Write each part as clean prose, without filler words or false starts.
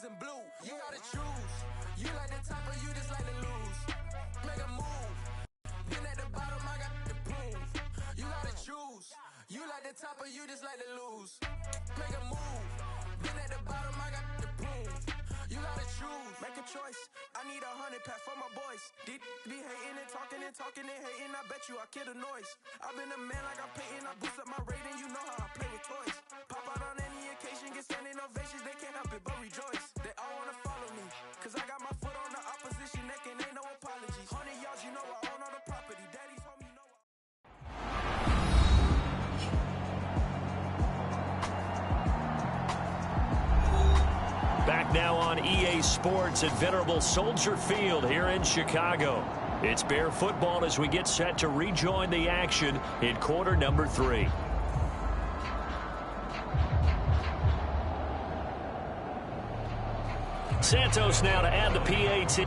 and blue. You gotta choose. You like the top or you just like to lose. Make a move. Been at the bottom, I got to prove. You gotta choose. You like the top or you just like to lose. Make a move. Been at the bottom, I got to prove. You gotta choose. Make a choice. I need 100 pack for my boys. Be hating and talking and talking and hating. I bet you I kill the noise. I've been a man like I'm Peyton. I boost up my rating. You know how I play with toys. Pop out on any occasion, get standing ovations. They can't help it but rejoice. They all wanna follow me, cause I got my foot on the opposition neck and ain't no apologies. 100 yards, you know I own all the property. Daddy's home, you know I... Back now on EA Sports at Venerable Soldier Field here in Chicago. It's Bear football as we get set to rejoin the action in quarter number 3. Santos now to add the PAT.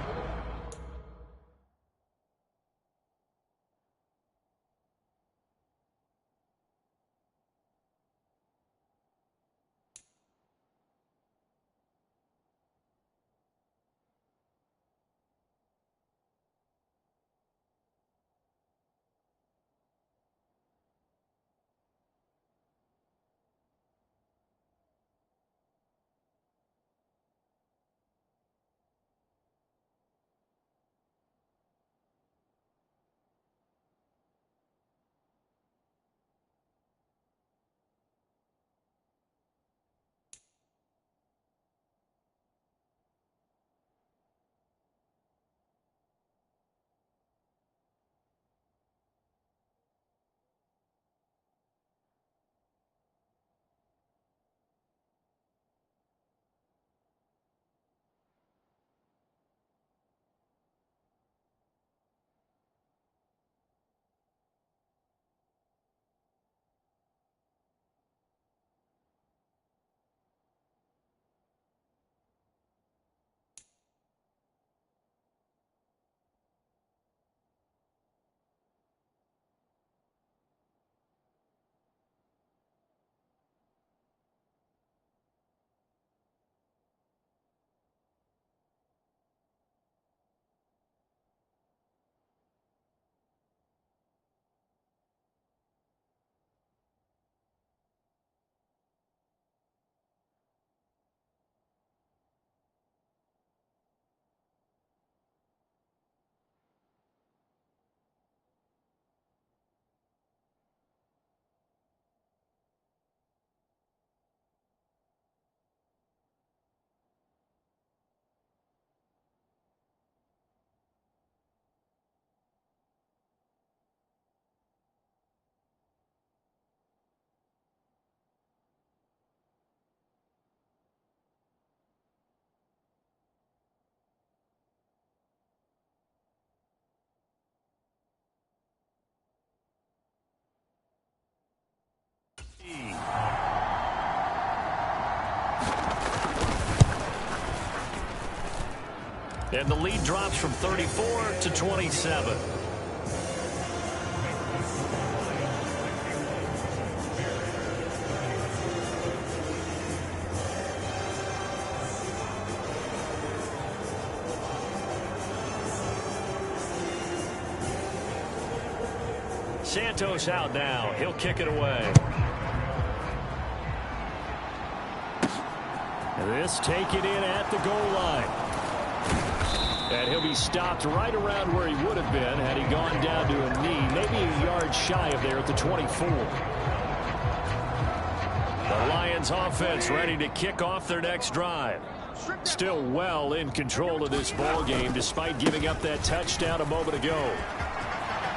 And the lead drops from 34 to 27. Santos out now. He'll kick it away. This take it in at the goal line. And he'll be stopped right around where he would have been had he gone down to a knee, maybe a yard shy of there at the 24. The Lions offense ready to kick off their next drive. Still well in control of this ball game despite giving up that touchdown a moment ago.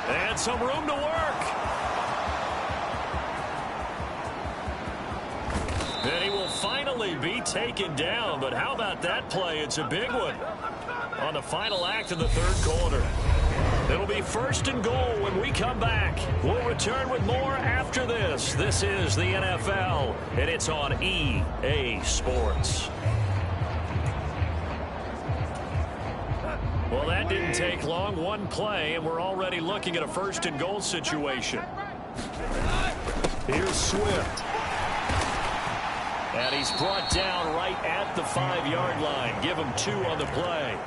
And some room to work. And he will finally be taken down, but how about that play? It's a big one on the final act of the third quarter. It'll be 1st and goal when we come back. We'll return with more after this. This is the NFL, and it's on EA Sports. Well, that didn't take long. One play, and we're already looking at a 1st and goal situation. Here's Swift. And he's brought down right at the 5-yard line. Give him 2 on the play.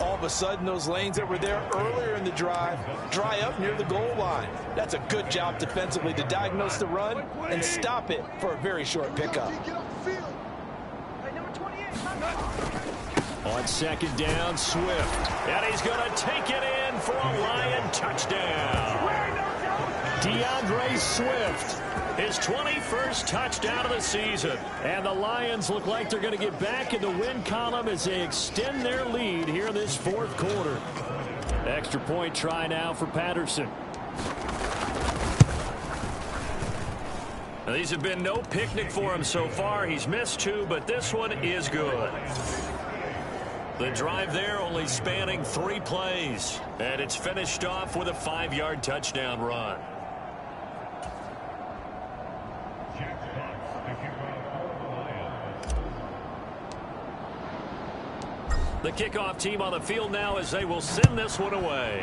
All of a sudden, those lanes that were there earlier in the drive dry up near the goal line. That's a good job defensively to diagnose the run and stop it for a very short pickup. On second down, Swift. And he's going to take it in for a Lion touchdown. DeAndre Swift, his 21st touchdown of the season. And the Lions look like they're going to get back in the win column as they extend their lead here in this 4th quarter. Extra point try now for Patterson. Now, these have been no picnic for him so far. He's missed 2, but this one is good. The drive there only spanning 3 plays. And it's finished off with a 5-yard touchdown run. The kickoff team on the field now as they will send this one away.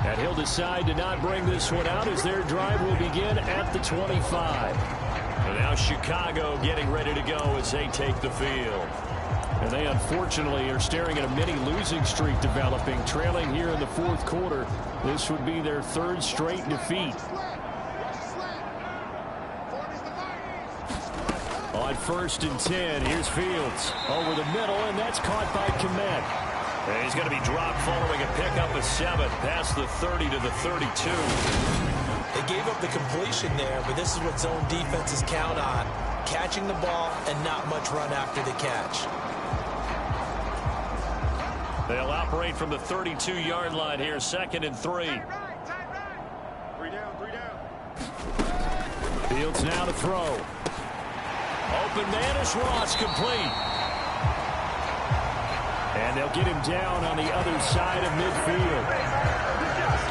And he'll decide to not bring this one out as their drive will begin at the 25. And now Chicago getting ready to go as they take the field. And they unfortunately are staring at a mini losing streak developing, trailing here in the 4th quarter. This would be their 3rd straight defeat. On 1st and 10, here's Fields over the middle, and that's caught by Kmet. And he's going to be dropped following a pickup of 7 past the 30 to the 32. They gave up the completion there, but this is what zone defenses count on. Catching the ball and not much run after the catch. They'll operate from the 32-yard line here, 2nd and 3. 3 down, 3 down. Fields now to throw. Open man is Ross, complete. And they'll get him down on the other side of midfield.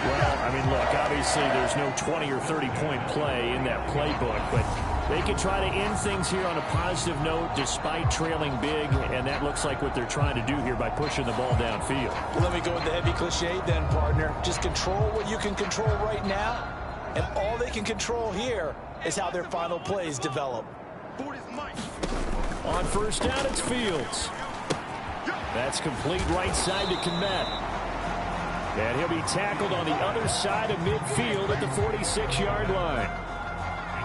Well, I mean, look, obviously there's no 20 or 30-point play in that playbook, but they can try to end things here on a positive note despite trailing big, and that looks like what they're trying to do here by pushing the ball downfield. Let me go with the heavy cliche then, partner. Just control what you can control right now, and all they can control here is how their final plays develop. On 1st down, it's Fields. That's complete right side to Kmet. And he'll be tackled on the other side of midfield at the 46-yard line.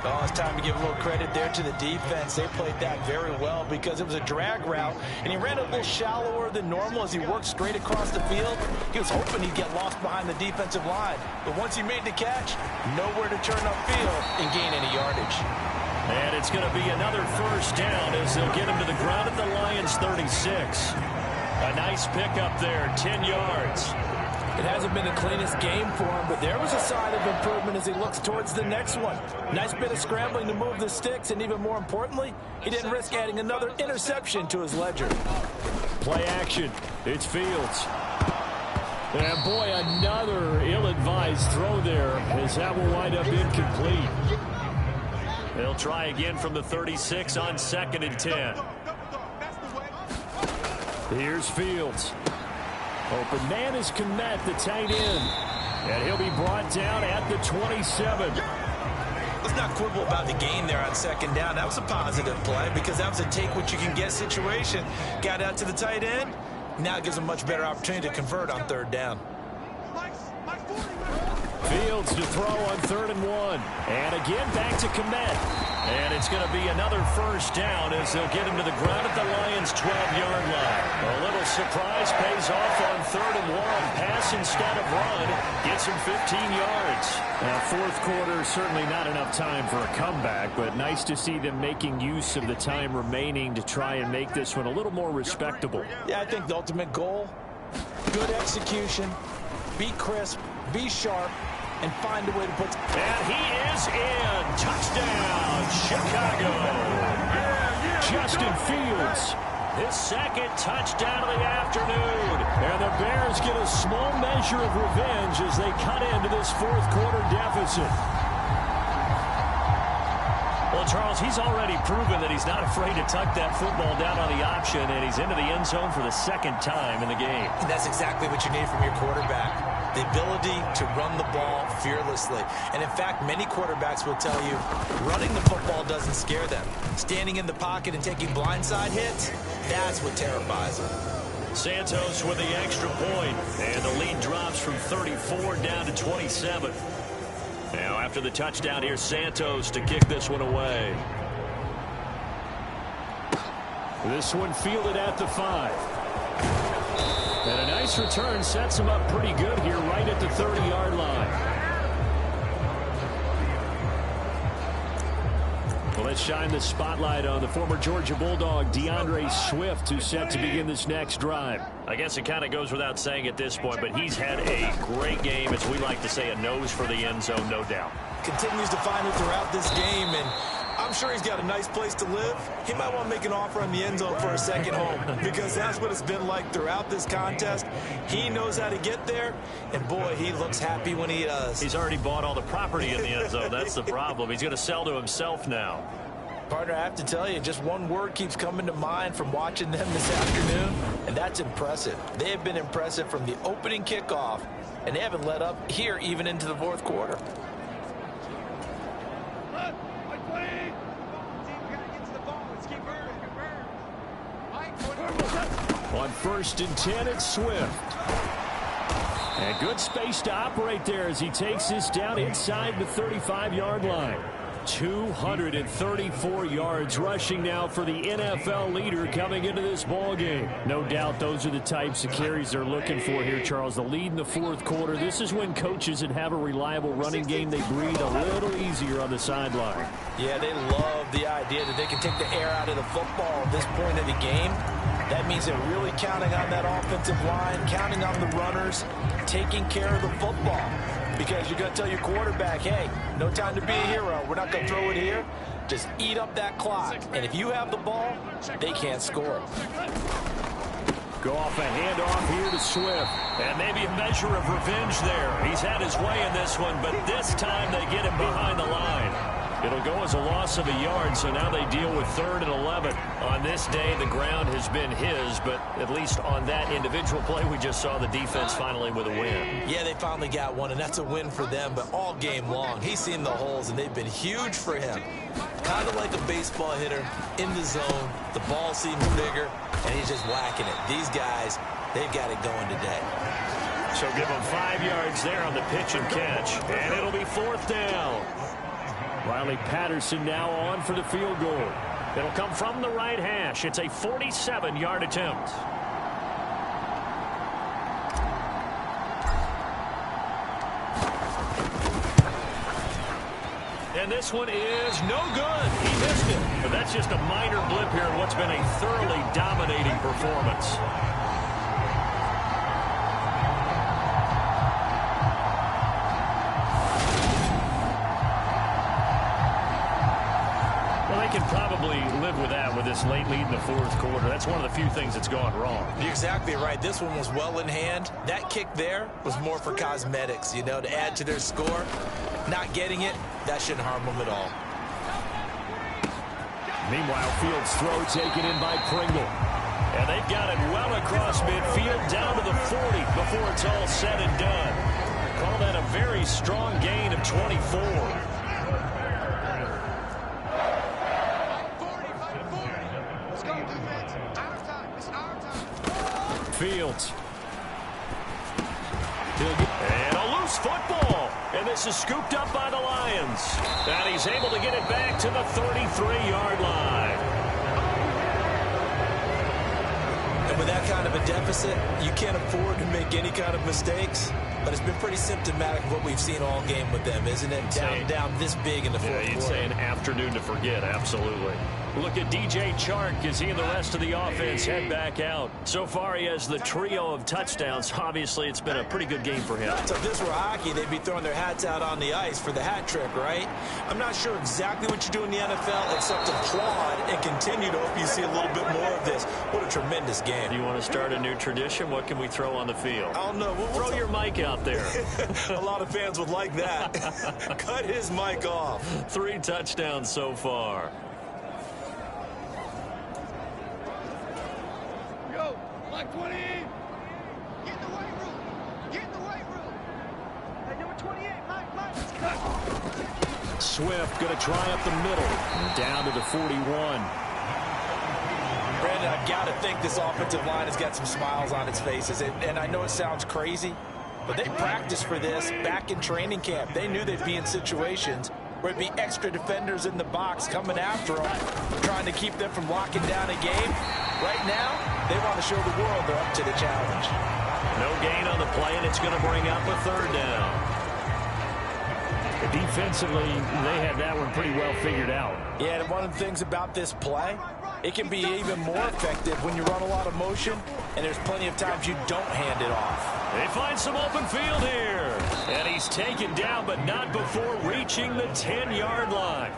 Oh, it's time to give a little credit there to the defense. They played that very well because it was a drag route, and he ran a little shallower than normal as he worked straight across the field. He was hoping he'd get lost behind the defensive line. But once he made the catch, nowhere to turn upfield and gain any yardage. And it's going to be another 1st down as they'll get him to the ground at the Lions' 36. A nice pickup there, 10 yards. It hasn't been the cleanest game for him, but there was a sign of improvement as he looks towards the next one. Nice bit of scrambling to move the sticks, and even more importantly, he didn't risk adding another interception to his ledger. Play action. It's Fields. And boy, another ill-advised throw there as that will wind up incomplete. They'll try again from the 36 on 2nd and 10. Here's Fields. Open man is Kmet, the tight end. And he'll be brought down at the 27. Let's not quibble about the gain there on 2nd down. That was a positive play because that was a take-what-you-can-get situation. Got out to the tight end. Now it gives him a much better opportunity to convert on 3rd down. Fields to throw on 3rd and 1. And again back to Kmet. And it's going to be another 1st down as they'll get him to the ground at the Lions' 12-yard line. A little surprise pays off on 3rd and 1. Pass instead of run. Gets him 15 yards. Now, 4th quarter, certainly not enough time for a comeback, but nice to see them making use of the time remaining to try and make this one a little more respectable. Yeah, I think the ultimate goal, good execution, be crisp, be sharp, and find a way to put... And he is in. Touchdown, Chicago. Justin Fields, his 2nd touchdown of the afternoon. And the Bears get a small measure of revenge as they cut into this 4th quarter deficit. Well, Charles, he's already proven that he's not afraid to tuck that football down on the option, and he's into the end zone for the 2nd time in the game. And that's exactly what you need from your quarterback. the ability to run the ball fearlessly. And in fact, many quarterbacks will tell you running the football doesn't scare them. Standing in the pocket and taking blindside hits, that's what terrifies them. Santos with the extra point, and the lead drops from 34 down to 27. Now after the touchdown, here's Santos to kick this one away. This one fielded at the 5. And a nice return sets him up pretty good here right at the 30-yard line. Well, let's shine the spotlight on the former Georgia Bulldog, DeAndre Swift, who's set to begin this next drive. I guess it kind of goes without saying at this point, but he's had a great game, as we like to say, a nose for the end zone, no doubt. Continues to find it throughout this game, and I'm sure he's got a nice place to live. He might want to make an offer on the end zone for a second home, because that's what it's been like throughout this contest. He knows how to get there, and boy, he looks happy when he does. He's already bought all the property in the end zone. That's the problem. He's going to sell to himself now. Partner, I have to tell you, just one word keeps coming to mind from watching them this afternoon, and that's impressive. They have been impressive from the opening kickoff, and they haven't let up here even into the fourth quarter. On 1st and 10, it's Swift. And good space to operate there as he takes this down inside the 35-yard line. 234 yards rushing now for the NFL leader coming into this ball game. No doubt those are the types of carries they're looking for here, Charles. The lead in the fourth quarter. This is when coaches that have a reliable running game, they breathe a little easier on the sideline. Yeah, they love the idea that they can take the air out of the football at this point of the game. That means they're really counting on that offensive line, counting on the runners, taking care of the football. Because you're going to tell your quarterback, hey, no time to be a hero. We're not going to throw it here. Just eat up that clock. And if you have the ball, they can't score. Go off a handoff here to Swift. And maybe a measure of revenge there. He's had his way in this one, but this time they get him behind the line. It'll go as a loss of a yard, so now they deal with 3rd and 11. On this day, the ground has been his, but at least on that individual play, we just saw the defense finally with a win. Yeah, they finally got one, and that's a win for them, but all game long, he's seen the holes, and they've been huge for him. Kind of like a baseball hitter in the zone. The ball seems bigger, and he's just whacking it. These guys, they've got it going today. So give them 5 yards there on the pitch and catch, and it'll be 4th down. Riley Patterson now on for the field goal. It'll come from the right hash. It's a 47-yard attempt. And this one is no good. He missed it. But that's just a minor blip here in what's been a thoroughly dominating performance. Can probably live with that with this late lead in the fourth quarter. That's one of the few things that's gone wrong. You're exactly right. This one was well in hand. That kick there was more for cosmetics, you know, to add to their score. Not getting it, that shouldn't harm them at all. Meanwhile, Fields' throw taken in by Pringle. And they've got it well across midfield down to the 40 before it's all said and done. Call that a very strong gain of 24. Fields. And a loose football. And this is scooped up by the Lions. And he's able to get it back to the 33-yard line. And with that kind of a deficit, you can't afford to make any kind of mistakes. But it's been pretty symptomatic of what we've seen all game with them, isn't it? Down this big in the fourth quarter. You'd say an afternoon to forget, absolutely. Look at DJ Chark as he and the rest of the offense head back out. So far, he has the trio of touchdowns. Obviously, it's been a pretty good game for him. So if this were hockey, they'd be throwing their hats out on the ice for the hat trick, right? I'm not sure exactly what you do in the NFL except applaud and continue to hope you see a little bit more of this. What a tremendous game. Do you want to start a new tradition? What can we throw on the field? I don't know. Throw your mic out there. A lot of fans would like that. Cut his mic off. 3 touchdowns so far. Go. Block 20. Get in the weight room. Get in the weight room. Swift going to try up the middle. Down to the 41. Brandon, I've got to think this offensive line has got some smiles on its faces. And I know it sounds crazy, but they practiced for this back in training camp. They knew they'd be in situations where it'd be extra defenders in the box coming after them, trying to keep them from locking down a game. Right now, they want to show the world they're up to the challenge. No gain on the play, and it's going to bring up a third down. Defensively, they had that one pretty well figured out. Yeah, and one of the things about this play, it can be even more effective when you run a lot of motion, and there's plenty of times you don't hand it off. They find some open field here. And he's taken down, but not before reaching the 10-yard line.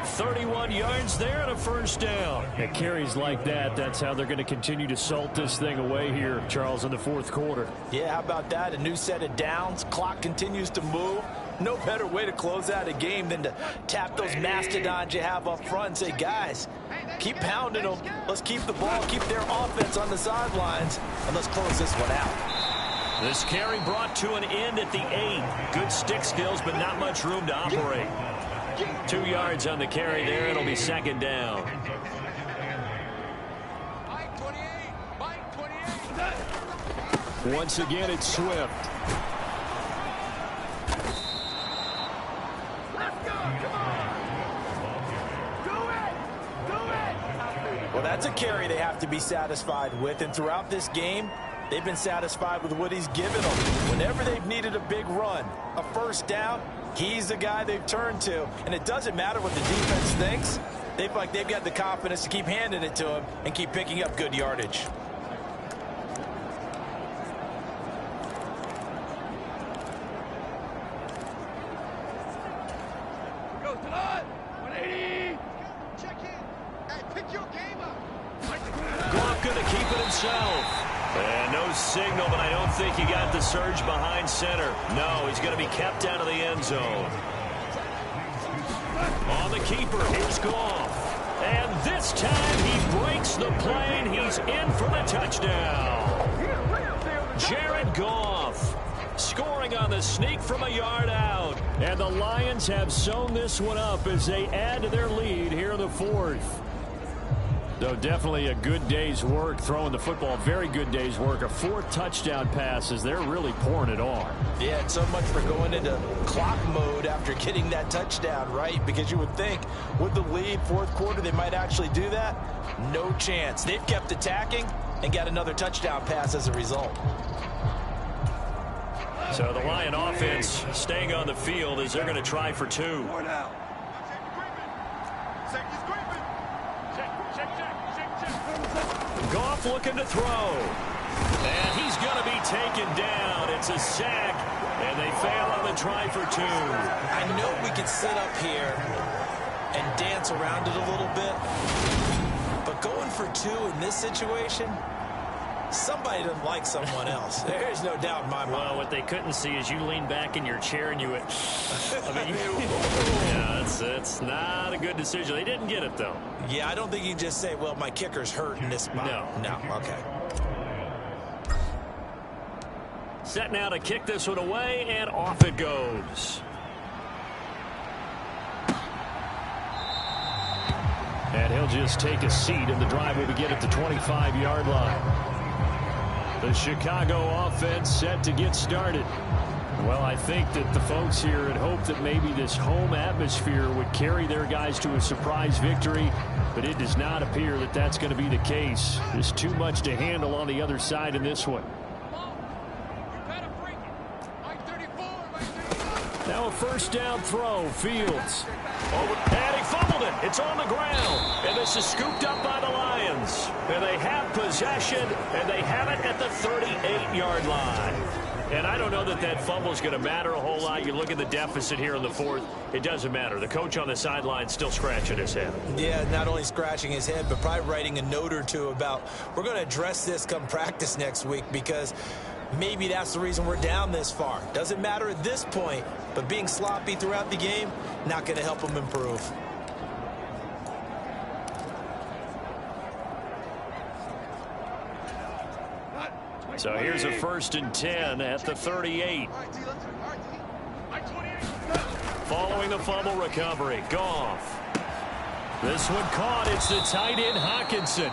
31 yards there and a first down. At carries like that, that's how they're going to continue to salt this thing away here, Charles, in the fourth quarter. Yeah, how about that? A new set of downs. Clock continues to move. No better way to close out a game than to tap those mastodons you have up front and say, guys, keep pounding them. Let's keep the ball, keep their offense on the sidelines, and let's close this one out. This carry brought to an end at the 8. Good stick skills, but not much room to operate. 2 yards on the carry there. It'll be second down. Once again, it's Swift. Well, that's a carry they have to be satisfied with, and throughout this game, they've been satisfied with what he's given them. Whenever they've needed a big run, a first down, he's the guy they've turned to. And it doesn't matter what the defense thinks. They feel like they've got the confidence to keep handing it to him and keep picking up good yardage. And no signal, but I don't think he got the surge behind center. No, he's going to be kept out of the end zone. On the keeper, here's Goff. And this time he breaks the plane. He's in for the touchdown. Jared Goff scoring on the sneak from a yard out. And the Lions have sewn this one up as they add to their lead here in the fourth. So definitely a good day's work throwing the football. Very good day's work. A 4th touchdown pass as they're really pouring it on. Yeah, and so much for going into clock mode after getting that touchdown, right? Because you would think with the lead, fourth quarter, they might actually do that. No chance. They've kept attacking and got another touchdown pass as a result. So the Lion offense staying on the field as they're going to try for 2. Goff looking to throw. And he's going to be taken down. It's a sack, and they fail on the try for 2. I know we could sit up here and dance around it a little bit, but going for 2 in this situation, somebody doesn't like someone else. There's no doubt in my mind. Well, what they couldn't see is you lean back in your chair and you went, I mean, yeah, it's not a good decision. They didn't get it, though. Yeah, I don't think you can just say, well, my kicker's hurt in this spot. No, okay. Set now to kick this one away, and off it goes. And he'll just take a seat, and the drive will begin at the 25-yard line. The Chicago offense set to get started. Well, I think that the folks here had hoped that maybe this home atmosphere would carry their guys to a surprise victory, but it does not appear that that's going to be the case. There's too much to handle on the other side in this one. Now a first down throw, Fields. And he fumbled it. It's on the ground. And this is scooped up by the Lions. And they have possession, and they have it at the 38-yard line. And I don't know that that fumble is going to matter a whole lot. You look at the deficit here in the fourth, it doesn't matter. The coach on the sideline still scratching his head. Yeah, not only scratching his head, but probably writing a note or two about we're going to address this come practice next week because maybe that's the reason we're down this far. Doesn't matter at this point, but being sloppy throughout the game, not going to help them improve. So here's a 1st and 10 at the 38. following the fumble recovery. Goff. This one caught. It's the tight end, Hawkinson.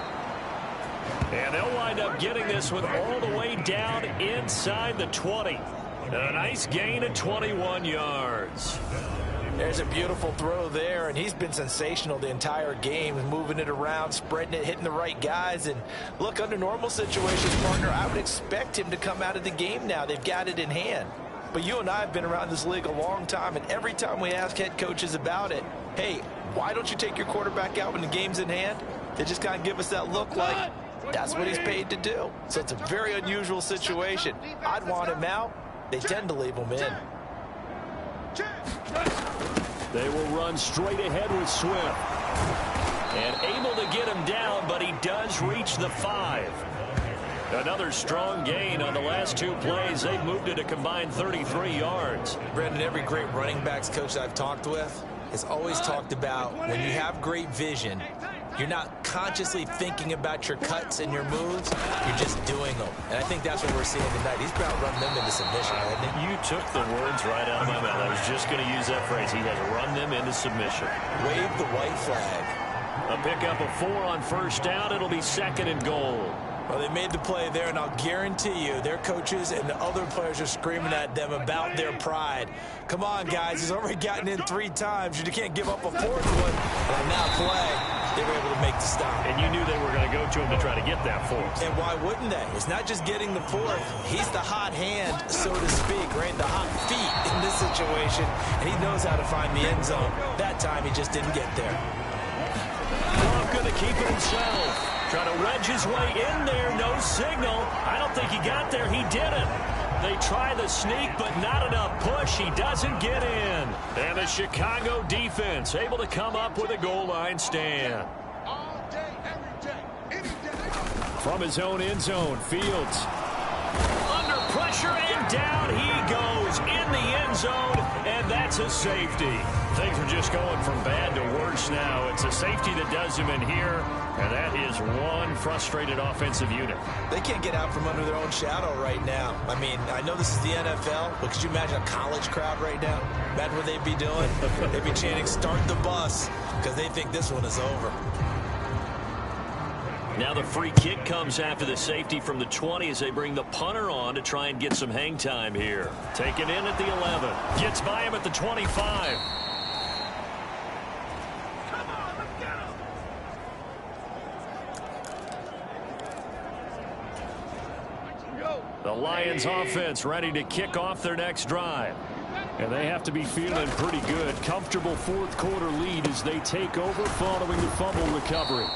And they'll wind up getting this one all the way down inside the 20. A nice gain of 21 yards. There's a beautiful throw there, and he's been sensational the entire game, moving it around, spreading it, hitting the right guys. And look, under normal situations, partner, I would expect him to come out of the game now. They've got it in hand. But you and I have been around this league a long time, and every time we ask head coaches about it, hey, why don't you take your quarterback out when the game's in hand? They just kind of give us that look like that's what he's paid to do. So it's a very unusual situation. I'd want him out. They tend to leave him in. They will run straight ahead with Swift. And able to get him down, but he does reach the 5. Another strong gain on the last 2 plays. They've moved it a combined 33 yards. Brendan, every great running backs coach I've talked with has always talked about when you have great vision, you're not consciously thinking about your cuts and your moves. You're just doing them. And I think that's what we're seeing tonight. He's about running them into submission, hasn't he? You took the words right out of my mouth. I was just going to use that phrase. He has run them into submission. Wave the white flag. A pickup of 4 on first down. It'll be 2nd and goal. Well, they made the play there, and I'll guarantee you their coaches and the other players are screaming at them about their pride. Come on, guys. He's already gotten in 3 times. You can't give up a 4th one. And on that play, they were able to make the stop. And you knew they were going to go to him to try to get that 4th. And why wouldn't they? It's not just getting the 4th. He's the hot hand, so to speak, right? The hot feet in this situation. And he knows how to find the end zone. That time, he just didn't get there. Goff going to keep it himself. Trying to wedge his way in there. No signal. I don't think he got there. He didn't. They try the sneak, but not enough push. He doesn't get in. And the Chicago defense able to come up with a goal line stand. All day, every day, any day. From his own end zone, Fields. Under pressure, and down he goes in the end zone, and that's a safety. Things are just going from bad to worse now. It's a safety that does him in here, and that is one frustrated offensive unit. They can't get out from under their own shadow right now. I mean, I know this is the NFL, but could you imagine a college crowd right now? Imagine what they'd be doing. They'd be chanting, "Start the bus," because they think this one is over. Now the free kick comes after the safety from the 20 as they bring the punter on to try and get some hang time here. Taken in at the 11. Gets by him at the 25. The Lions offense ready to kick off their next drive. And they have to be feeling pretty good. Comfortable 4th quarter lead as they take over following the fumble recovery.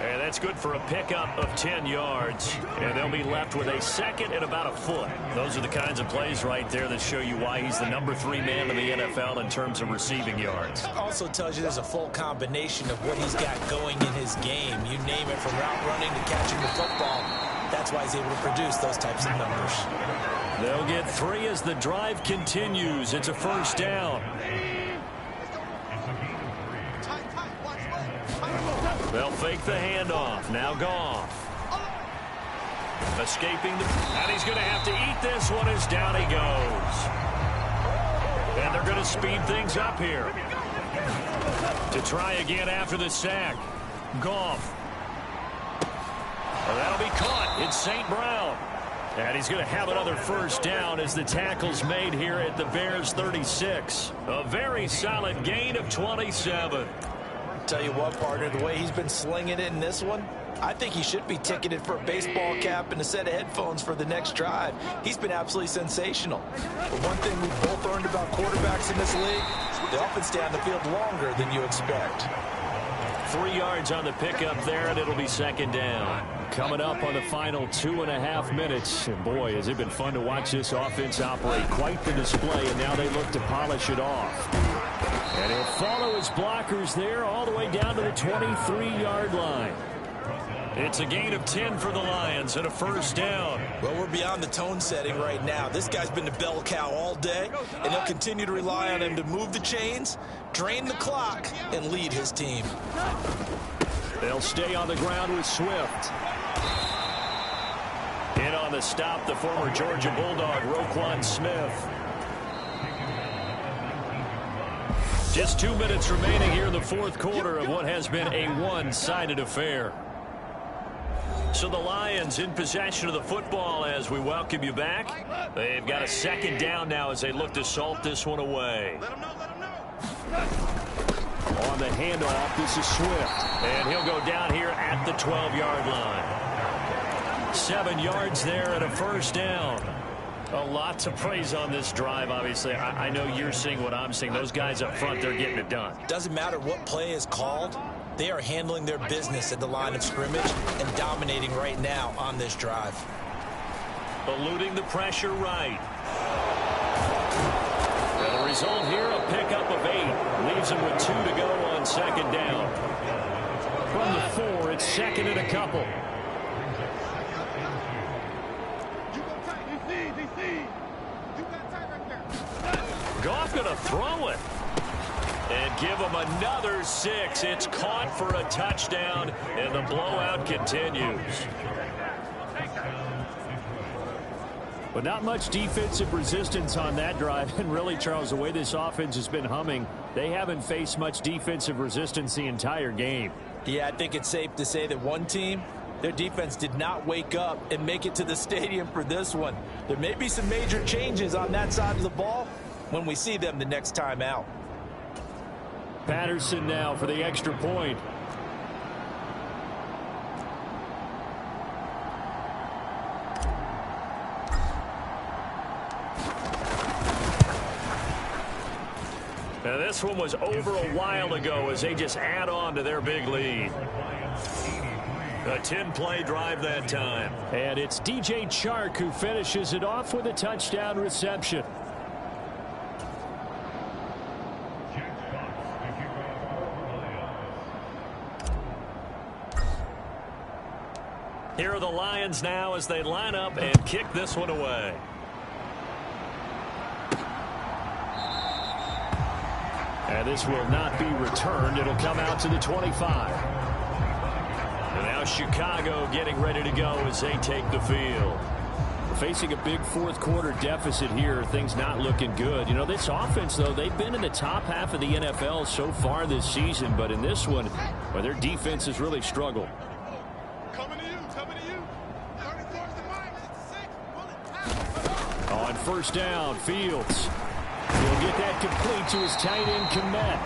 And that's good for a pickup of 10 yards. And they'll be left with a 2nd and about a foot. Those are the kinds of plays right there that show you why he's the number 3 man in the NFL in terms of receiving yards. Also tells you there's a full combination of what he's got going in his game. You name it, from route running to catching the football. That's why he's able to produce those types of numbers. They'll get 3 as the drive continues. It's a first down. They'll fake the handoff. Now Goff. Escaping and he's going to have to eat this one as down he goes. And they're going to speed things up here. To try again after the sack. Goff. Well, that'll be caught. It's St. Brown. And he's going to have another first down as the tackle's made here at the Bears 36. A very solid gain of 27. Tell you what, partner, the way he's been slinging it in this one, I think he should be ticketed for a baseball cap and a set of headphones for the next drive. He's been absolutely sensational. But one thing we've both learned about quarterbacks in this league, they often stay on the field longer than you expect. 3 yards on the pickup there, and it'll be 2nd down. Coming up on the final 2.5 minutes. And boy, has it been fun to watch this offense operate. Quite the display, and now they look to polish it off. And he'll follow his blockers there all the way down to the 23-yard line. It's a gain of 10 for the Lions and a first down. Well, we're beyond the tone setting right now. This guy's been the bell cow all day, and they'll continue to rely on him to move the chains, drain the clock, and lead his team. They'll stay on the ground with Swift. In on the stop, the former Georgia Bulldog, Roquan Smith. Just 2 minutes remaining here in the fourth quarter of what has been a one-sided affair. So the Lions in possession of the football as we welcome you back. They've got a second down now as they look to salt this one away. On the handoff, this is Swift. And he'll go down here at the 12-yard line. 7 yards there and a first down. A lot to praise on this drive, obviously. I know you're seeing what I'm seeing. Those guys up front, they're getting it done. Doesn't matter what play is called. They are handling their business at the line of scrimmage and dominating right now on this drive. Eluding the pressure right. And the result here, a pickup of 8. Leaves him with 2 to go on second down. From the 4, it's second and a couple. Goff going to throw it. And give him another 6. It's caught for a touchdown, and the blowout continues. But not much defensive resistance on that drive. And really, Charles, the way this offense has been humming, they haven't faced much defensive resistance the entire game. Yeah, I think it's safe to say that one team, their defense did not wake up and make it to the stadium for this one. There may be some major changes on that side of the ball when we see them the next time out. Patterson now for the extra point. Now this one was over a while ago as they just add on to their big lead. A 10-play drive that time. And it's DJ Chark who finishes it off with a touchdown reception. Here are the Lions now as they line up and kick this one away. And this will not be returned. It'll come out to the 25. And now Chicago getting ready to go as they take the field. We're facing a big fourth quarter deficit here. Things not looking good. You know, this offense, though, they've been in the top half of the NFL so far this season. But in this one, well, their defense has really struggled. On first down, Fields. He'll get that complete to his tight end, Kmet.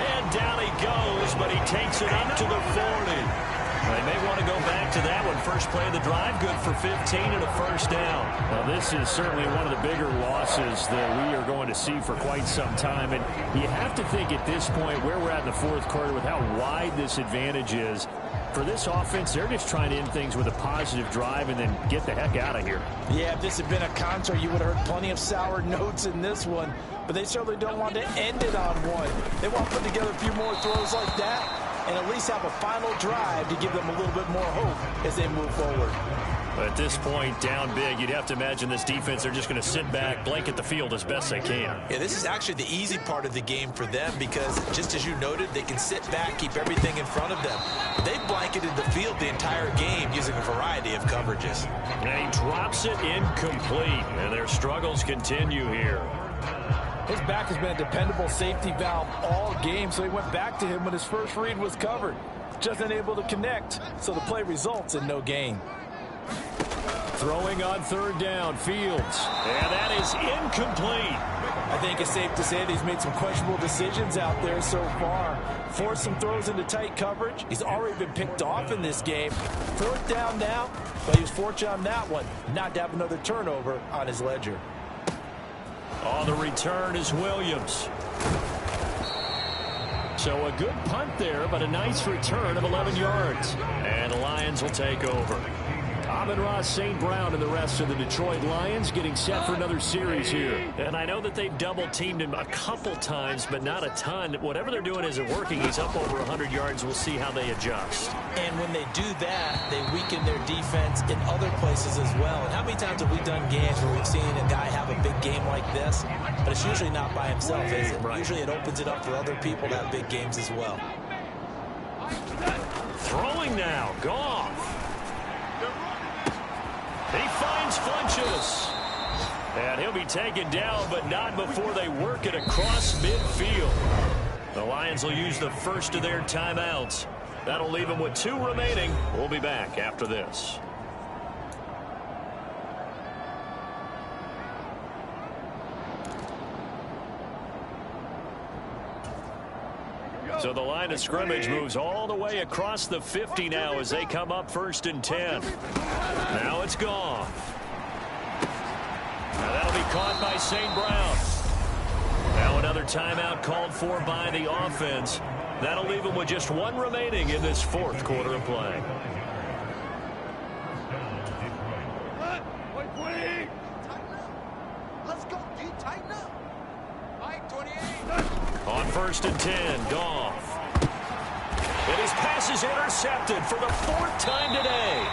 And down he goes, but he takes it up to the 40. They may want to go back to that one. First play of the drive, good for 15 and a first down. Now, this is certainly one of the bigger losses that we are going to see for quite some time. And you have to think at this point where we're at in the fourth quarter with how wide this advantage is. For this offense, they're just trying to end things with a positive drive and then get the heck out of here. Yeah, if this had been a concert, you would have heard plenty of sour notes in this one. But they certainly don't want to end it on one. They want to put together a few more throws like that and at least have a final drive to give them a little bit more hope as they move forward. But at this point, down big, you'd have to imagine this defense, they're just going to sit back, blanket the field as best they can. Yeah, this is actually the easy part of the game for them because, just as you noted, they can sit back, keep everything in front of them. They've blanketed the field the entire game using a variety of coverages. And he drops it incomplete, and their struggles continue here. His back has been a dependable safety valve all game, so he went back to him when his first read was covered. Just unable to connect, so the play results in no gain. Throwing on third down, Fields. And that is incomplete. I think it's safe to say that he's made some questionable decisions out there so far. Forced some throws into tight coverage. He's already been picked off in this game. Fourth down now, but he was fortunate on that one not to have another turnover on his ledger. On the return is Williams. So a good punt there, but a nice return of 11 yards. And the Lions will take over. Amon-Ra St. Brown and the rest of the Detroit Lions getting set for another series here. And I know that they've double-teamed him a couple times, but not a ton. Whatever they're doing isn't working. He's up over 100 yards. We'll see how they adjust. And when they do that, they weaken their defense in other places as well. And how many times have we done games where we've seen a guy have a big game like this? But it's usually not by himself, is it? Right. Usually it opens it up for other people to have big games as well. Throwing now, Goff. He finds Funchess. And he'll be taken down, but not before they work it across midfield. Lions will use the first of their timeouts. That'll leave them with 2 remaining. We'll be back after this. So the line of scrimmage moves all the way across the 50 now as they come up 1st and 10. Now it's gone. Now that'll be caught by St. Brown. Now another timeout called for by the offense. That'll leave them with just 1 remaining in this 4th quarter of play. Let's go, D. Tighten up. Mike, 28. On 1st and 10, Goff. And his pass is intercepted for the 4th time today.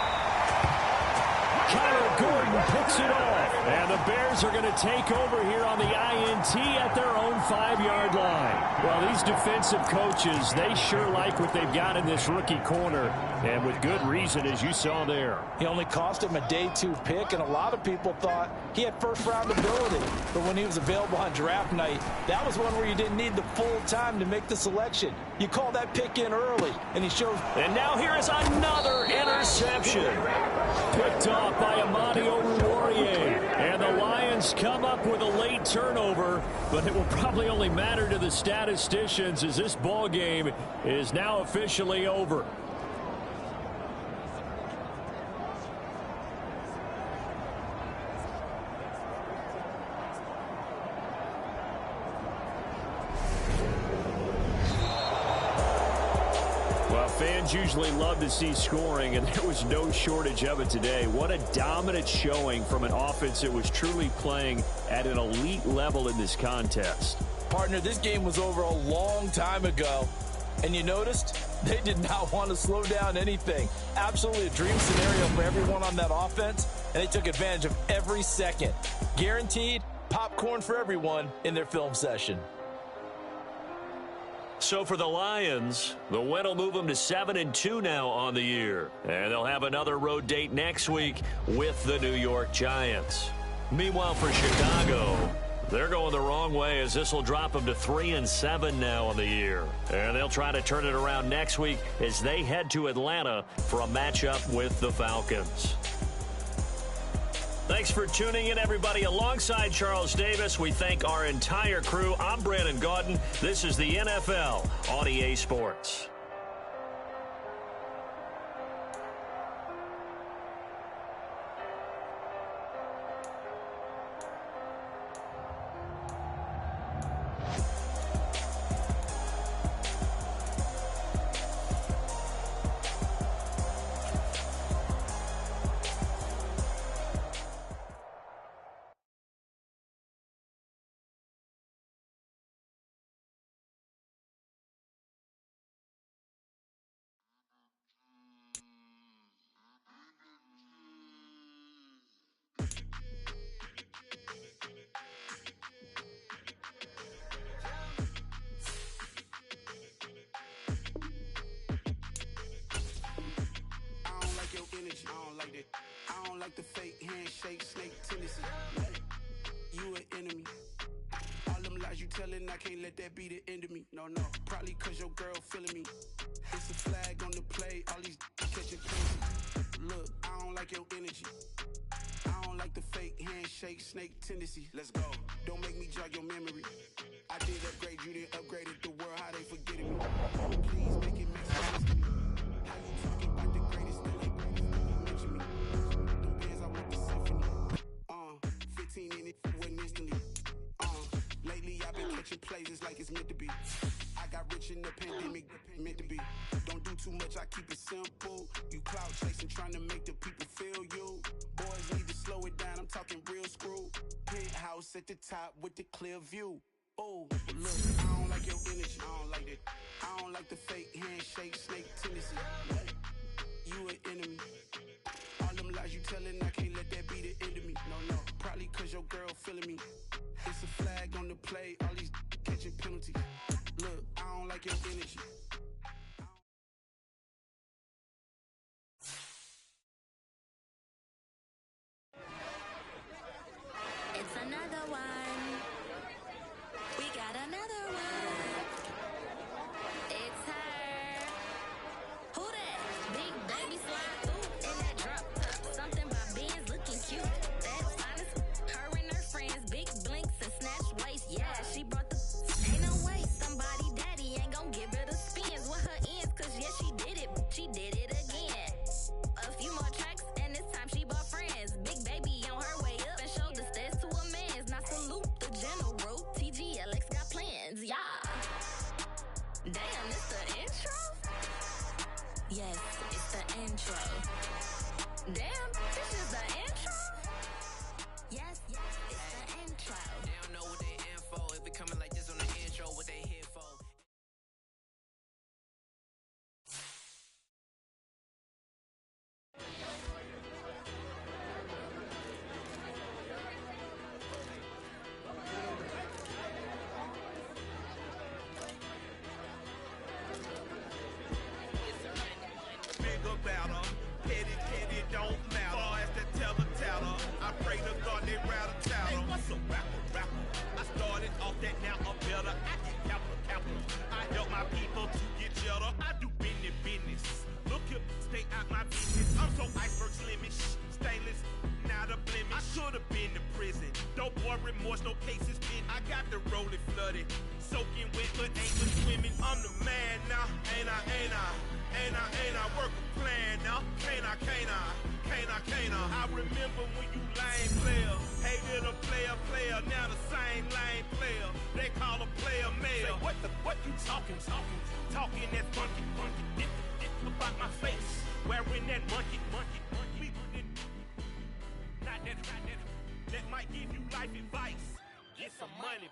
Kyler Gordon picks it off. And the Bears are going to take over here on the INT at their own 5-yard line. Well, these defensive coaches, they sure like what they've got in this rookie corner. And with good reason, as you saw there. He only cost him a day 2 pick, and a lot of people thought he had first-round ability. But when he was available on draft night, that was one where you didn't need the full time to make the selection. You call that pick in early, and he shows. And now here is another interception. Picked off by Amadi Oruwariye. And the Lions come up with a late turnover, but it will probably only matter to the statisticians as this ball game is now officially over. Fans usually love to see scoring, and there was no shortage of it today. What a dominant showing from an offense that was truly playing at an elite level in this contest. Partner, this game was over a long time ago, and you noticed they did not want to slow down anything. Absolutely a dream scenario for everyone on that offense, and they took advantage of every second. Guaranteed popcorn for everyone in their film session. So for the Lions, the win will move them to 7-2 now on the year. And they'll have another road date next week with the New York Giants. Meanwhile, for Chicago, they're going the wrong way as this will drop them to 3-7 now on the year. And they'll try to turn it around next week as they head to Atlanta for a matchup with the Falcons. Thanks for tuning in, everybody. Alongside Charles Davis, we thank our entire crew. I'm Brandon Gaudin. This is the NFL on EA Sports. I don't like the fake handshake, snake tendency. You an enemy. All them lies you telling, I can't let that be the end of me. No, probably cause your girl feeling me. It's a flag on the play, all these catching penalties. Look, I don't like your energy. I don't like the fake handshake, snake tendency. Let's go. Don't make me jog your memory. I did upgrade, you didn't upgrade it. The world, how they forgetting me. Please make it make sense to me. How you talking about the greatest, still ain't greatest, don't mention me. Them bands, I want the symphony. 15 in it, wasn't instantly. Lately I've been catching plays, it's like it's meant to be. I got rich in the pandemic, meant to be. Don't do too much, I keep it simple. You clout chasing, trying to make the people feel you. Boys need to slow it down, I'm talking real screw. Penthouse at the top with the clear view. Oh, look, I don't like your energy, I don't like it. I don't like the fake handshake, snake tendency. You an enemy. All them lies you telling, I can't let that be the end of me. No, probably cause your girl feeling me. It's a flag on the play, all these catching penalties. Look, I don't like your energy. It's another one. We got another one. Damn, it's the intro? Yes, it's the intro. Damn, this is the intro? Yes, it's the intro. They don't know what they in for. If it coming like this on the intro, what they here for. Petty, don't matter. Far as that teller, I pray to God they rattle tattle. Hey, what's a rapper? I started off that, now I'm better. I get capital. I help my people to get cheddar. I do business. Look here, stay out my business. I'm so iceberg slimish, stainless, not a blemish. I should have been to prison. No more remorse, no cases pinned. I got the rolling flooded, soaking wet, but ain't been swimming. I'm the man now, ain't I? Work a plan now, can't I? I remember when you lame player, hated a player, now the same lame player. They call a player mayor. Say, what you talking that funky, dip about my face, wearing that monkey. Not that might give you life advice. Get some money.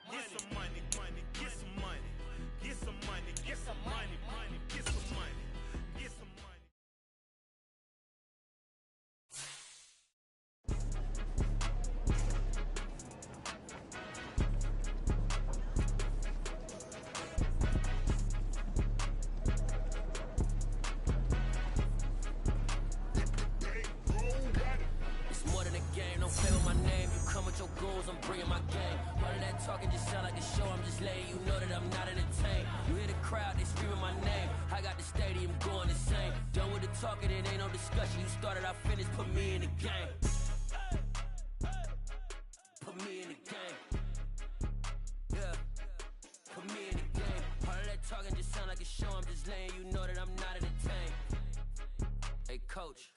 It's more than a game, don't play with my name. You come with your goons, I'm bringing my game. All of that talking just sound like a show, I'm just letting you know that I'm not entertained. You hear the crowd, they screaming my name. I got the stadium going insane. Done with the talking, it ain't no discussion. You started, I finished, put me in the game. Put me in the game. Yeah, put me in the game. All of that talking just sound like a show, I'm just letting you know that I'm not entertained. Hey coach,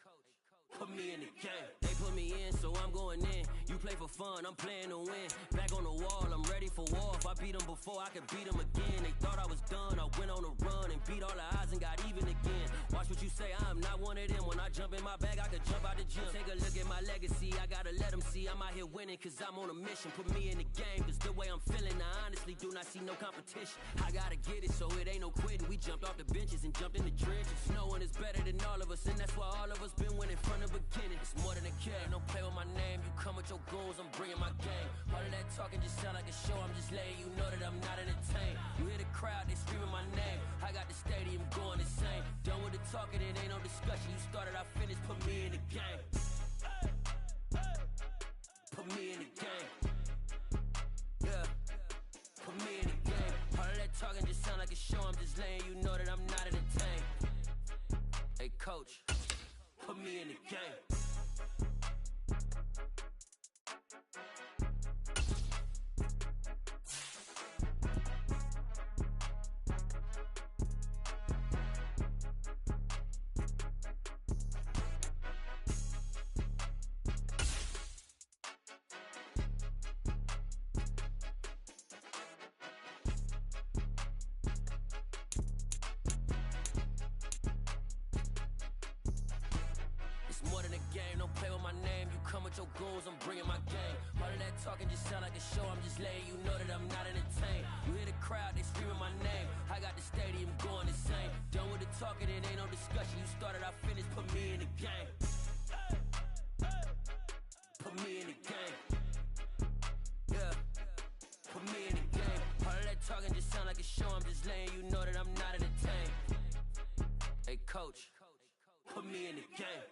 put me in the game. They put me in, so I'm going in. You play for fun, I'm playing to win. Back on the wall, I'm ready for war. If I beat them before, I could beat them again. They thought I was done, I went on a run and beat all the odds and got even again. Watch what you say, I'm not one of them. When I jump in my bag, I could jump out the gym. Take a look at my legacy, I gotta let them see I'm out here winning, cause I'm on a mission. Put me in the game, cause the way I'm feeling, I honestly do not see no competition. I gotta get it, so it ain't no quitting. We jumped off the benches and jumped in the trenches. No one is better than all of us, and that's why all of us been winning from the beginning. It's more than a game, don't play with my name. You come with your goons, I'm bringing my game. All of that talking just sound like a show, I'm just letting you know that I'm not entertained. You hear the crowd, they screaming my name. I got the stadium going insane. Done with the talking, it ain't no discussion. You started, I finished, put me in the game. Put me in the game. Yeah, put me in the game. All of that talking just sound like a show, I'm just letting you know that I'm not entertained. Hey coach, put me in the game. It's more than a game, don't play with my name. You come with your goons, I'm bringing my game. All of that talking just sound like a show, I'm just letting you know that I'm not entertained. You hear the crowd, they screaming my name. I got the stadium going insane. Done with the talking, it ain't no discussion. You started, I finished, put me in the game. Put me in the game. Yeah, put me in the game. All of that talking just sound like a show, I'm just letting you know that I'm not entertained. Hey coach, put me in the game.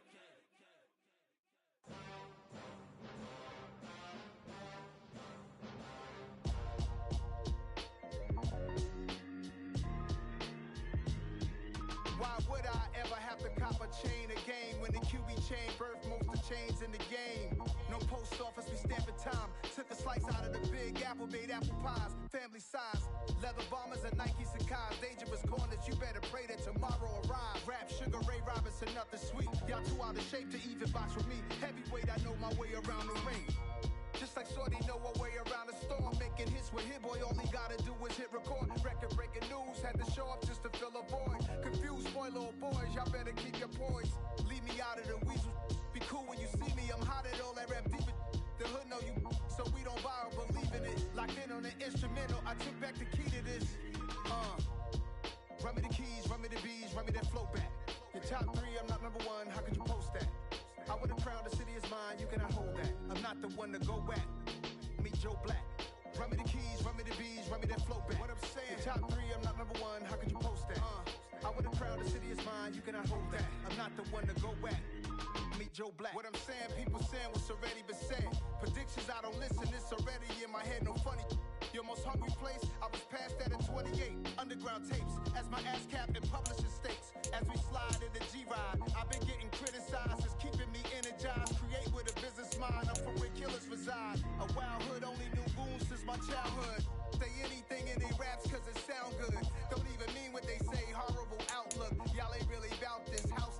Why would I ever have to cop a chain again when the QB chain birthed most of chains in the game? No post office, we stamping time. Took a slice out of the big apple, made apple pies, family size. Leather bombers and Nike Sacai's. Dangerous corners, you better pray that tomorrow arrives. Rap Sugar Ray Robinson, nothing sweet. Y'all too out of shape to even box with me. Heavyweight, I know my way around the ring. Just like Shorty know her way around the storm, making hits with Hit Boy. All he gotta do is hit record. Record breaking news, had to show up just to fill a void. Confused boy, little boys, y'all better keep your poise. Leave me out of the weasel. Be cool when you see me, I'm hot at all that rap deep. The hood know you, so we don't buy or believe in it. Locked in on the instrumental, I took back the key to this. Run me the keys, run me the bees, run me that flow back. Your top 3, I'm not number 1, how could you post that? I would've crowned the city is mine, you cannot hold that. I'm not the one to go back. Meet Joe Black. Run me the keys, run me the bees, run me that flow back. What I'm saying, your top 3, I'm not number 1, how could you post that? I would've crowned the city is mine, you cannot hold that. I'm not the one to go back. Meet Joe Black. What I'm saying, people saying what's already been said. Predictions, I don't listen, it's already in my head, no funny. Your most hungry place, I was past that at 28. Underground tapes, as my ass cap in publishing states. As we slide in the G-Ride, I've been getting criticized, it's keeping me energized. Create with a business mind, I'm from where killers reside. A wild hood, only knew goons since my childhood. Say anything in they raps cause it sound good. Don't even mean what they say, horrible outlook. Y'all ain't really about this house.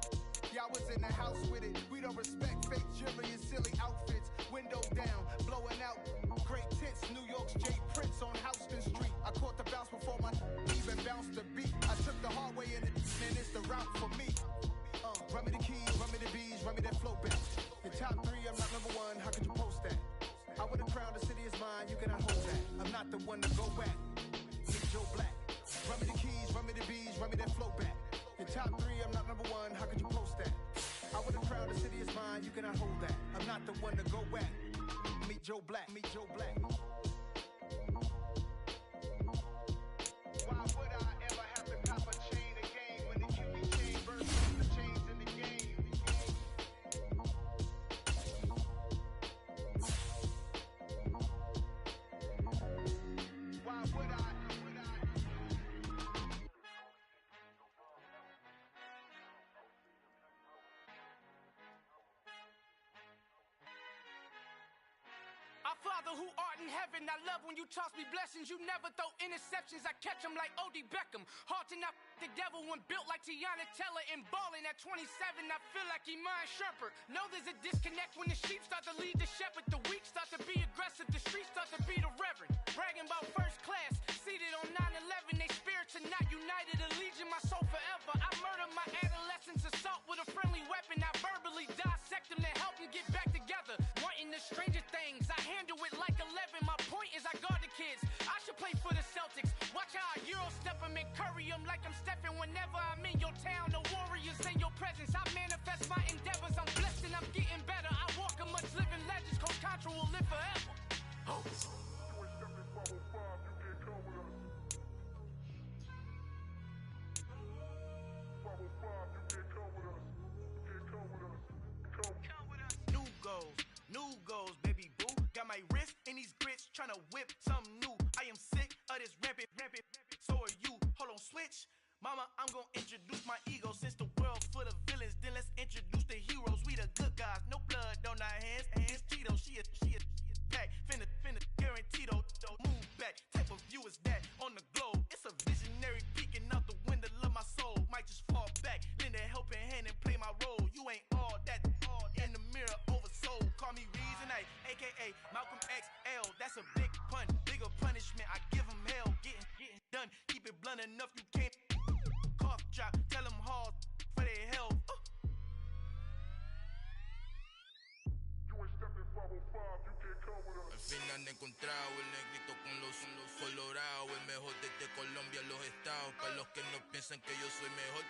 Y'all was in the house with it. We don't respect fake jewelry and silly outfits. Windows down, blowing out. Great tits, New York's J. Prince on Houston Street. I caught the bounce before my even bounced the beat. I took the hard way in it, and it's the route for me. Run me the keys, run me the bees, run me that flow back. Your top 3, I'm not number 1, how could you post that? I would've crowned the city is mine, you cannot hold that. I'm not the one to go back. Meet Joe Black. Run me the keys, run me the bees, run me that flow back. Your top 3, I'm not number 1, how could you post that? I would've crowned the city is mine, you cannot hold that. I'm not the one to go back. Meet Joe Black, meet Joe Black. Why would I ever have to cop a chain again when the QB chain versus the chains in the game? Why would I? Our Father who art in heaven, I love when you toss me blessings. You never throw interceptions, I catch them like O.D. Beckham. Hard to knock the devil when built like Tiana Teller. And balling at 27, I feel like Iman Shumpert. Know there's a disconnect when the sheep start to lead the shepherd. The weak start to be aggressive, the streets start to be the reverend. Bragging about first class, seated on 9/11. They spirits are not united, a legion, my soul forever. I murder my adolescence, assault with a friendly weapon. I verbally dissect them to help them get back together. Wanting the stranger things, I handle it like 11. My point is I guard the kids. I should play for the Celtics. Watch how I Euro step them and curry them like I'm Stephen. Whenever I'm in your town, the Warriors in your presence. I manifest my endeavors. I'm blessed and I'm getting better. I walk amongst living legends. Coach Contra will live forever. Oh. New goals, baby boo. Got my wrist in these grits, tryna whip something new. I am sick of this rampant. So are you. Hold on, switch. Mama, I'm gonna introduce my ego. Since the world full of villains, then let's introduce the heroes. We the good guys, no blood on our hands. Hands Tito, she is back. Finna, guaranteed. Move back. Type of view is that on the globe? It's a visionary peeking out the window of my soul. Might just fall back, lend a helping hand and play my role. You ain't all that. In the mirror, oversold. Call me Reason A, aka Malcolm XL. That's a big pun, bigger punishment. I give him hell, getting done. Keep it blunt enough, you can't. Cough drop, tell them hard for their health. Al fin han encontrado el negrito con los colorados, el mejor desde Colombia, los estados. Para los que no piensan que yo soy mejor,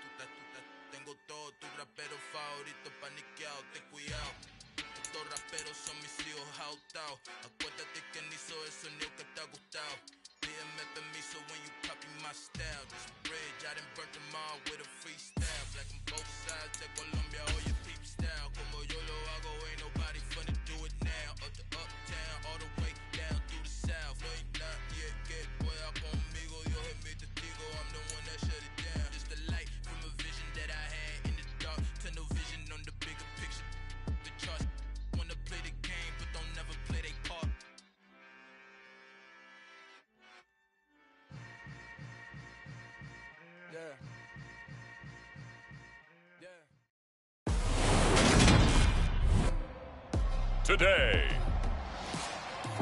tengo todo, tu rapero favorito paniqueado, ten cuidado. Estos raperos son mis hijos adoptados. Acuérdate que ni hizo el sonido que te ha gustado. Pídeme permiso when you copy my style. This bridge, I done burnt them all with a freestyle. Black on both sides de Colombia, oye peep style. Como yo lo hago, ain't nobody finna do it now. Up to uptown, all the way down through the south. No hay nadie que pueda conmigo, Dios es mi testigo. I'm the one that shut it down. Just the light from a vision that I had in the dark. Tunnel vision on the bigger picture. The charts wanna play the game, but don't never play their part. Yeah. Today,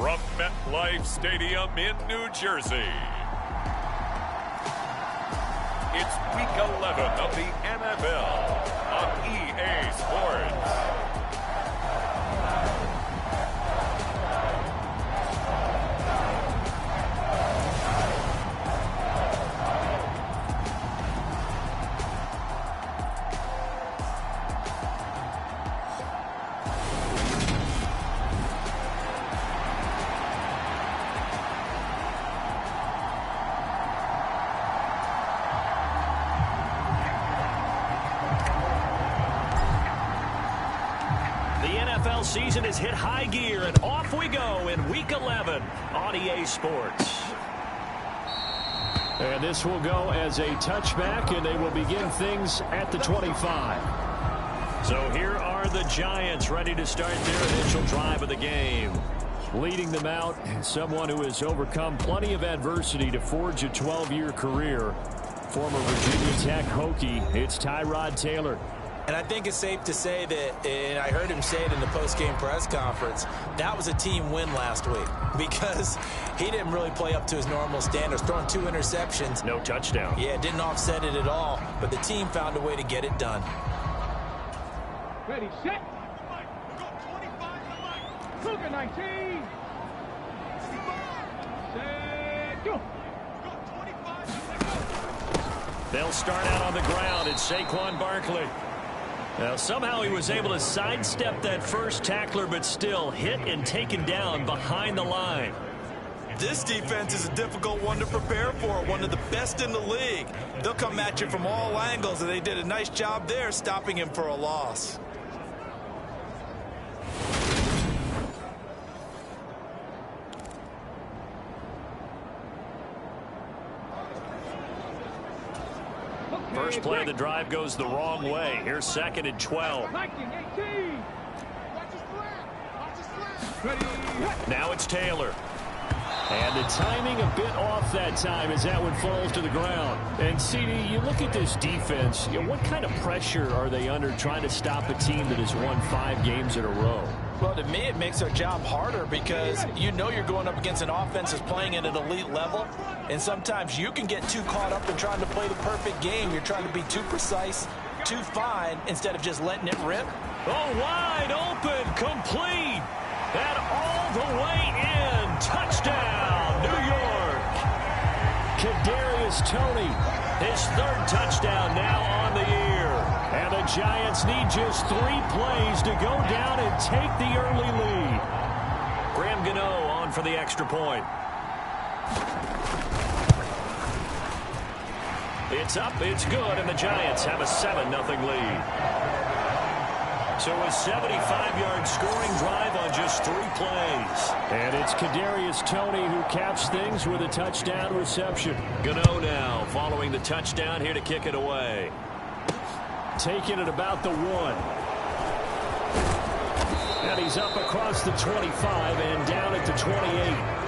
from MetLife Stadium in New Jersey. It's Week 11 of the NFL on EA Sports. Season has hit high gear, and off we go in Week 11 on EA Sports. And this will go as a touchback, and they will begin things at the 25. So here are the Giants ready to start their initial drive of the game. Leading them out, someone who has overcome plenty of adversity to forge a 12-year career. Former Virginia Tech Hokie, it's Tyrod Taylor. And I think it's safe to say that, and I heard him say it in the post-game press conference, that was a team win last week because he didn't really play up to his normal standards, throwing 2 interceptions. No touchdown. Yeah, didn't offset it at all, but the team found a way to get it done. Ready, set. Cougar 19. Set, go. They'll start out on the ground. It's Saquon Barkley. Now, somehow he was able to sidestep that first tackler, but still hit and taken down behind the line. This defense is a difficult one to prepare for, one of the best in the league. They'll come at you from all angles, and they did a nice job there stopping him for a loss. First play of the drive goes the wrong way. Here's 2nd and 12. Now it's Taylor. And the timing a bit off that time as that one falls to the ground. And, CD, you look at this defense, what kind of pressure are they under trying to stop a team that has won 5 games in a row? Well, to me, it makes their job harder because you know you're going up against an offense that's playing at an elite level, and sometimes you can get too caught up in trying to play the perfect game. You're trying to be too precise, too fine, instead of just letting it rip. Oh, wide open, complete, and all the way in. Touchdown, New York. Kadarius Toney, his 3rd touchdown now on the year. And the Giants need just 3 plays to go down and take the early lead. Graham Gano on for the extra point. It's up, it's good, and the Giants have a 7-0 lead. So a 75-yard scoring drive on just 3 plays. And it's Kadarius Toney who caps things with a touchdown reception. Gano now following the touchdown here to kick it away. Taking it about the 1. And he's up across the 25 and down at the 28.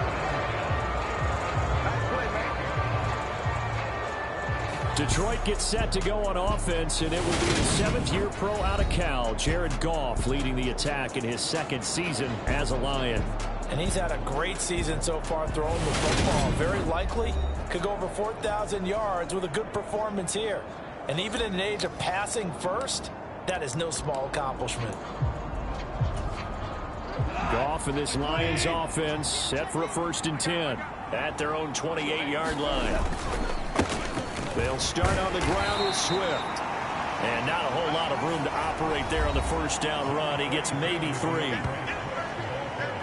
Detroit gets set to go on offense, and it will be the 7th-year pro out of Cal, Jared Goff, leading the attack in his 2nd season as a Lion. And he's had a great season so far throwing the football. Very likely could go over 4,000 yards with a good performance here. And even in an age of passing first, that is no small accomplishment. Goff and this Lions offense set for a 1st and 10. At their own 28-yard line. They'll start on the ground with Swift. And not a whole lot of room to operate there on the 1st down run. He gets maybe 3.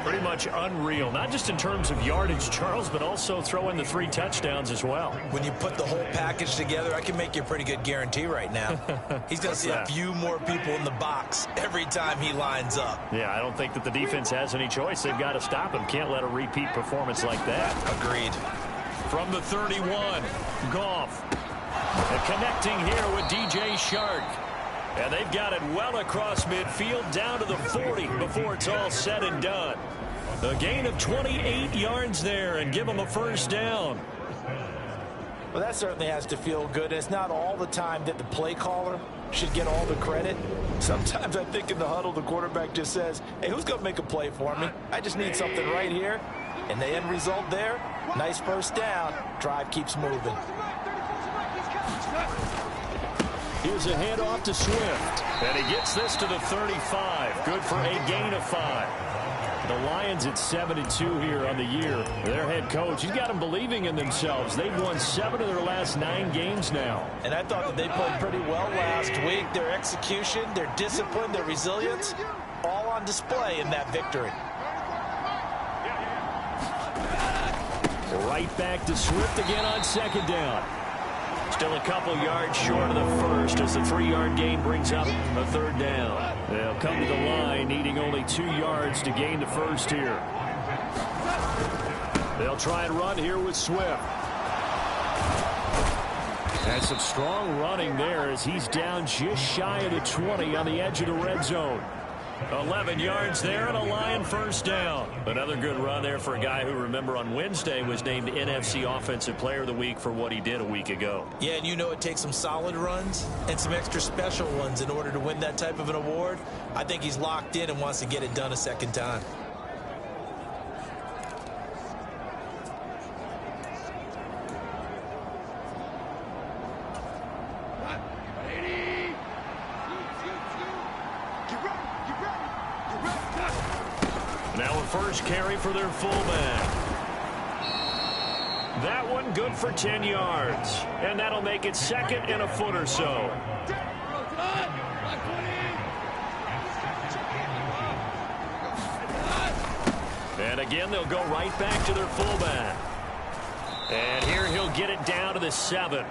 Pretty much unreal, not just in terms of yardage, Charles, but also throwing the 3 touchdowns as well. When you put the whole package together, I can make you a pretty good guarantee right now. He's going to see a few more people in the box every time he lines up. Yeah, I don't think that the defense has any choice. They've got to stop him. Can't let a repeat performance like that. Agreed. From the 31, Goff. And connecting here with DJ Shark. And they've got it well across midfield down to the 40 before it's all said and done. A gain of 28 yards there and give them a 1st down. Well, that certainly has to feel good. It's not all the time that the play caller should get all the credit. Sometimes I think in the huddle, the quarterback just says, hey, who's going to make a play for me? I just need something right here. And the end result there, nice first down. Drive keeps moving. Here's a handoff to Swift. And he gets this to the 35. Good for a gain of 5. The Lions at 7-2 here on the year. Their head coach, he's got them believing in themselves. They've won 7 of their last 9 games now. And I thought that they played pretty well last week. Their execution, their discipline, their resilience, all on display in that victory. Right back to Swift again on second down. Still a couple yards short of the first as the 3-yard gain brings up a third down. They'll come to the line needing only 2 yards to gain the first here. They'll try and run here with Swift. And some strong running there as he's down just shy of the 20 on the edge of the red zone. 11 yards there and a Lion first down. Another good run there for a guy who, remember, on Wednesday was named NFC Offensive Player of the Week for what he did a week ago. Yeah, and you know it takes some solid runs and some extra special ones in order to win that type of an award. I think he's locked in and wants to get it done a second time. Now a first carry for their fullback. That one good for 10 yards. And that'll make it second and a foot or so. And again, they'll go right back to their fullback. And here he'll get it down to the 7.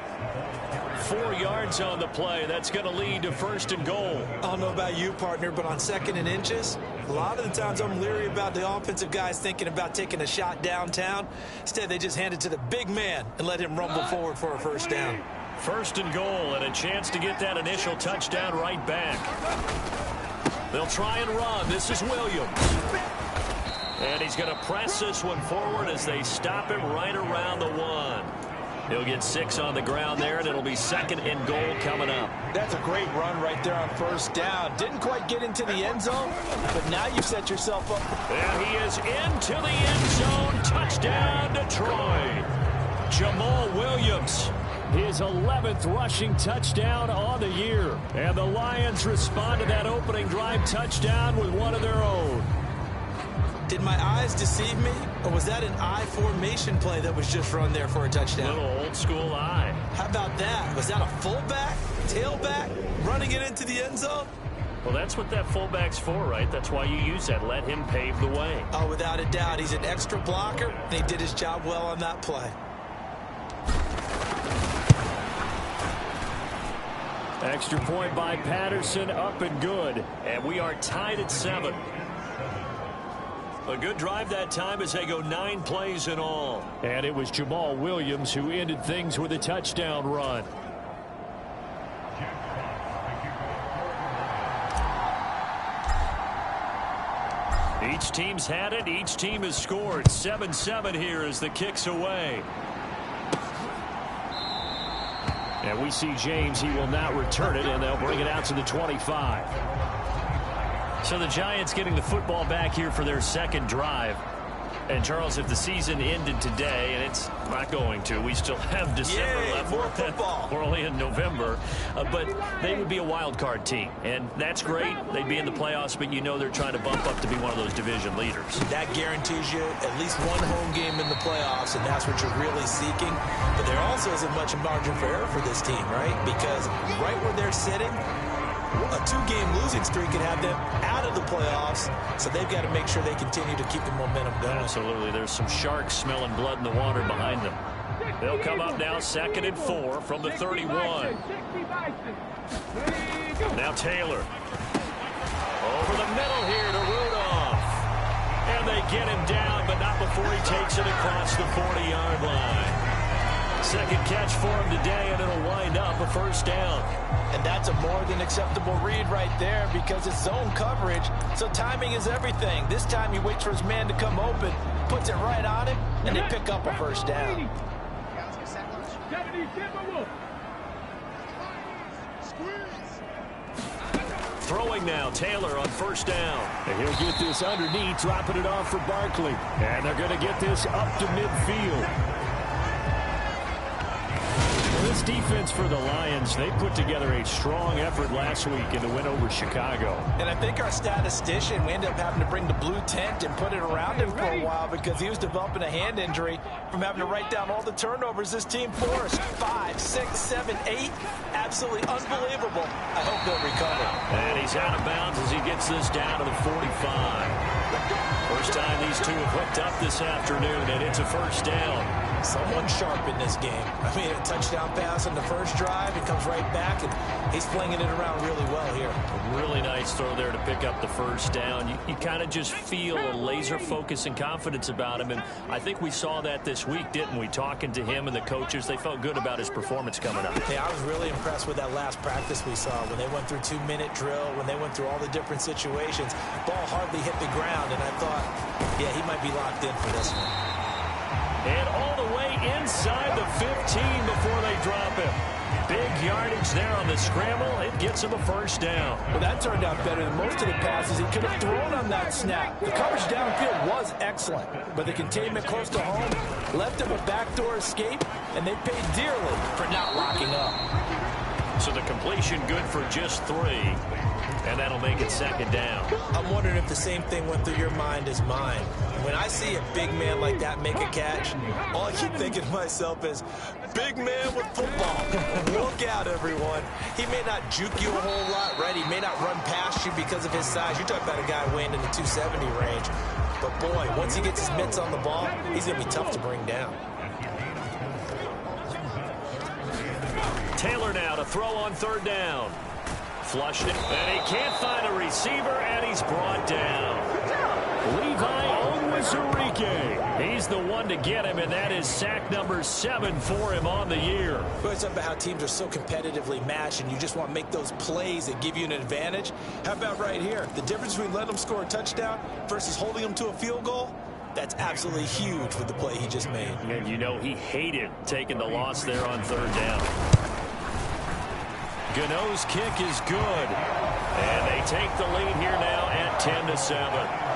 4 yards on the play. That's going to lead to first and goal. I don't know about you, partner, but on second and inches, a lot of the times I'm leery about the offensive guys thinking about taking a shot downtown. Instead, they just hand it to the big man and let him rumble forward for a first down. First and goal and a chance to get that initial touchdown right back. They'll try and run. This is Williams. And he's going to press this one forward as they stop him right around the 1. He'll get 6 on the ground there, and it'll be second and goal coming up. That's a great run right there on first down. Didn't quite get into the end zone, but now you've set yourself up. And he is into the end zone. Touchdown, Detroit. Jamal Williams. His 11th rushing touchdown on the year. And the Lions respond to that opening drive touchdown with one of their own. Did my eyes deceive me, or was that an I formation play that was just run there for a touchdown? Little old school eye. How about that? Was that a fullback, tailback, running it into the end zone? Well, that's what that fullback's for, right? That's why you use that. Let him pave the way. Oh, without a doubt. He's an extra blocker, and he did his job well on that play. Extra point by Patterson, up and good. And we are tied at 7. A good drive that time as they go 9 plays in all. And it was Jamal Williams who ended things with a touchdown run. Each team's had it. Each team has scored. 7-7 here as the kick's away. And we see James. He will not return it, and they'll bring it out to the 25. So the Giants getting the football back here for their second drive. And, Charles, if the season ended today, and it's not going to, we still have December left. More football. We're only in November. But they would be a wild card team. And that's great. They'd be in the playoffs, but you know they're trying to bump up to be one of those division leaders. That guarantees you at least one home game in the playoffs, and that's what you're really seeking. But there also isn't much margin for error for this team, right? Because right where they're sitting, a 2-game losing streak could have them out of the playoffs, so they've got to make sure they continue to keep the momentum going. Absolutely. There's some sharks smelling blood in the water behind them. They'll come up now 2nd and 4 from the 31. Now Taylor. Over the middle here to Rudolph. And they get him down, but not before he takes it across the 40-yard line. Second catch for him today, and it'll wind up a first down. And that's a more than acceptable read right there because it's zone coverage, so timing is everything. This time he waits for his man to come open, puts it right on him, and they pick up a first down. Throwing now, Taylor on first down. And he'll get this underneath, dropping it off for Barkley. And they're going to get this up to midfield. This defense for the Lions, they put together a strong effort last week in the win over Chicago. And I think our statistician, we ended up having to bring the blue tent and put it around him for a while because he was developing a hand injury from having to write down all the turnovers this team forced. 5, 6, 7, 8. Absolutely unbelievable. I hope they'll recover. And he's out of bounds as he gets this down to the 45. First time these two have hooked up this afternoon, and it's a first down. Someone sharp in this game. I mean, a touchdown pass on the first drive. It comes right back, and he's flinging it around really well here. A really nice throw there to pick up the first down. You kind of just feel a laser focus and confidence about him, and I think we saw that this week, didn't we? Talking to him and the coaches, they felt good about his performance coming up. Yeah, I was really impressed with that last practice we saw when they went through 2-minute drill, when they went through all the different situations. Ball hardly hit the ground, and I thought, yeah, he might be locked in for this one. And all the way inside the 15 before they drop him. Big yardage there on the scramble. It gets him a first down. Well, that turned out better than most of the passes he could have thrown on that snap. The coverage downfield was excellent, but the containment close to home left him a backdoor escape, and they paid dearly for not locking up. So the completion good for just 3. And that'll make it second down. I'm wondering if the same thing went through your mind as mine. When I see a big man like that make a catch, all I keep thinking to myself is, big man with football. Look out, everyone. He may not juke you a whole lot, right? He may not run past you because of his size. You're talking about a guy weighing in the 270 range. But, boy, once he gets his mitts on the ball, he's going to be tough to bring down. Taylor now to throw on third down. Flushed it, and he can't find a receiver, and he's brought down. Levi Onwuzurike. He's the one to get him, and that is sack number 7 for him on the year. Well, it's about how teams are so competitively matched, and you just want to make those plays that give you an advantage. How about right here? The difference between letting them score a touchdown versus holding them to a field goal? That's absolutely huge with the play he just made. And you know he hated taking the loss there on third down. Gano's kick is good. And they take the lead here now at 10-7.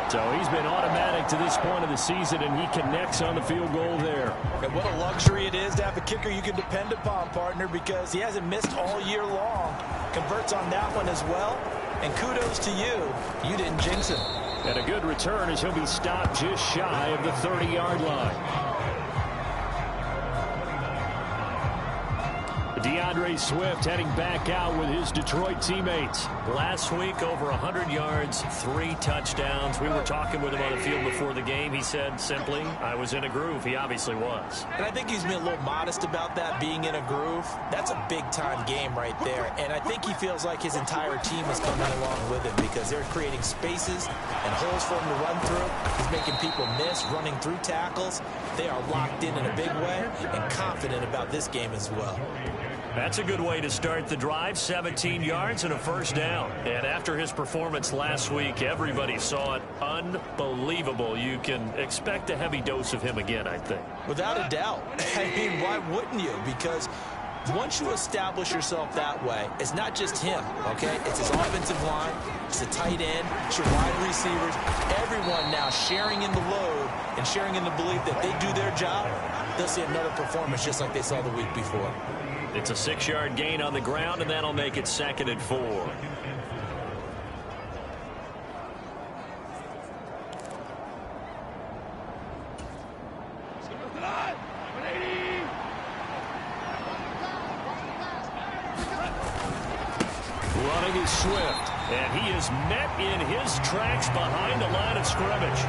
So he's been automatic to this point of the season, and he connects on the field goal there. And what a luxury it is to have a kicker you can depend upon, partner, because he hasn't missed all year long. Converts on that one as well. And kudos to you. You didn't jinx him. And a good return as he'll be stopped just shy of the 30-yard line. DeAndre Swift heading back out with his Detroit teammates. Last week, over 100 yards, 3 touchdowns. We were talking with him on the field before the game. He said simply, I was in a groove. He obviously was. And I think he's been a little modest about that, being in a groove. That's a big-time game right there. And I think he feels like his entire team is coming along with him because they're creating spaces and holes for him to run through. He's making people miss, running through tackles. They are locked in a big way and confident about this game as well. That's a good way to start the drive. 17 yards and a first down. And after his performance last week, everybody saw it. Unbelievable. You can expect a heavy dose of him again, I think. Without a doubt. I mean, why wouldn't you? Because once you establish yourself that way, it's not just him, okay? It's his offensive line, it's the tight end, it's your wide receivers, everyone now sharing in the load and sharing in the belief that they do their job, they'll see another performance just like they saw the week before. It's a 6-yard gain on the ground, and that'll make it 2nd and 4. Running is Swift, and he is met in his tracks behind the line of scrimmage.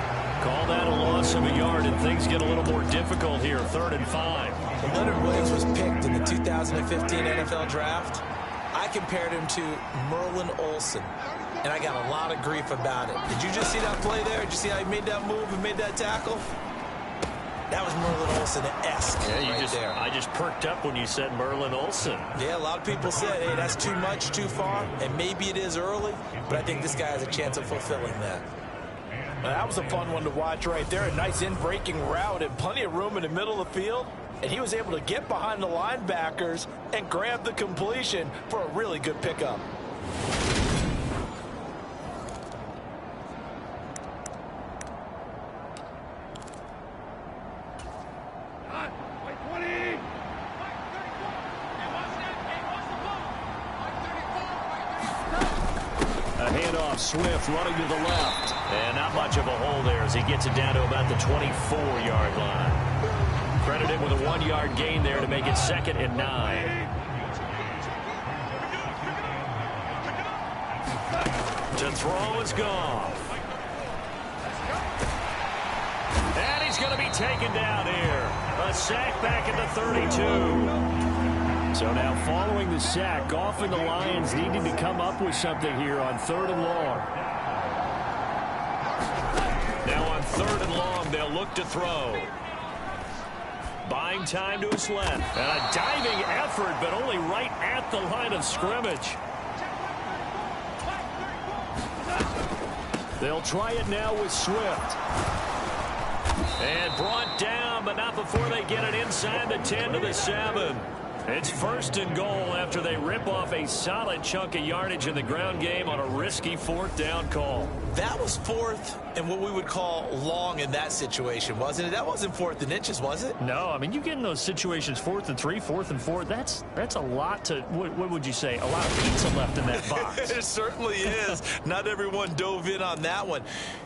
Call that a loss of a yard, and things get a little more difficult here. 3rd and 5. When Leonard Williams was picked in the 2015 NFL Draft, I compared him to Merlin Olsen, and I got a lot of grief about it. Did you just see that play there? Did you see how he made that move and made that tackle? That was Merlin Olsen-esque there. I just perked up when you said Merlin Olsen. Yeah, a lot of people said, hey, that's too much, too far, and maybe it is early, but I think this guy has a chance of fulfilling that. That was a fun one to watch right there. A nice in-breaking route and plenty of room in the middle of the field. And he was able to get behind the linebackers and grab the completion for a really good pickup. Swift running to the left. And not much of a hole there as he gets it down to about the 24-yard line. Credit him with a 1-yard gain there to make it 2nd and 9. To throw is Goff. And he's going to be taken down here. A sack back at the 32. So now following the sack, Goff and the Lions needing to come up with something here on 3rd and long. Now on 3rd and long, they'll look to throw. Buying time to his left. And a diving effort, but only right at the line of scrimmage. They'll try it now with Swift. And brought down, but not before they get it inside the 10 to the 7. It's 1st and goal after they rip off a solid chunk of yardage in the ground game on a risky 4th down call. That was 4th and what we would call long in that situation, wasn't it? That wasn't 4th and inches, was it? No, I mean, you get in those situations 4th and 3, 4th and 4. That's a lot to, what would you say, a lot of pizza left in that box. It certainly is. Not everyone dove in on that one.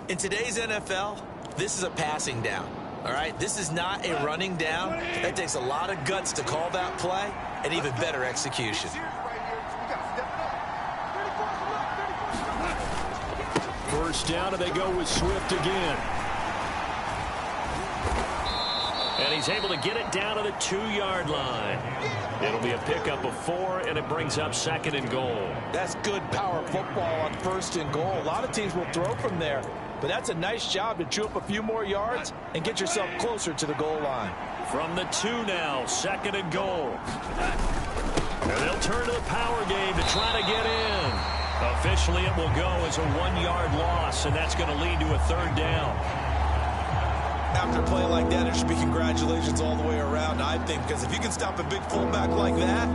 In today's NFL, this is a passing down. All right, this is not a running down. That takes a lot of guts to call that play and even better execution. First down, and they go with Swift again. And he's able to get it down to the 2-yard line. It'll be a pickup of 4, and it brings up 2nd and goal. That's good power football on 1st and goal. A lot of teams will throw from there. But that's a nice job to chew up a few more yards and get yourself closer to the goal line. From the 2 now, 2nd and goal. And they'll turn to the power game to try to get in. Officially, it will go as a 1-yard loss, and that's going to lead to a 3rd down. After a play like that, it should be congratulations all the way around, I think, because if you can stop a big fullback like that,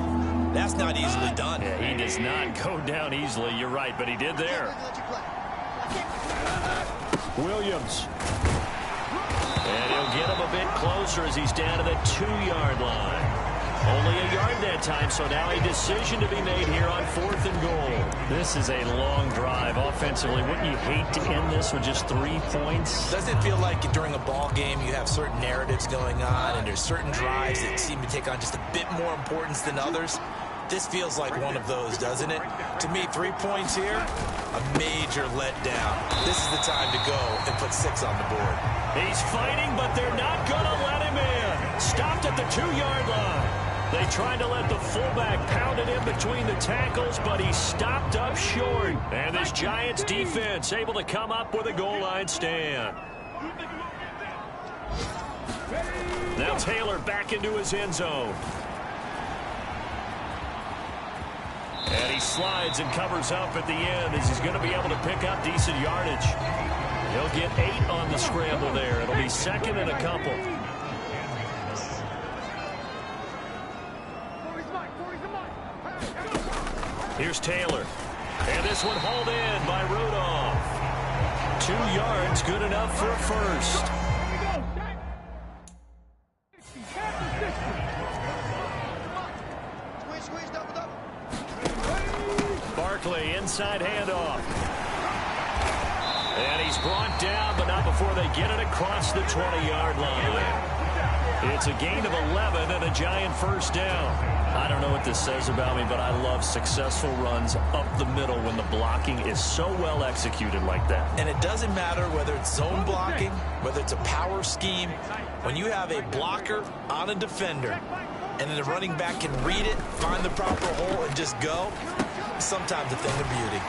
that's not easily done. Yeah, he does not go down easily. You're right, but he did there. Williams. And he'll get him a bit closer as he's down to the 2-yard line. Only a yard that time, so now a decision to be made here on 4th and goal. This is a long drive offensively. Wouldn't you hate to end this with just 3 points? Does it feel like during a ball game you have certain narratives going on and there's certain drives that seem to take on just a bit more importance than others? This feels like one of those, doesn't it? To me, 3 points here, a major letdown. This is the time to go and put 6 on the board. He's fighting, but they're not going to let him in. Stopped at the 2-yard line. They tried to let the fullback pound it in between the tackles, but he stopped up short. And this Giants defense able to come up with a goal line stand. Now Taylor back into his end zone. And he slides and covers up at the end as he's going to be able to pick up decent yardage. He'll get 8 on the scramble there. It'll be 2nd and a couple. Here's Taylor. And this one hauled in by Rudolph. 2 yards, good enough for a first. Barkley, inside handoff. And he's brought down, but not before they get it across the 20-yard line. It's a gain of 11 and a Giant first down. I don't know what this says about me, but I love successful runs up the middle when the blocking is so well executed like that. And it doesn't matter whether it's zone blocking, whether it's a power scheme. When you have a blocker on a defender and then the running back can read it, find the proper hole, and just go, sometimes a thing of beauty.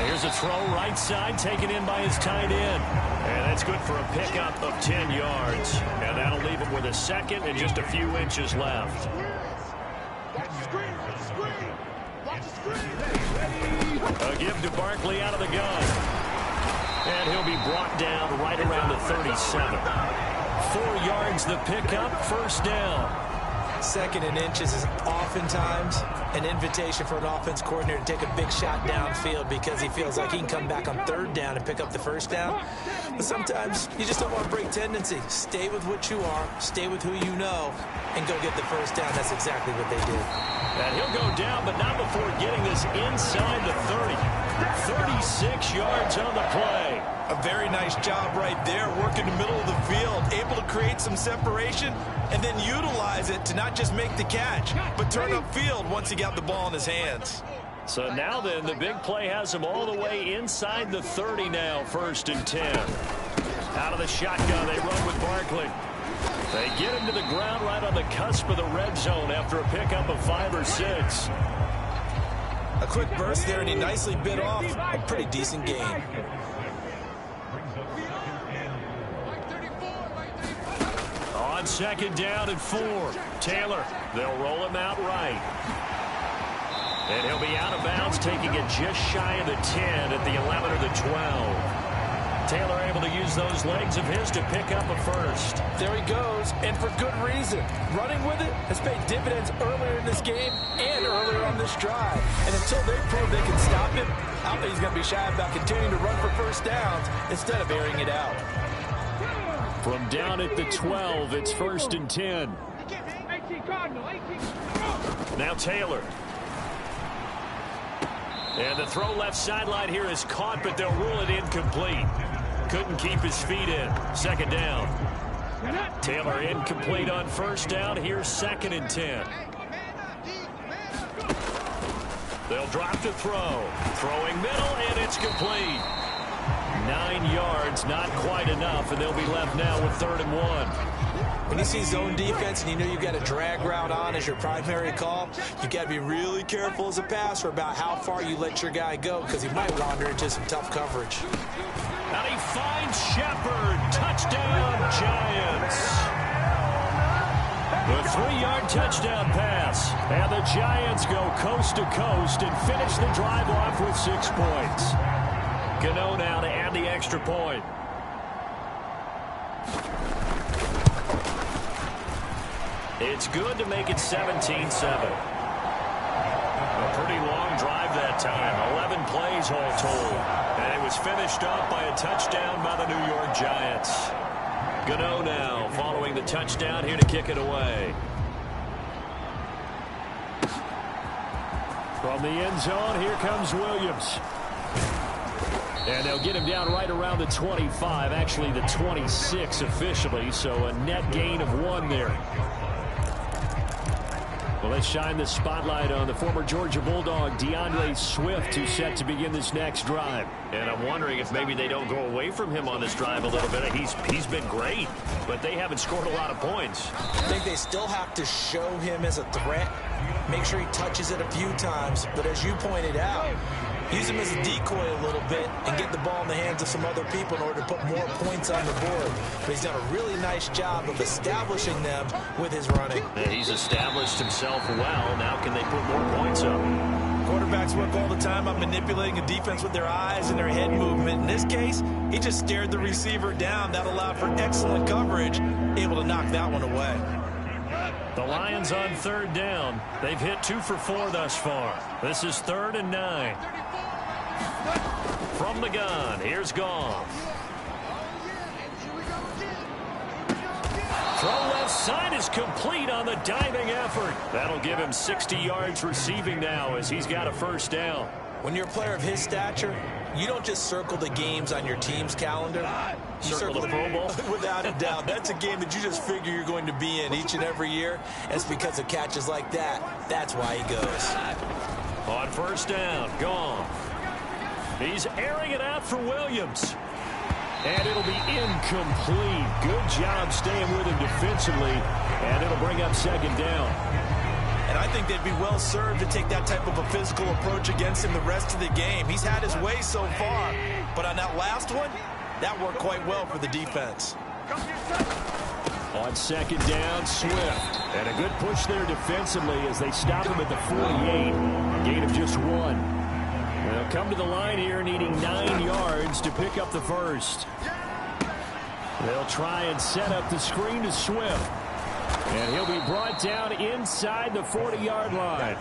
Here's a throw right side taken in by his tight end. And that's good for a pickup of 10 yards. And that'll leave him with a 2nd and just a few inches left. A give to Barkley out of the gun. And he'll be brought down right around the 37. 4 yards the pickup, first down. 2nd and inches is oftentimes an invitation for an offense coordinator to take a big shot downfield because he feels like he can come back on 3rd down and pick up the first down. But sometimes you just don't want to break tendency. Stay with what you are, stay with who you know, and go get the first down. That's exactly what they did. And he'll go down, but not before getting this inside the 30. 36 yards on the play. A very nice job right there, working the middle of the field, able to create some separation and then utilize it to not just make the catch, but turn upfield once he got the ball in his hands. So now then, the big play has him all the way inside the 30 now, 1st and 10. Out of the shotgun, they run with Barkley. They get him to the ground right on the cusp of the red zone after a pickup of 5 or 6. A quick burst there, and he nicely bit off a pretty decent gain. On 2nd down and 4, Taylor. They'll roll him out right. And he'll be out of bounds, taking it just shy of the 10 at the 11 or the 12. Taylor able to use those legs of his to pick up a first. There he goes, and for good reason. Running with it has paid dividends earlier in this game and earlier on this drive. And until they prove they can stop him, I don't think he's going to be shy about continuing to run for first downs instead of airing it out. From down at the 12, it's 1st and 10. Now Taylor. And the throw left sideline here is caught, but they'll rule it incomplete. Couldn't keep his feet in. 2nd down. Taylor incomplete on 1st down. Here's 2nd and 10. They'll drop to throw. Throwing middle, and it's complete. 9 yards, not quite enough, and they'll be left now with 3rd and 1. When you see zone defense and you know you've got a drag route on as your primary call, you got to be really careful as a passer about how far you let your guy go because he might wander into some tough coverage. And he finds Shepard. Touchdown, Giants. The 3-yard touchdown pass. And the Giants go coast to coast and finish the drive off with 6 points. Gano now to add the extra point. It's good to make it 17-7. A pretty long drive that time. 11 plays all told. And it was finished off by a touchdown by the New York Giants. Gano now following the touchdown here to kick it away. From the end zone, here comes Williams. And they'll get him down right around the 25, actually the 26 officially, so a net gain of 1 there. Well, let's shine the spotlight on the former Georgia Bulldog, DeAndre Swift, who's set to begin this next drive. And I'm wondering if maybe they don't go away from him on this drive a little bit. He's been great, but they haven't scored a lot of points. I think they still have to show him as a threat. Make sure he touches it a few times. But as you pointed out, use him as a decoy a little bit and get the ball in the hands of some other people in order to put more points on the board. But he's done a really nice job of establishing them with his running. And he's established himself well. Now can they put more points up? Quarterbacks work all the time on manipulating a defense with their eyes and their head movement. In this case, he just stared the receiver down. That allowed for excellent coverage, able to knock that one away. The Lions on 3rd down. They've hit 2 for 4 thus far. This is 3rd and 9. From the gun, here's Goff. Throw left side is complete on the diving effort. That'll give him 60 yards receiving now as he's got a 1st down. When you're a player of his stature, you don't just circle the games on your team's calendar. You circle the Pro Bowl? Without a doubt. That's a game that you just figure you're going to be in each and every year. And it's because of catches like that. That's why he goes. On 1st down, Goff. He's airing it out for Williams. And it'll be incomplete. Good job staying with him defensively. And it'll bring up 2nd down. And I think they'd be well served to take that type of a physical approach against him the rest of the game. He's had his way so far. But on that last one, that worked quite well for the defense. On 2nd down, Swift. And a good push there defensively as they stop him at the 48. Gain of just 1. Well, come to the line here needing 9 yards to pick up the first. They'll try and set up the screen to Swift. And he'll be brought down inside the 40-yard line.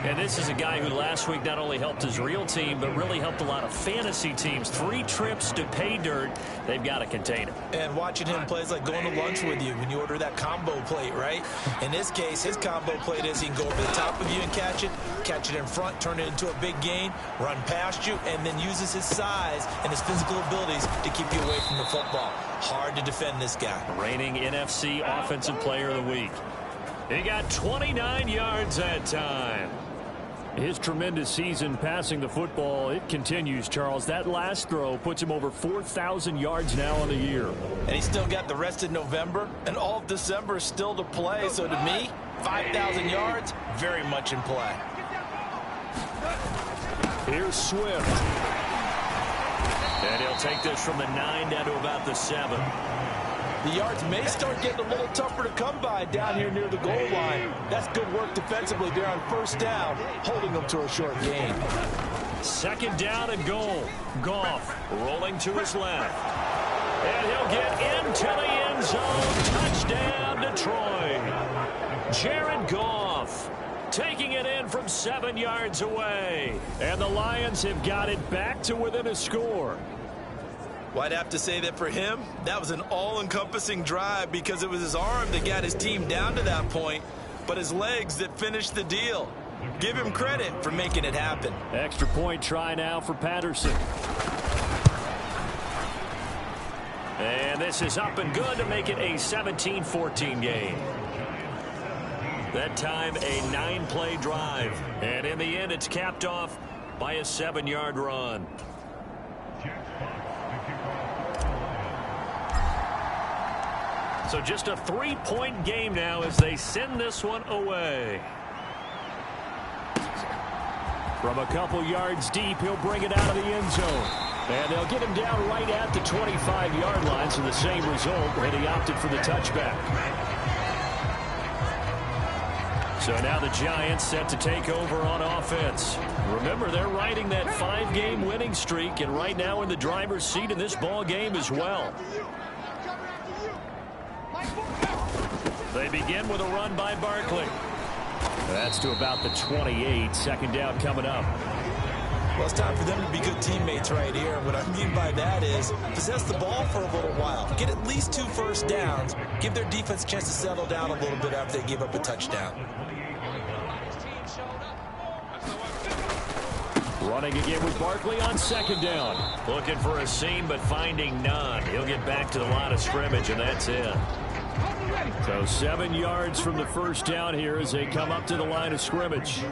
And this is a guy who last week not only helped his real team, but really helped a lot of fantasy teams. 3 trips to pay dirt. They've got to contain him. And watching him play is like going to lunch with you when you order that combo plate, right? In this case, his combo plate is he can go over the top of you and catch it in front, turn it into a big gain, run past you, and then uses his size and his physical abilities to keep you away from the football. Hard to defend this guy. Reigning NFC Offensive Player of the Week. He got 29 yards that time. His tremendous season passing the football, it continues, Charles. That last throw puts him over 4,000 yards now on the year. And he's still got the rest of November, and all of December is still to play. So to me, 5,000 yards, very much in play. Here's Swift. And he'll take this from the 9 down to about the 7. The yards may start getting a little tougher to come by down here near the goal line. That's good work defensively there on first down, holding them to a short gain. 2nd down and goal. Goff rolling to his left. And he'll get into the end zone. Touchdown, Detroit. Jared Goff taking it in from 7 yards away. And the Lions have got it back to within a score. Well, I'd have to say that for him, that was an all-encompassing drive because it was his arm that got his team down to that point, but his legs that finished the deal. Give him credit for making it happen. Extra point try now for Patterson. And this is up and good to make it a 17-14 game. That time a 9-play drive. And in the end, it's capped off by a 7-yard run. So just a 3-point game now as they send this one away. From a couple yards deep, he'll bring it out of the end zone. And they'll get him down right at the 25-yard line, so the same result, and he opted for the touchback. So now the Giants set to take over on offense. Remember, they're riding that 5-game winning streak, and right now in the driver's seat in this ball game as well. They begin with a run by Barkley. That's to about the 28. 2nd down coming up. Well, it's time for them to be good teammates right here. What I mean by that is possess the ball for a little while. Get at least 2 first downs. Give their defense a chance to settle down a little bit after they give up a touchdown. Running again with Barkley on 2nd down. Looking for a seam, but finding none. He'll get back to the line of scrimmage, and that's it. So 7 yards from the first down here as they come up to the line of scrimmage.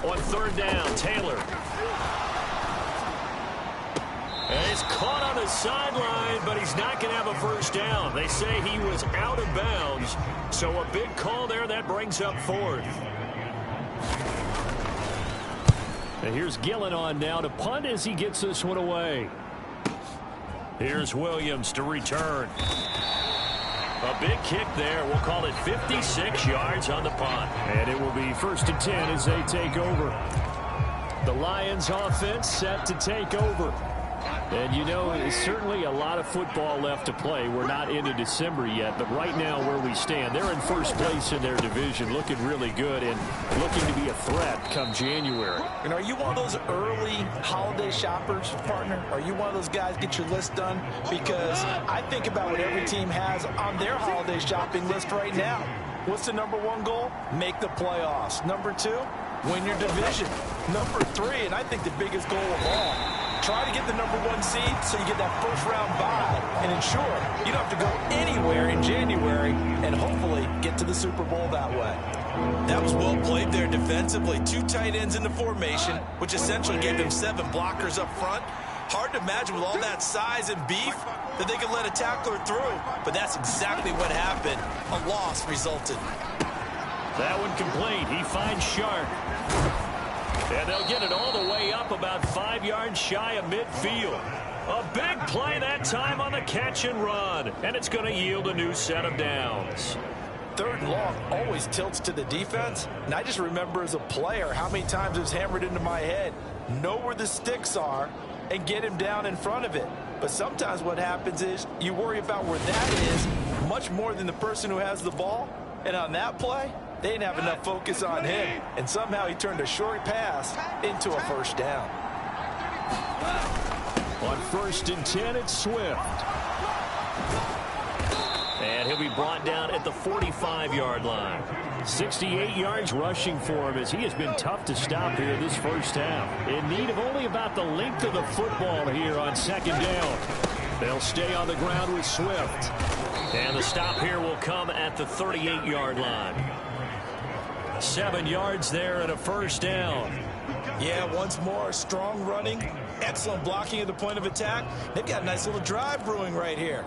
On 3rd down, Taylor. And he's caught on the sideline, but he's not going to have a first down. They say he was out of bounds, so a big call there that brings up 4th. And here's Gillen on now to punt as he gets this one away. Here's Williams to return. A big kick there. We'll call it 56 yards on the punt. And it will be 1st and 10 as they take over. The Lions offense set to take over. And, you know, there's certainly a lot of football left to play. We're not into December yet, but right now where we stand, they're in first place in their division, looking really good and looking to be a threat come January. And are you one of those early holiday shoppers, partner? Are you one of those guys get your list done? Because I think about what every team has on their holiday shopping list right now. What's the #1 goal? Make the playoffs. #2, win your division. #3, and I think the biggest goal of all, try to get the #1 seed so you get that first-round bye and ensure you don't have to go anywhere in January and hopefully get to the Super Bowl that way. That was well played there defensively. 2 tight ends in the formation, which essentially gave them 7 blockers up front. Hard to imagine with all that size and beef that they could let a tackler through, but that's exactly what happened. A loss resulted. That one complete. He finds Sharp. And they'll get it all the way up about 5 yards shy of midfield. A big play that time on the catch and run. And it's going to yield a new set of downs. 3rd and long always tilts to the defense. And I just remember as a player how many times it was hammered into my head. Know where the sticks are and get him down in front of it. But sometimes what happens is you worry about where that is much more than the person who has the ball. And on that play, they didn't have enough focus on him. And somehow he turned a short pass into a 1st down. On 1st and 10, it's Swift. And he'll be brought down at the 45-yard line. 68 yards rushing for him as he has been tough to stop here this first half. In need of only about the length of the football here on 2nd down. They'll stay on the ground with Swift. And the stop here will come at the 38-yard line. 7 yards there and a 1st down. Yeah, once more, strong running, excellent blocking at the point of attack. They've got a nice little drive brewing right here.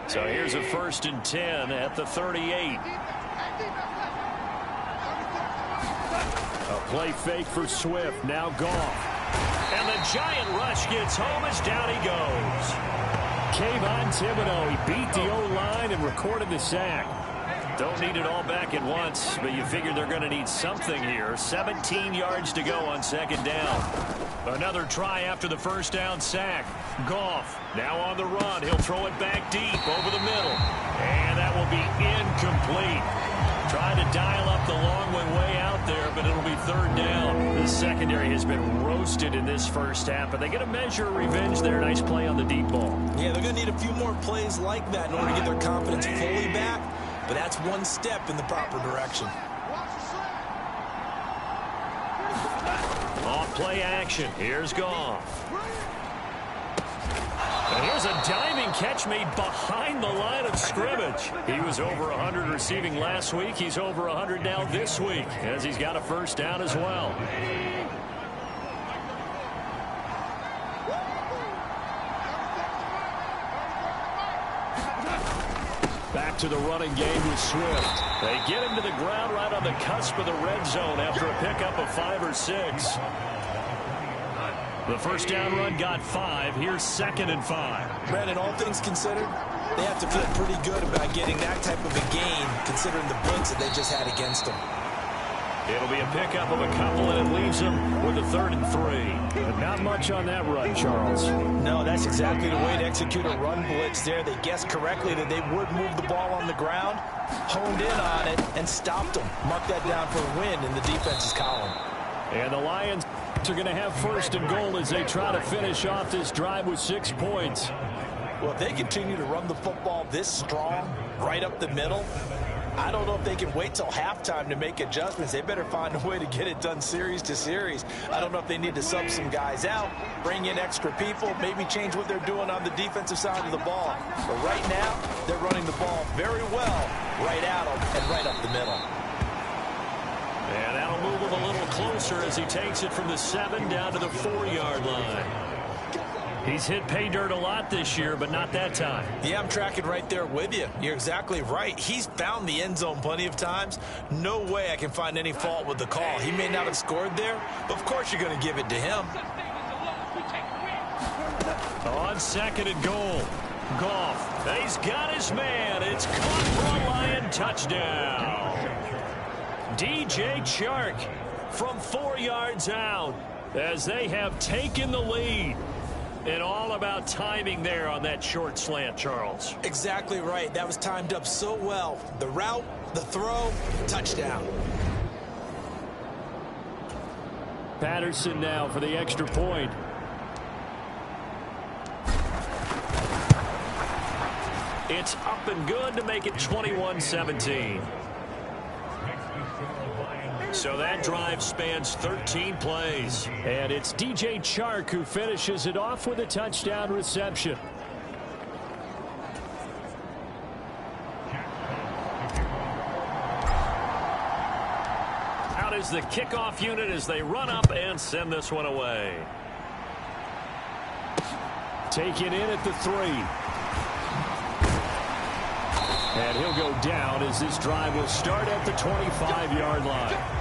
So here's a 1st and 10 at the 38. A play fake for Swift, now Goff. And the giant rush gets home as down he goes. Kayvon Thibodeau, he beat the O-line and recorded the sack. Don't need it all back at once, but you figure they're going to need something here. 17 yards to go on 2nd down. Another try after the 1st down sack. Goff now on the run. He'll throw it back deep over the middle. And that will be incomplete. Trying to dial up the long one way out there, but it'll be 3rd down. The secondary has been roasted in this first half, but they get a measure of revenge there. Nice play on the deep ball. Yeah, they're going to need a few more plays like that in order to get their confidence fully back, but that's one step in the proper direction. Off play action. Here's Goff. And here's a diving catch made behind the line of scrimmage. He was over 100 receiving last week. He's over 100 now this week as he's got a 1st down as well. Back to the running game with Swift. They get him to the ground right on the cusp of the red zone after a pickup of 5 or 6. The 1st down run got 5. Here's 2nd and 5. Brandon, all things considered, they have to feel pretty good about getting that type of a gain considering the blitz that they just had against them. It'll be a pickup of a couple, and it leaves them with a 3rd and 3. But not much on that run, Charles. No, that's exactly the way to execute a run blitz there. They guessed correctly that they would move the ball on the ground, honed in on it, and stopped them. Mark that down for a win in the defense's column. And the Lions are going to have 1st and goal as they try to finish off this drive with 6 points. Well, if they continue to run the football this strong, right up the middle, I don't know if they can wait till halftime to make adjustments. They better find a way to get it done series to series. I don't know if they need to sub some guys out, bring in extra people, maybe change what they're doing on the defensive side of the ball. But right now, they're running the ball very well right at them and right up the middle. And that'll move him a little closer as he takes it from the 7 down to the 4-yard line. He's hit pay dirt a lot this year, but not that time. Yeah, I'm tracking right there with you. You're exactly right. He's found the end zone plenty of times. No way I can find any fault with the call. He may not have scored there, but of course you're going to give it to him. On 2nd and goal. Goff. He's got his man. It's caught for a Lion touchdown. DJ Chark from 4 yards out as they have taken the lead. And all about timing there on that short slant, Charles. Exactly right. That was timed up so well. The route, the throw, touchdown. Patterson now for the extra point. It's up and good to make it 21-17. So that drive spans 13 plays. And it's DJ Chark who finishes it off with a touchdown reception. Out is the kickoff unit as they run up and send this one away. Taken in at the 3. And he'll go down as this drive will start at the 25-yard line.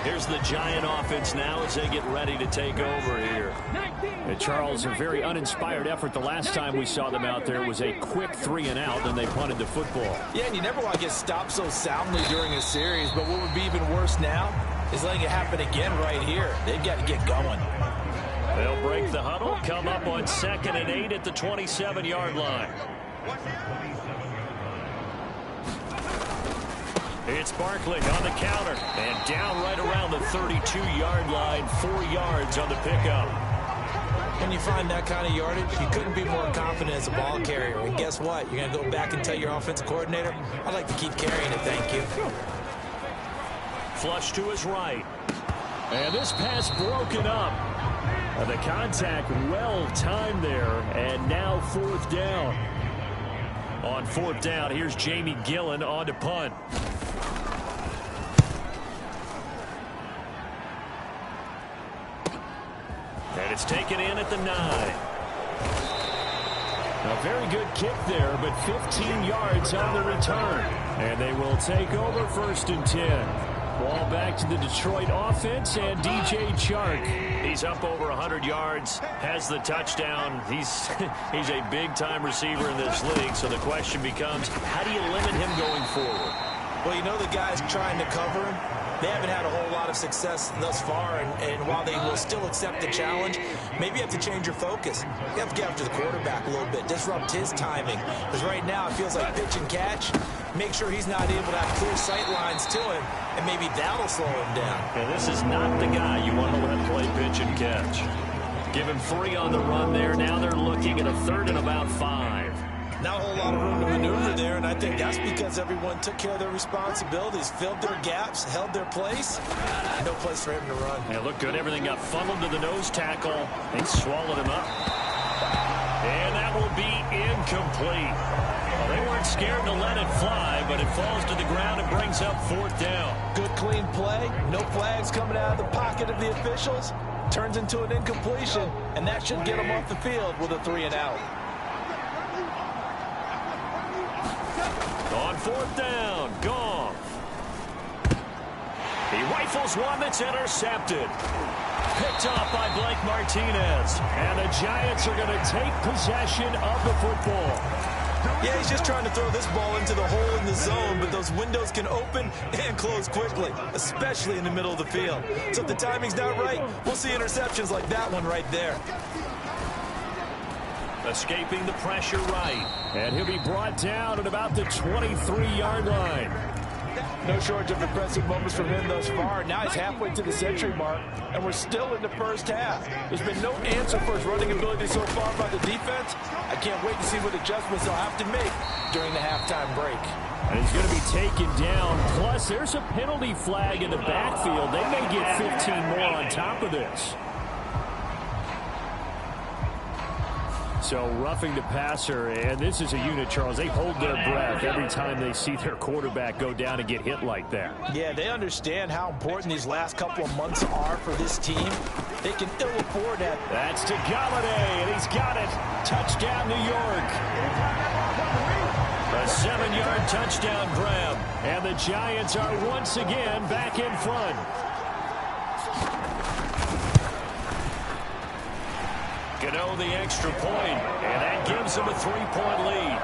Here's the Giant offense now as they get ready to take over here. And Charles, a very uninspired effort. The last time we saw them out there was a quick 3-and-out, and they punted the football. Yeah, and you never want to get stopped so soundly during a series, but what would be even worse now is letting it happen again right here. They've got to get going. They'll break the huddle, come up on 2nd and 8 at the 27-yard line. It's Barkley on the counter, and down right around the 32-yard line, 4 yards on the pickup. When you find that kind of yardage, you couldn't be more confident as a ball carrier. And guess what? You're going to go back and tell your offensive coordinator, I'd like to keep carrying it, thank you. Flush to his right. And this pass broken up. The contact well timed there, and now 4th down. On 4th down, here's Jamie Gillen on to punt. And it's taken in at the 9. A very good kick there, but 15 yards on the return. And they will take over 1st and 10. Ball back to the Detroit offense, and DJ Chark. He's up over 100 yards, has the touchdown. He's a big-time receiver in this league, so the question becomes, how do you limit him going forward? Well, you know the guys trying to cover him, they haven't had a whole lot of success thus far, and while they will still accept the challenge, maybe you have to change your focus. You have to get after the quarterback a little bit, disrupt his timing. Because right now it feels like pitch and catch. Make sure he's not able to have clear sight lines to him, and maybe that'll slow him down. And this is not the guy you want to let play pitch and catch. Give him 3 on the run there. Now they're looking at a 3rd and about 5. Not a whole lot of room to maneuver there, and I think that's because everyone took care of their responsibilities, filled their gaps, held their place. No place for him to run. Yeah, looked good. Everything got funneled to the nose tackle. They swallowed him up. And that will be incomplete. Well, they weren't scared to let it fly, but it falls to the ground and brings up 4th down. Good, clean play. No flags coming out of the pocket of the officials. Turns into an incompletion, and that should get him off the field with a 3-and-out. On 4th down, Goff. He rifles one that's intercepted. Picked off by Blake Martinez. And the Giants are going to take possession of the football. Yeah, he's just trying to throw this ball into the hole in the zone, but those windows can open and close quickly, especially in the middle of the field. So if the timing's not right, we'll see interceptions like that one right there. Escaping the pressure right. And he'll be brought down at about the 23-yard line. No shortage of impressive moments from him thus far. Now he's halfway to the century mark, and we're still in the 1st half. There's been no answer for his running ability so far by the defense. I can't wait to see what adjustments they'll have to make during the halftime break. And he's going to be taken down. Plus, there's a penalty flag in the backfield. They may get 15 more on top of this. So roughing the passer, and this is a unit, Charles. They hold their breath every time they see their quarterback go down and get hit like that. Yeah, they understand how important these last couple of months are for this team. They can ill afford that. That's to Galladay, and he's got it. Touchdown, New York. A 7-yard touchdown grab. And the Giants are once again back in front. Gano the extra point, and that gives them a 3-point lead.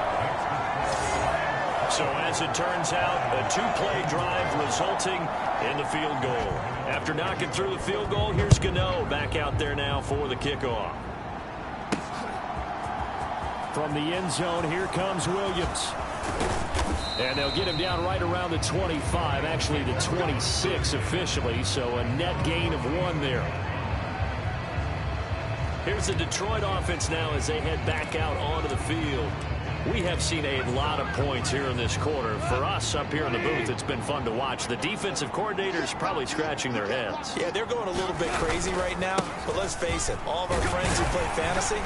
So as it turns out, a 2-play drive resulting in the field goal. After knocking through the field goal, here's Gano back out there now for the kickoff. From the end zone, here comes Williams. And they'll get him down right around the 25, actually the 26 officially, so a net gain of 1 there. Here's the Detroit offense now as they head back out onto the field. We have seen a lot of points here in this quarter. For us up here in the booth, it's been fun to watch. The defensive coordinators probably scratching their heads. Yeah, they're going a little bit crazy right now, but let's face it, all of our friends who play fantasy,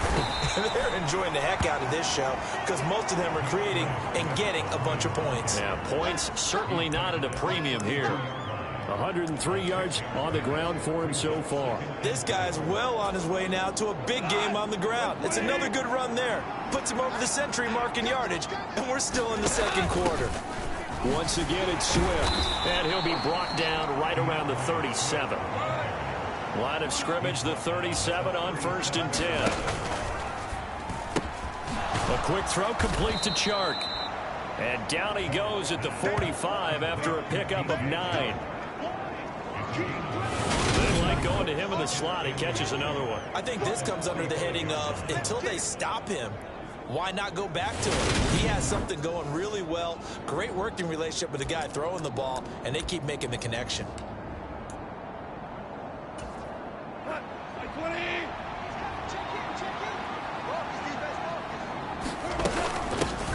they're enjoying the heck out of this show because most of them are creating and getting a bunch of points. Yeah, points certainly not at a premium here. 103 yards on the ground for him so far. This guy's well on his way now to a big game on the ground. It's another good run there. Puts him over the century mark in yardage, and we're still in the 2nd quarter. Once again, it's Swift. And he'll be brought down right around the 37. Line of scrimmage, the 37 on 1st and 10. A quick throw complete to Chark. And down he goes at the 45 after a pickup of 9. They like going to him in the slot. He catches another one. I think this comes under the heading of until they stop him, why not go back to him? He has something going really well. Great working relationship with the guy throwing the ball, and they keep making the connection.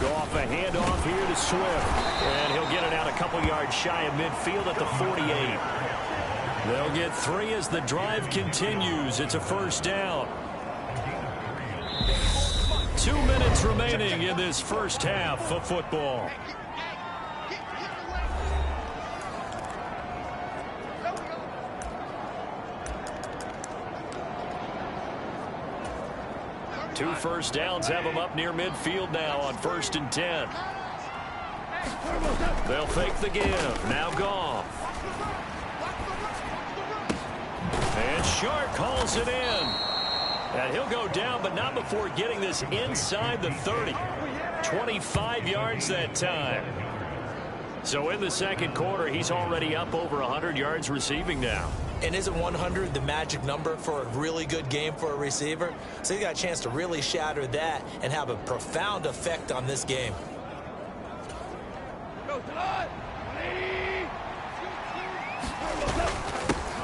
Go off a handoff here to Swift. And he'll get it out a couple yards shy of midfield at the 48. They'll get 3 as the drive continues. It's a first down. 2 minutes remaining in this first half of football. Two first downs have them up near midfield now on 1st and 10. They'll fake the give. Now Goff. And Shark calls it in. And he'll go down, but not before getting this inside the 30. 25 yards that time. So in the second quarter, he's already up over 100 yards receiving now. And isn't 100 the magic number for a really good game for a receiver? So he got a chance to really shatter that and have a profound effect on this game.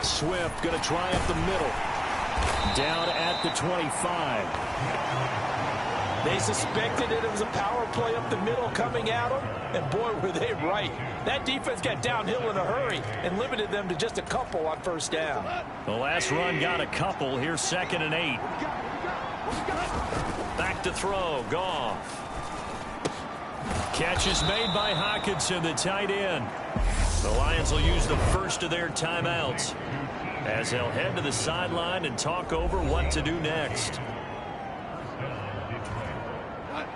Swift going to try up the middle. Down at the 25. They suspected it was a power play up the middle coming at them, and boy, were they right. That defense got downhill in a hurry and limited them to just a couple on first down. The last run got a couple. Here's 2nd and 8. Back to throw. Goff. Catch is made by Hockenson, the tight end. The Lions will use the first of their timeouts as they'll head to the sideline and talk over what to do next.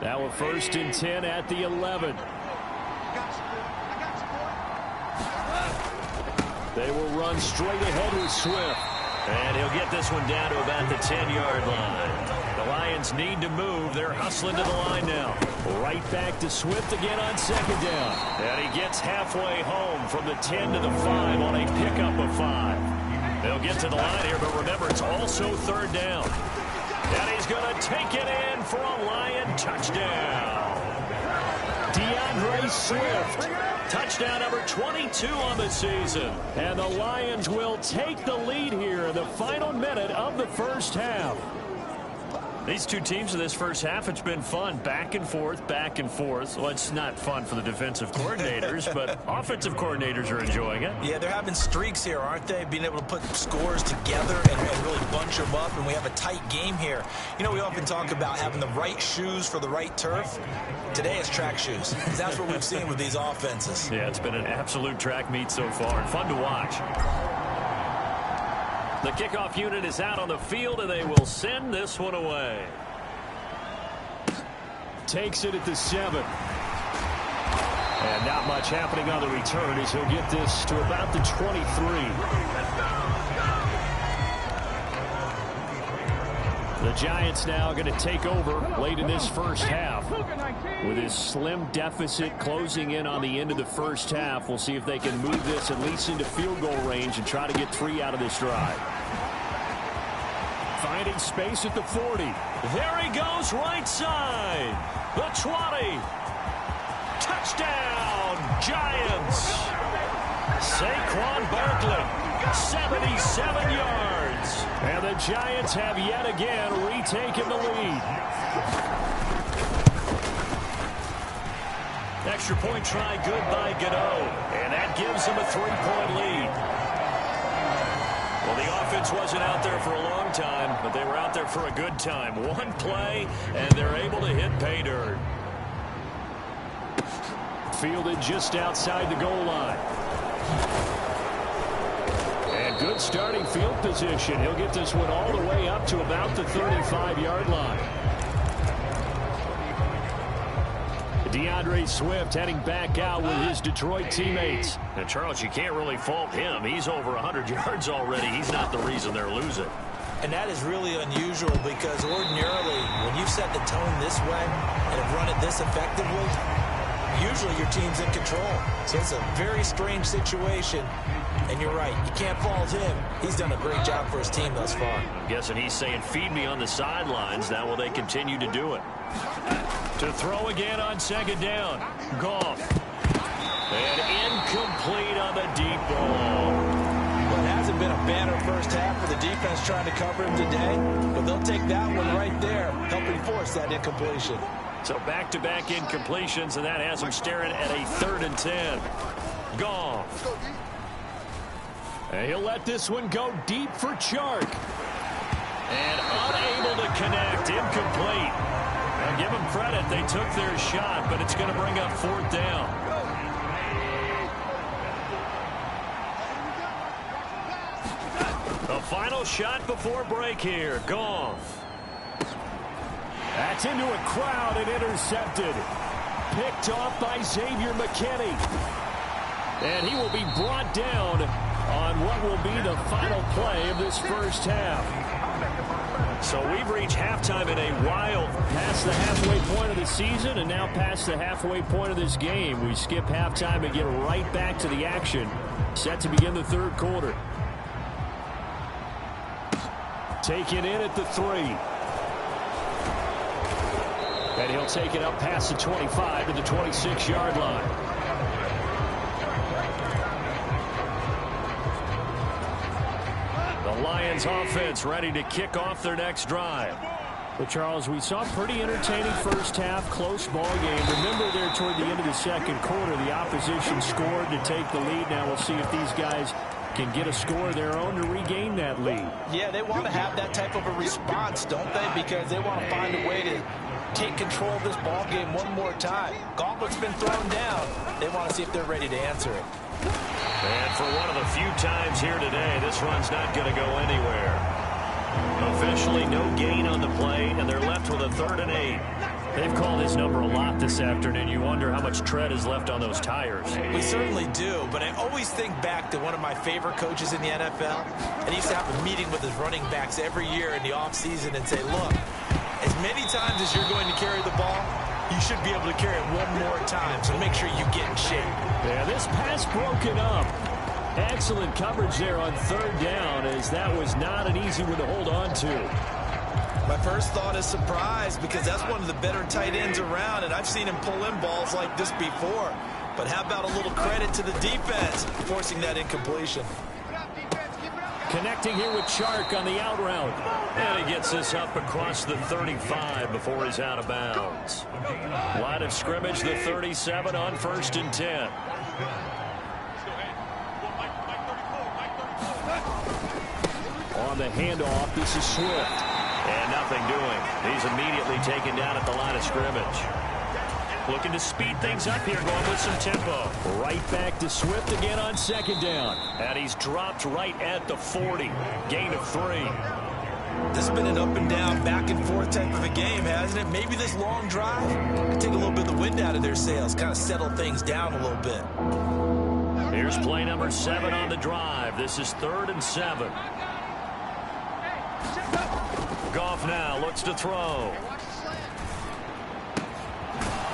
Now a 1st and 10 at the 11. They will run straight ahead with Swift. And he'll get this one down to about the 10-yard line. The Lions need to move. They're hustling to the line now. Right back to Swift again on 2nd down. And he gets halfway home from the 10 to the 5 on a pickup of 5. They'll get to the line here, but remember, it's also 3rd down. And he's going to take it in for a Lion touchdown. DeAndre Swift. Touchdown number 22 on the season. And the Lions will take the lead here in the final minute of the first half. These two teams in this first half, it's been fun. Back and forth, back and forth. Well, it's not fun for the defensive coordinators, but offensive coordinators are enjoying it. Yeah, they're having streaks here, aren't they? Being able to put scores together and really bunch them up, and we have a tight game here. You know, we often talk about having the right shoes for the right turf. Today it's track shoes. That's what we've seen with these offenses. Yeah, it's been an absolute track meet so far, and fun to watch. The kickoff unit is out on the field, and they will send this one away. Takes it at the 7. And not much happening on the return as he'll get this to about the 23. The Giants now going to take over late in this first half. With his slim deficit closing in on the end of the first half, we'll see if they can move this at least into field goal range and try to get 3 out of this drive. Finding space at the 40. There he goes, right side. The 20. Touchdown, Giants. Saquon Barkley, 77 yards. And the Giants have yet again retaken the lead. Extra point try good by Godot. And that gives them a 3-point lead. Well, the offense wasn't out there for a long time, but they were out there for a good time. One play, and they're able to hit pay dirt. Fielded just outside the goal line. And good starting field position. He'll get this one all the way up to about the 35-yard line. DeAndre Swift heading back out with his Detroit teammates. And Charles, you can't really fault him. He's over 100 yards already. He's not the reason they're losing. And that is really unusual because ordinarily, when you've set the tone this way and have run it this effectively, usually your team's in control. So it's a very strange situation. And you're right, you can't fault him. He's done a great job for his team thus far. I'm guessing he's saying, feed me on the sidelines. Now will they continue to do it? To throw again on second down. Goff. And incomplete on the deep ball. Well, it hasn't been a banner first half for the defense trying to cover him today, but they'll take that one right there, helping force that incompletion. So back-to-back incompletions, and that has him staring at a 3rd and 10. Goff. And he'll let this one go deep for Chark. And unable to connect. Incomplete. Now give them credit. They took their shot, but it's going to bring up 4th down. The final shot before break here. Goff. That's into a crowd and intercepted. Picked off by Xavier McKinney. And he will be brought down on what will be the final play of this first half. So we've reached halftime in a while. Past the halfway point of the season and now past the halfway point of this game. We skip halftime and get right back to the action. Set to begin the 3rd quarter. Taken in at the 3. And he'll take it up past the 25 to the 26-yard line. The Lions offense ready to kick off their next drive. But, Charles, we saw a pretty entertaining first half, close ball game. Remember there toward the end of the 2nd quarter, the opposition scored to take the lead. Now we'll see if these guys can get a score of their own to regain that lead. Yeah, they want to have that type of a response, don't they? Because they want to find a way to take control of this ball game one more time. Gauntlet's been thrown down. They want to see if they're ready to answer it. And for one of the few times here today, this run's not going to go anywhere. Officially no gain on the play, and they're left with a 3rd and 8. They've called his number a lot this afternoon. You wonder how much tread is left on those tires. We certainly do, but I always think back to one of my favorite coaches in the NFL, and he used to have a meeting with his running backs every year in the offseason and say, look, as many times as you're going to carry the ball, you should be able to carry it one more time, so make sure you get in shape. Yeah, this pass broken up. Excellent coverage there on 3rd down, as that was not an easy one to hold on to. My first thought is surprise, because that's one of the better tight ends around, and I've seen him pull in balls like this before. But how about a little credit to the defense forcing that incompletion? Connecting here with Chark on the out route. And he gets this up across the 35 before he's out of bounds. Line of scrimmage, the 37 on 1st and 10. On the handoff, this is Swift. And nothing doing. He's immediately taken down at the line of scrimmage. Looking to speed things up here, going with some tempo. Right back to Swift again on 2nd down. And he's dropped right at the 40. Gain of 3. This has been an up and down, back and forth type of a game, hasn't it? Maybe this long drive can take a little bit of the wind out of their sails, kind of settle things down a little bit. Here's play number 7 on the drive. This is 3rd and 7. Goff now looks to throw.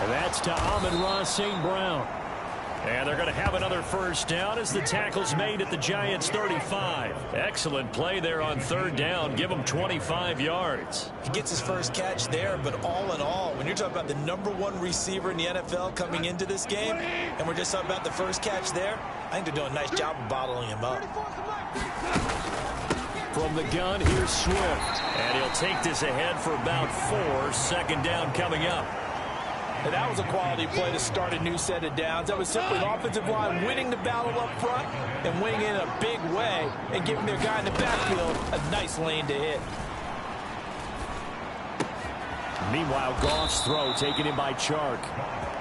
And that's to Amon-Ra St. Brown. And they're going to have another first down as the tackle's made at the Giants' 35. Excellent play there on 3rd down. Give him 25 yards. He gets his first catch there, but all in all, when you're talking about the #1 receiver in the NFL coming into this game, and we're just talking about the first catch there, I think they're doing a nice job of bottling him up. From the gun, here's Swift. And he'll take this ahead for about 4. 2nd down coming up. And that was a quality play to start a new set of downs. That was simply an offensive line winning the battle up front and winning in a big way and giving their guy in the backfield a nice lane to hit. Meanwhile, Goff's throw taken in by Chark.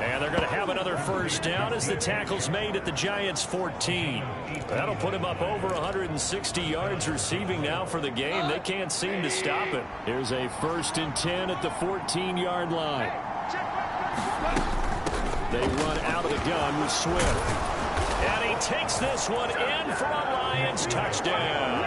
And they're going to have another first down as the tackle's made at the Giants' 14. That'll put him up over 160 yards receiving now for the game. They can't seem to stop it. Here's a 1st and 10 at the 14-yard line. They run out of the gun with Swift. And he takes this one in for a Lions touchdown.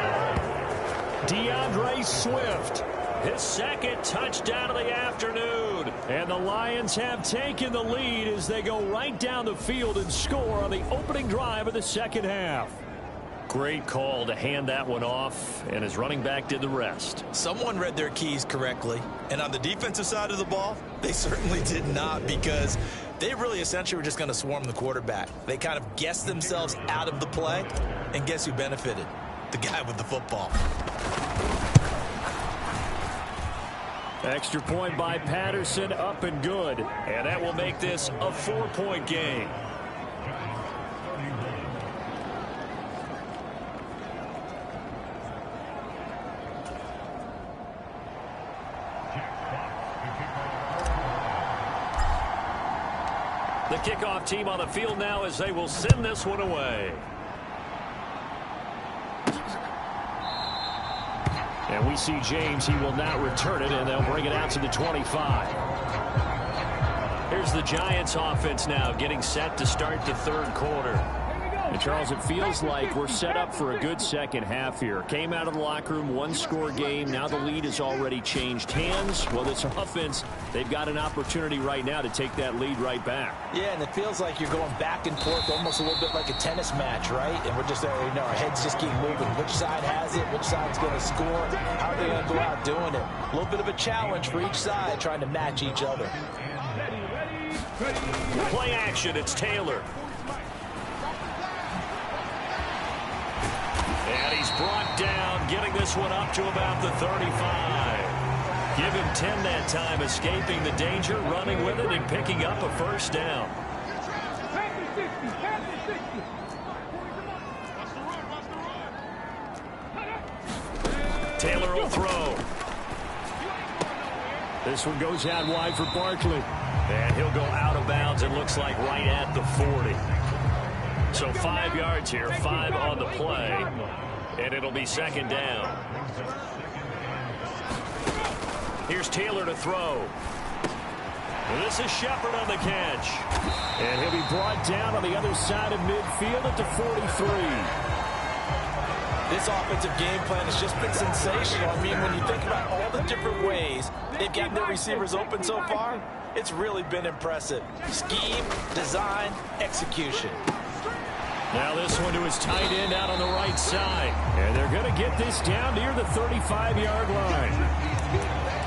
DeAndre Swift, his second touchdown of the afternoon. And the Lions have taken the lead as they go right down the field and score on the opening drive of the second half. Great call to hand that one off, and his running back did the rest. Someone read their keys correctly, and on the defensive side of the ball, they certainly did not, because they really essentially were just going to swarm the quarterback. They kind of guessed themselves out of the play, and guess who benefited? The guy with the football. Extra point by Patterson, up and good. And that will make this a 4-point game. The kickoff team on the field now as they will send this one away. And we see James. He will not return it, and they'll bring it out to the 25. Here's the Giants offense now getting set to start the third quarter. And Charles, it feels like we're set up for a good second half here. Came out of the locker room, one-score game. Now the lead has already changed hands. Well, this offense, they've got an opportunity right now to take that lead right back. Yeah, and it feels like you're going back and forth almost a little bit like a tennis match, right? And we're just, our heads just keep moving. Which side has it? Which side's going to score? How are they going to go out doing it? A little bit of a challenge for each side, trying to match each other. Play action, it's Taylor. And he's brought down, getting this one up to about the 35. Give him 10 that time, escaping the danger, running with it, and picking up a first down. Taylor will throw. This one goes out wide for Barkley. And he'll go out of bounds, it looks like right at the 40. So 5 yards here, 5 on the play, and it'll be second down. Here's Taylor to throw. Well, this is Shepard on the catch. And he'll be brought down on the other side of midfield at the 43. This offensive game plan has just been sensational. I mean, when you think about all the different ways they've gotten their receivers open so far, it's really been impressive. Scheme, design, execution. Now this one to his tight end out on the right side. And they're going to get this down near the 35-yard line.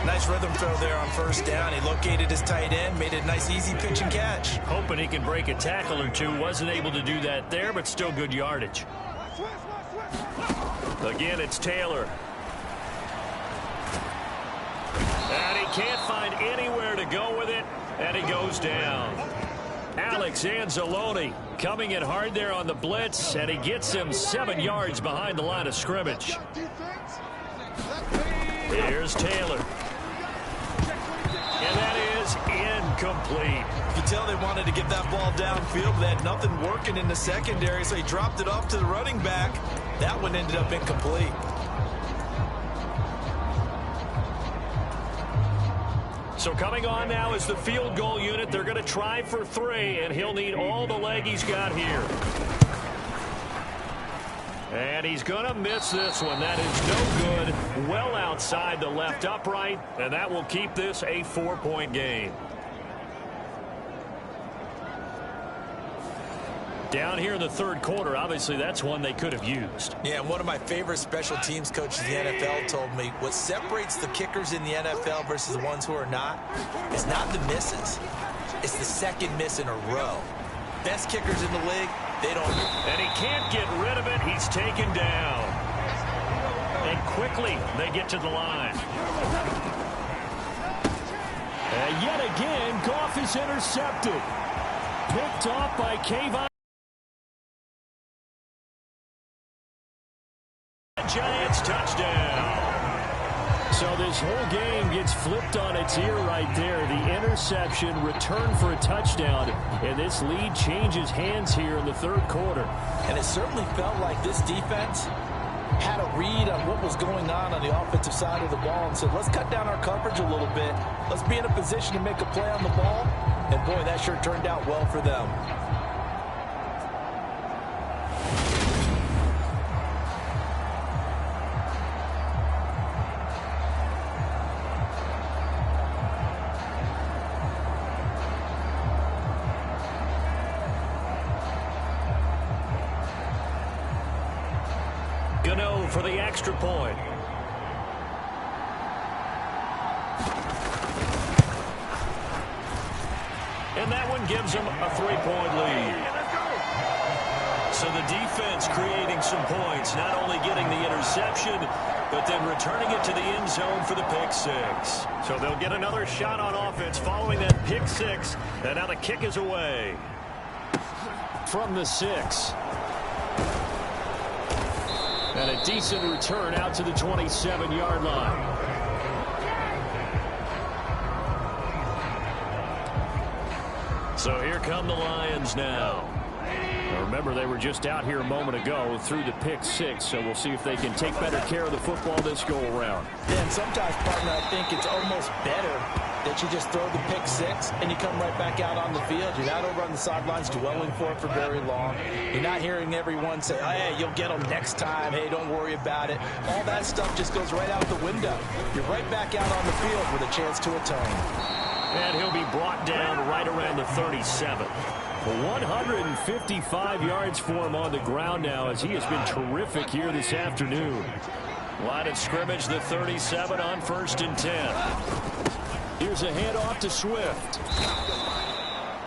Nice rhythm throw there on first down. He located his tight end, made it a nice easy pitch and catch. Hoping he can break a tackle or two. Wasn't able to do that there, but still good yardage. Again, it's Taylor. And he can't find anywhere to go with it, and he goes down. Alex Anzalone coming in hard there on the blitz, and he gets him 7 yards behind the line of scrimmage. Here's Taylor. And that is incomplete. You can tell they wanted to get that ball downfield, but they had nothing working in the secondary, so he dropped it off to the running back. That one ended up incomplete. So coming on now is the field goal unit. They're going to try for 3, and he'll need all the leg he's got here. And he's going to miss this one. That is no good. Well outside the left upright, and that will keep this a 4-point game. Down here in the third quarter, obviously that's one they could have used. Yeah, and one of my favorite special teams coaches in the NFL told me what separates the kickers in the NFL versus the ones who are not is not the misses. It's the second miss in a row. Best kickers in the league, they don't. And he can't get rid of it. He's taken down. And quickly they get to the line. And yet again, Goff is intercepted. Picked off by Kayvon. Giants touchdown. So this whole game gets flipped on its ear right there. The interception, return for a touchdown, and this lead changes hands here in the third quarter. And it certainly felt like this defense had a read on what was going on the offensive side of the ball and said, let's cut down our coverage a little bit. Let's be in a position to make a play on the ball. And boy, that sure turned out well for them. Gano for the extra point. And that one gives them a 3-point lead. So the defense creating some points, not only getting the interception, but then returning it to the end zone for the pick six. So they'll get another shot on offense following that pick six. And now the kick is away. From the 6. And a decent return out to the 27-yard line. So here come the Lions now. Now remember, they were just out here a moment ago through the pick six, so we'll see if they can take better care of the football this go-around. Yeah, and sometimes, partner, I think it's almost better that you just throw the pick six and you come right back out on the field. You're not over on the sidelines dwelling for it for very long. You're not hearing everyone say, oh, hey, you'll get them next time. Hey, don't worry about it. All that stuff just goes right out the window. You're right back out on the field with a chance to atone. And he'll be brought down right around the 37. 155 yards for him on the ground now, as he has been terrific here this afternoon. Line of scrimmage, the 37 on 1st and 10. Here's a handoff to Swift.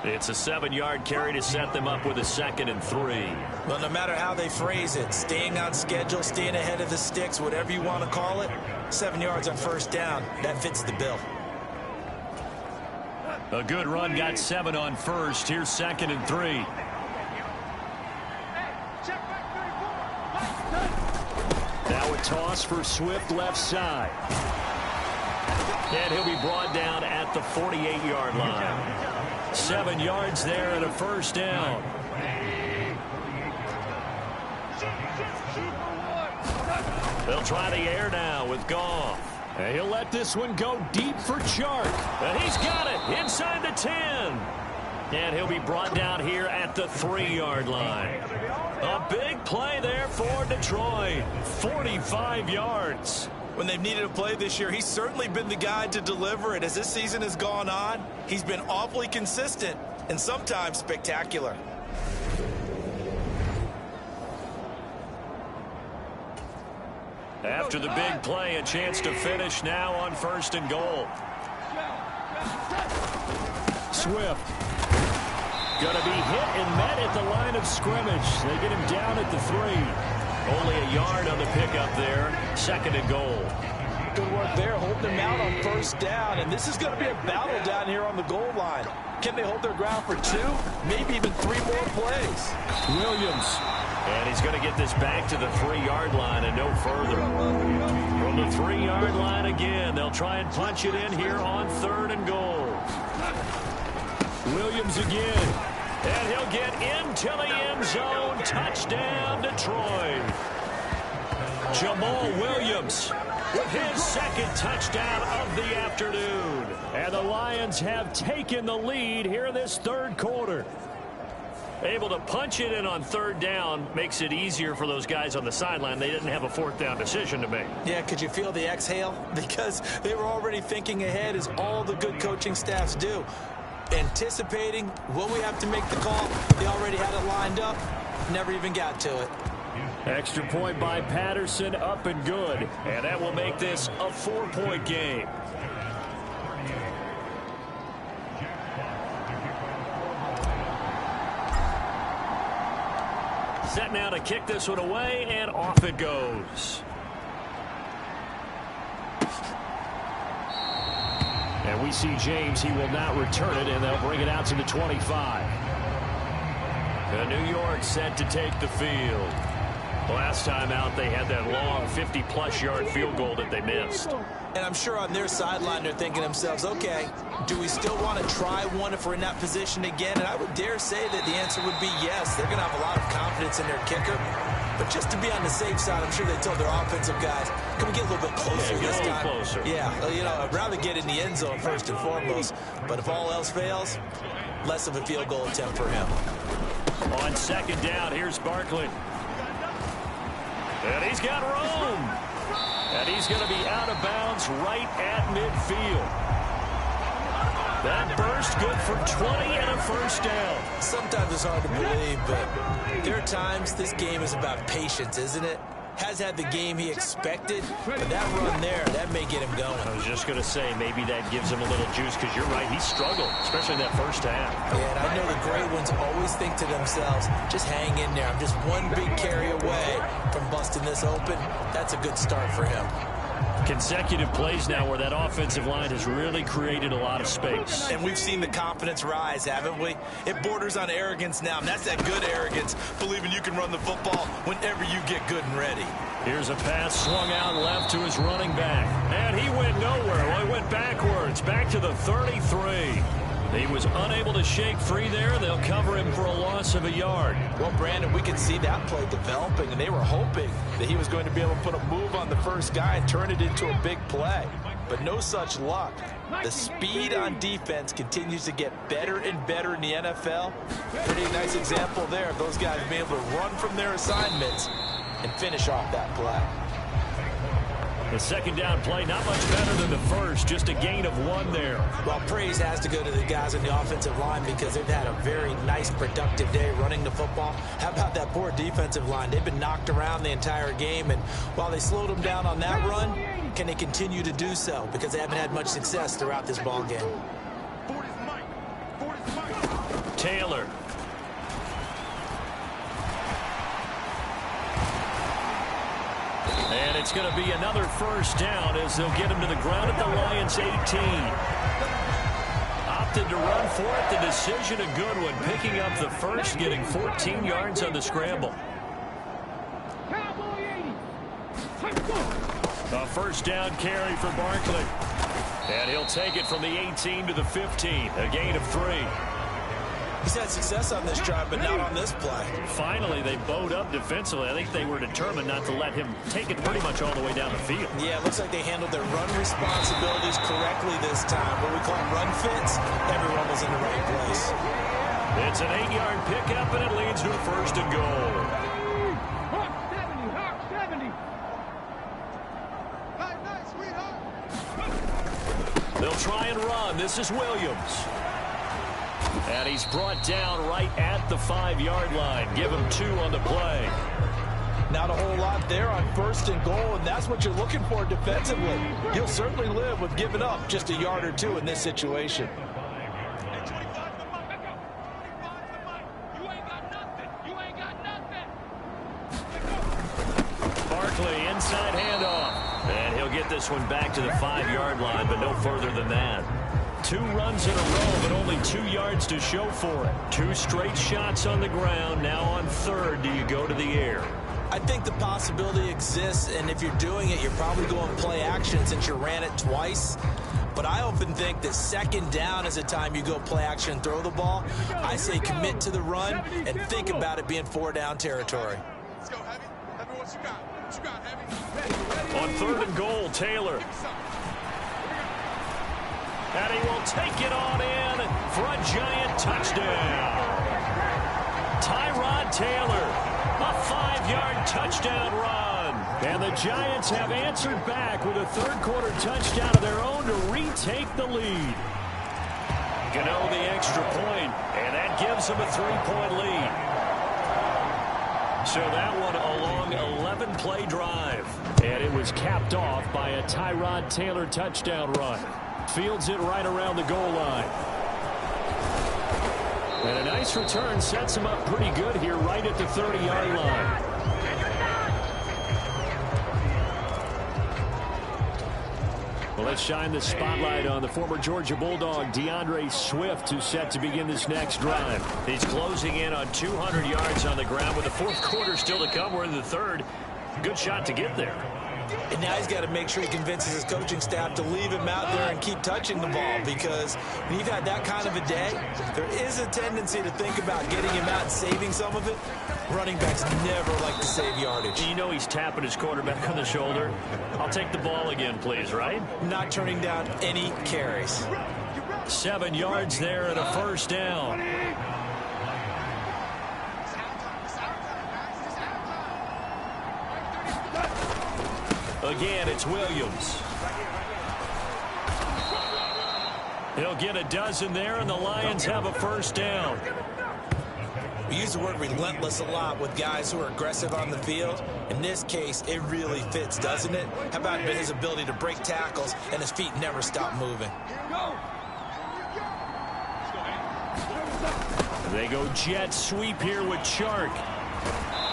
It's a 7-yard carry to set them up with a 2nd and 3. Well, no matter how they phrase it, staying on schedule, staying ahead of the sticks, whatever you want to call it, 7 yards on 1st down, that fits the bill. A good run, got 7 on 1st. Here's 2nd and 3. Now a toss for Swift left side. And he'll be brought down at the 48-yard line. 7 yards there and a 1st down. They'll try the air now with Goff. And he'll let this one go deep for Chark. And he's got it inside the 10. And he'll be brought down here at the 3-yard line. A big play there for Detroit. 45 yards. When they've needed a play this year, he's certainly been the guy to deliver it. As this season has gone on, he's been awfully consistent and sometimes spectacular. After the big play, a chance to finish now on 1st and goal. Swift. Gonna be hit and met at the line of scrimmage. They get him down at the 3. Only a yard on the pickup there. 2nd and goal. Good work there, holding him out on 1st down. And this is going to be a battle down here on the goal line. Can they hold their ground for 2, maybe even 3 more plays? Williams. And he's going to get this back to the 3-yard line and no further. From the 3-yard line again, they'll try and punch it in here on 3rd and goal. Williams again. And he'll get into the end zone. Touchdown, Detroit. Jamal Williams with his 2nd touchdown of the afternoon. And the Lions have taken the lead here in this 3rd quarter. Able to punch it in on 3rd down makes it easier for those guys on the sideline. They didn't have a 4th down decision to make. Yeah, could you feel the exhale? Because they were already thinking ahead, as all the good coaching staffs do. Anticipating, will we have to make the call? They already had it lined up, never even got to it. Extra point by Patterson, up and good. And that will make this a 4-point game. Set now to kick this one away, and off it goes. And we see James. He will not return it, and they'll bring it out to the 25. New York set to take the field. Last time out, they had that long 50-plus yard field goal that they missed. And I'm sure on their sideline, they're thinking to themselves, okay, do we still want to try one if we're in that position again? And I would dare say that the answer would be yes. They're going to have a lot of confidence in their kicker. But just to be on the safe side, I'm sure they told their offensive guys, can we get a little bit closer this time? Closer. Yeah, I'd rather get in the end zone first and foremost. But if all else fails, less of a field goal attempt for him. On second down, here's Barkley. And he's got room. And he's going to be out of bounds right at midfield. That burst good for 20 and a first down. Sometimes it's hard to believe, but there are times this game is about patience, isn't it? Has had the game he expected, but that run there, that may get him going. I was just going to say, maybe that gives him a little juice, because you're right, he struggled, especially in that first half. Yeah, and I know the great ones always think to themselves, just hang in there. I'm just one big carry away from busting this open. That's a good start for him. Consecutive plays now where that offensive line has really created a lot of space. And we've seen the confidence rise, haven't we? It borders on arrogance now, and that's that good arrogance, believing you can run the football whenever you get good and ready. Here's a pass swung out left to his running back. And he went nowhere. Well, he went backwards, back to the 33. He was unable to shake free there. They'll cover him for a loss of a yard. Well, Brandon, we could see that play developing, and they were hoping that he was going to be able to put a move on the first guy and turn it into a big play. But no such luck. The speed on defense continues to get better and better in the NFL. Pretty nice example there of those guys being able to run from their assignments and finish off that play. The second down play, not much better than the first, just a gain of 1 there. Well, praise has to go to the guys on the offensive line because they've had a very nice, productive day running the football. How about that poor defensive line? They've been knocked around the entire game, and while they slowed them down on that run, can they continue to do so? Because they haven't had much success throughout this ball game. Taylor. And it's going to be another first down as they'll get him to the ground at the Lions' 18. Opted to run for it. The decision a good one. Picking up the first, getting 14 yards on the scramble. A first down carry for Barkley. And he'll take it from the 18 to the 15. A gain of 3. He's had success on this drive, but not on this play. Finally, they bowed up defensively. I think they were determined not to let him take it pretty much all the way down the field. Yeah, it looks like they handled their run responsibilities correctly this time. What we call them run fits, everyone was in the right place. It's an 8-yard pickup, and it leads to a first and goal. Hawk 70. Nice, sweetheart. They'll try and run. This is Williams. And he's brought down right at the 5-yard line. Give him 2 on the play. Not a whole lot there on first and goal, and that's what you're looking for defensively. You'll certainly live with giving up just a yard or 2 in this situation. Barkley, inside handoff. And he'll get this one back to the 5-yard line, but no further than that. 2 runs in a row, but only 2 yards to show for it. 2 straight shots on the ground. Now on third, do you go to the air? I think the possibility exists, and if you're doing it, you're probably going play action since you ran it twice. But I often think that second down is a time you go play action and throw the ball. I say commit to the run and think about it being 4-down territory. Let's go, Heavy. Heavy, what you got? What you got, Heavy? On third and goal, Taylor. And he will take it on in for a giant touchdown. Tyrod Taylor, a 5-yard touchdown run. And the Giants have answered back with a third-quarter touchdown of their own to retake the lead. Gano the extra point, and that gives them a 3-point lead. So that one a long 11-play drive. And it was capped off by a Tyrod Taylor touchdown run. Fields it right around the goal line. And a nice return sets him up pretty good here right at the 30-yard line. Well, let's shine the spotlight on the former Georgia Bulldog, DeAndre Swift, who's set to begin this next drive. He's closing in on 200 yards on the ground with the fourth quarter still to come. We're in the third. Good shot to get there. And now he's got to make sure he convinces his coaching staff to leave him out there and keep touching the ball, because when you've had that kind of a day, there is a tendency to think about getting him out and saving some of it. Running backs never like to save yardage. You know he's tapping his quarterback on the shoulder. I'll take the ball again, please, right? Not turning down any carries. 7 yards there and a first down. Again, it's Williams. He'll get a dozen there, and the Lions have a first down. We use the word relentless a lot with guys who are aggressive on the field. In this case, it really fits, doesn't it? How about his ability to break tackles and his feet never stop moving? They go jet sweep here with Chark.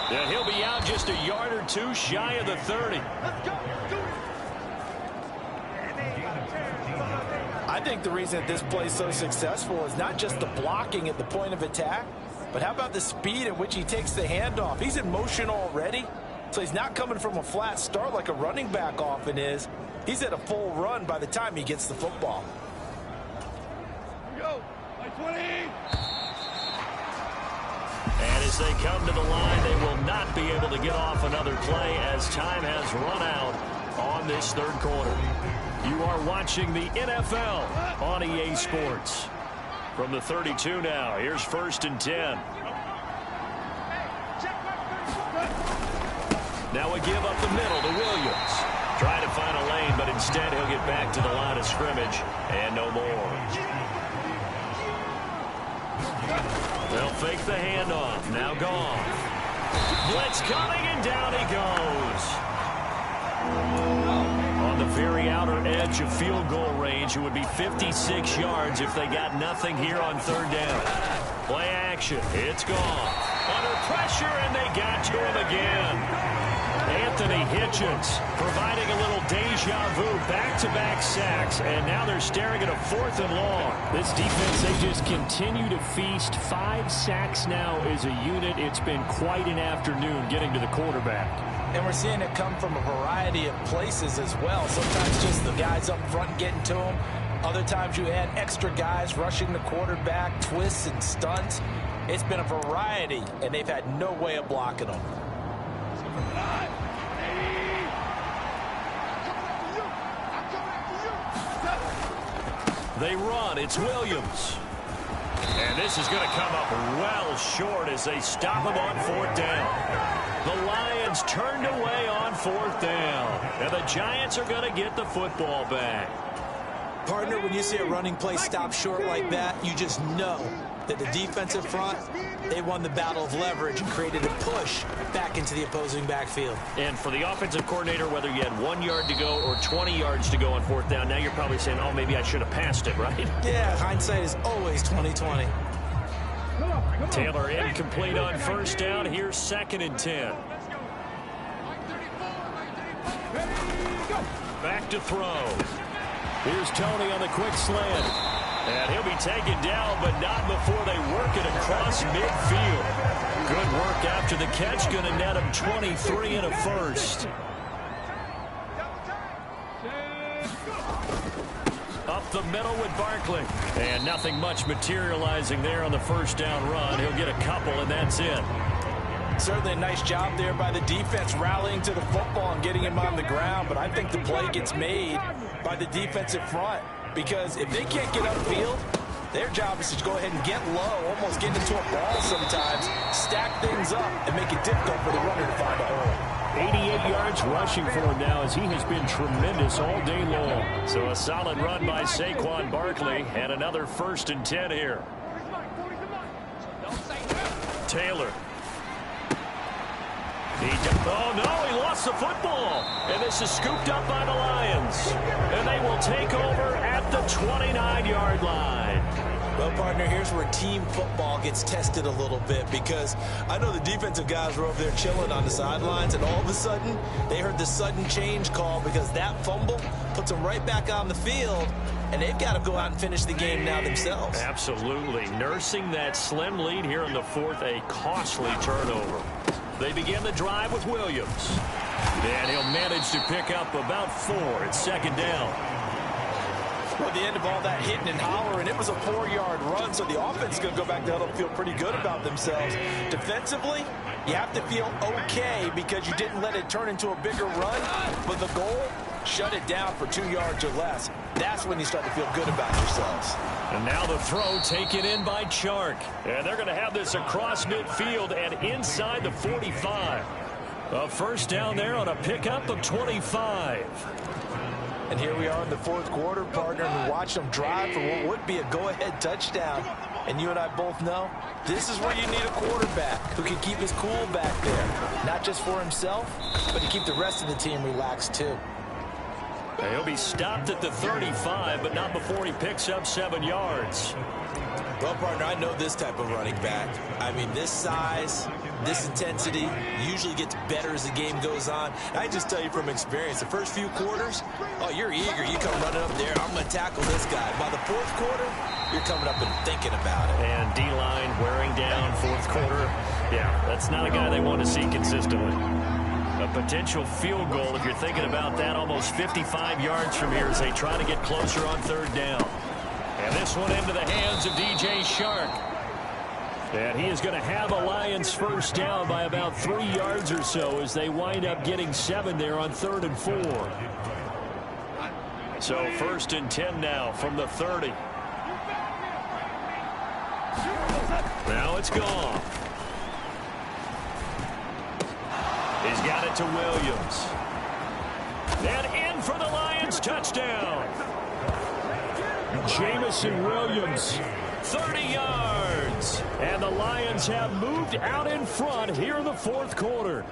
And he'll be out just a yard or two shy of the 30. I think the reason that this play is so successful is not just the blocking at the point of attack, but how about the speed at which he takes the handoff? He's in motion already, so he's not coming from a flat start like a running back often is. He's at a full run by the time he gets the football. Go, 20. And as they come to the line, they will not be able to get off another play as time has run out on this third quarter. You are watching the NFL on EA Sports. From the 32 now, here's 1st and 10. Now a give up the middle to Williams. Trying to find a lane, but instead he'll get back to the line of scrimmage and no more. They'll fake the handoff. Now gone. Blitz coming, and down he goes. On the very outer edge of field goal range, it would be 56 yards if they got nothing here on 3rd down. Play action. It's gone. Under pressure, and they got to him again. Anthony Hitchens providing a little deja vu, back-to-back sacks, and now they're staring at a 4th and long. This defense, they just continue to feast. 5 sacks now as a unit. It's been quite an afternoon getting to the quarterback. And we're seeing it come from a variety of places as well. Sometimes just the guys up front getting to him. Other times you add extra guys rushing the quarterback, twists and stunts. It's been a variety, and they've had no way of blocking them. They run. It's Williams. And this is going to come up well short as they stop him on 4th down. The Lions turned away on 4th down. And the Giants are going to get the football back. Partner, when you see a running play stop short like that, you just know that the defensive front, they won the battle of leverage and created a push back into the opposing backfield. And for the offensive coordinator, whether you had 1 yard to go or 20 yards to go on 4th down, now you're probably saying, oh, maybe I should have passed it, right? Yeah, hindsight is always 20/20. Taylor incomplete on 1st down. Here's 2nd and 10. Back to throw. Here's Tony on the quick slant. And he'll be taken down, but not before they work it across midfield. Good work after the catch. Going to net him 23 and a first. Up the middle with Barkley. And nothing much materializing there on the 1st down run. He'll get a couple, and that's it. Certainly a nice job there by the defense rallying to the football and getting him on the ground, but I think the play gets made by the defensive front, because if they can't get upfield, their job is to go ahead and get low, almost get into a ball sometimes, stack things up, and make it difficult for the runner to find a hole. 88 yards rushing for him now as he has been tremendous all day long. So a solid run by Saquon Barkley, and another 1st and 10 here. Taylor. Oh, no, he lost the football. And this is scooped up by the Lions. And they will take over at the 29-yard line. Well, partner, here's where team football gets tested a little bit, because I know the defensive guys were over there chilling on the sidelines, and all of a sudden, they heard the sudden change call because that fumble puts them right back on the field, and they've got to go out and finish the game now themselves. Absolutely. Nursing that slim lead here in the 4th, a costly turnover. They begin the drive with Williams. And he'll manage to pick up about 4. It's second down. Well, at the end of all that hitting and hollering, it was a 4-yard run, so the offense is going to go back to huddle and feel pretty good about themselves. Defensively, you have to feel okay because you didn't let it turn into a bigger run, but the goal, shut it down for 2 yards or less. That's when you start to feel good about yourselves. And now the throw taken in by Chark. And they're going to have this across midfield and inside the 45. A first down there on a pickup of 25. And here we are in the fourth quarter, partner, and we watch them drive for what would be a go-ahead touchdown. And you and I both know this is where you need a quarterback who can keep his cool back there. Not just for himself, but to keep the rest of the team relaxed too. He'll be stopped at the 35, but not before he picks up 7 yards. Well, partner, I know this type of running back. I mean, this size, this intensity usually gets better as the game goes on. I just tell you from experience, the first few quarters, oh, you're eager. You come running up there, I'm going to tackle this guy. By the fourth quarter, you're coming up and thinking about it. And D-line wearing down fourth quarter. Yeah, that's not a guy they want to see consistently. A potential field goal, if you're thinking about that, almost 55 yards from here as they try to get closer on third down. And this one into the hands of DJ Chark. And he is going to have a Lions first down by about 3 yards or so as they wind up getting 7 there on 3rd and 4. So 1st and 10 now from the 30. Now it's gone. He's got it to Williams. And in for the Lions touchdown. Jamison Williams, 30 yards. And the Lions have moved out in front here in the fourth quarter.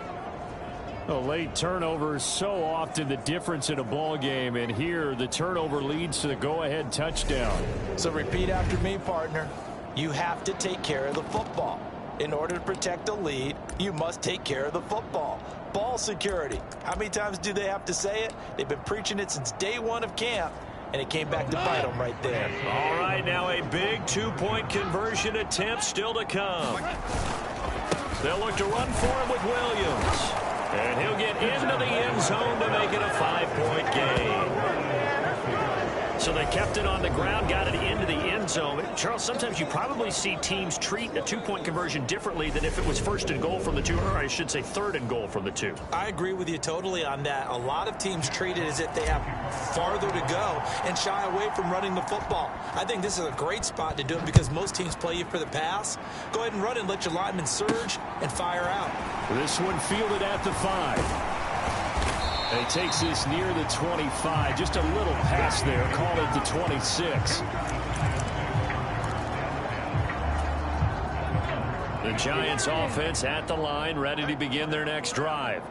A late turnover is so often the difference in a ball game, and here the turnover leads to the go-ahead touchdown. So repeat after me, partner. You have to take care of the football. In order to protect a lead, you must take care of the football. Ball security. How many times do they have to say it? They've been preaching it since day one of camp, and it came back to bite them right there. All right, now a big 2-point conversion attempt still to come. They'll look to run for him with Williams. And he'll get into the end zone to make it a 5-point game. So they kept it on the ground, got it into the end zone. Charles, sometimes you probably see teams treat a 2-point conversion differently than if it was 1st and goal from the 2, or I should say 3rd and goal from the 2. I agree with you totally on that. A lot of teams treat it as if they have farther to go and shy away from running the football. I think this is a great spot to do it because most teams play you for the pass. Go ahead and run and let your linemen surge and fire out. This one fielded at the 5. And he takes this near the 25. Just a little pass there. Call it the 26. The Giants offense at the line, ready to begin their next drive.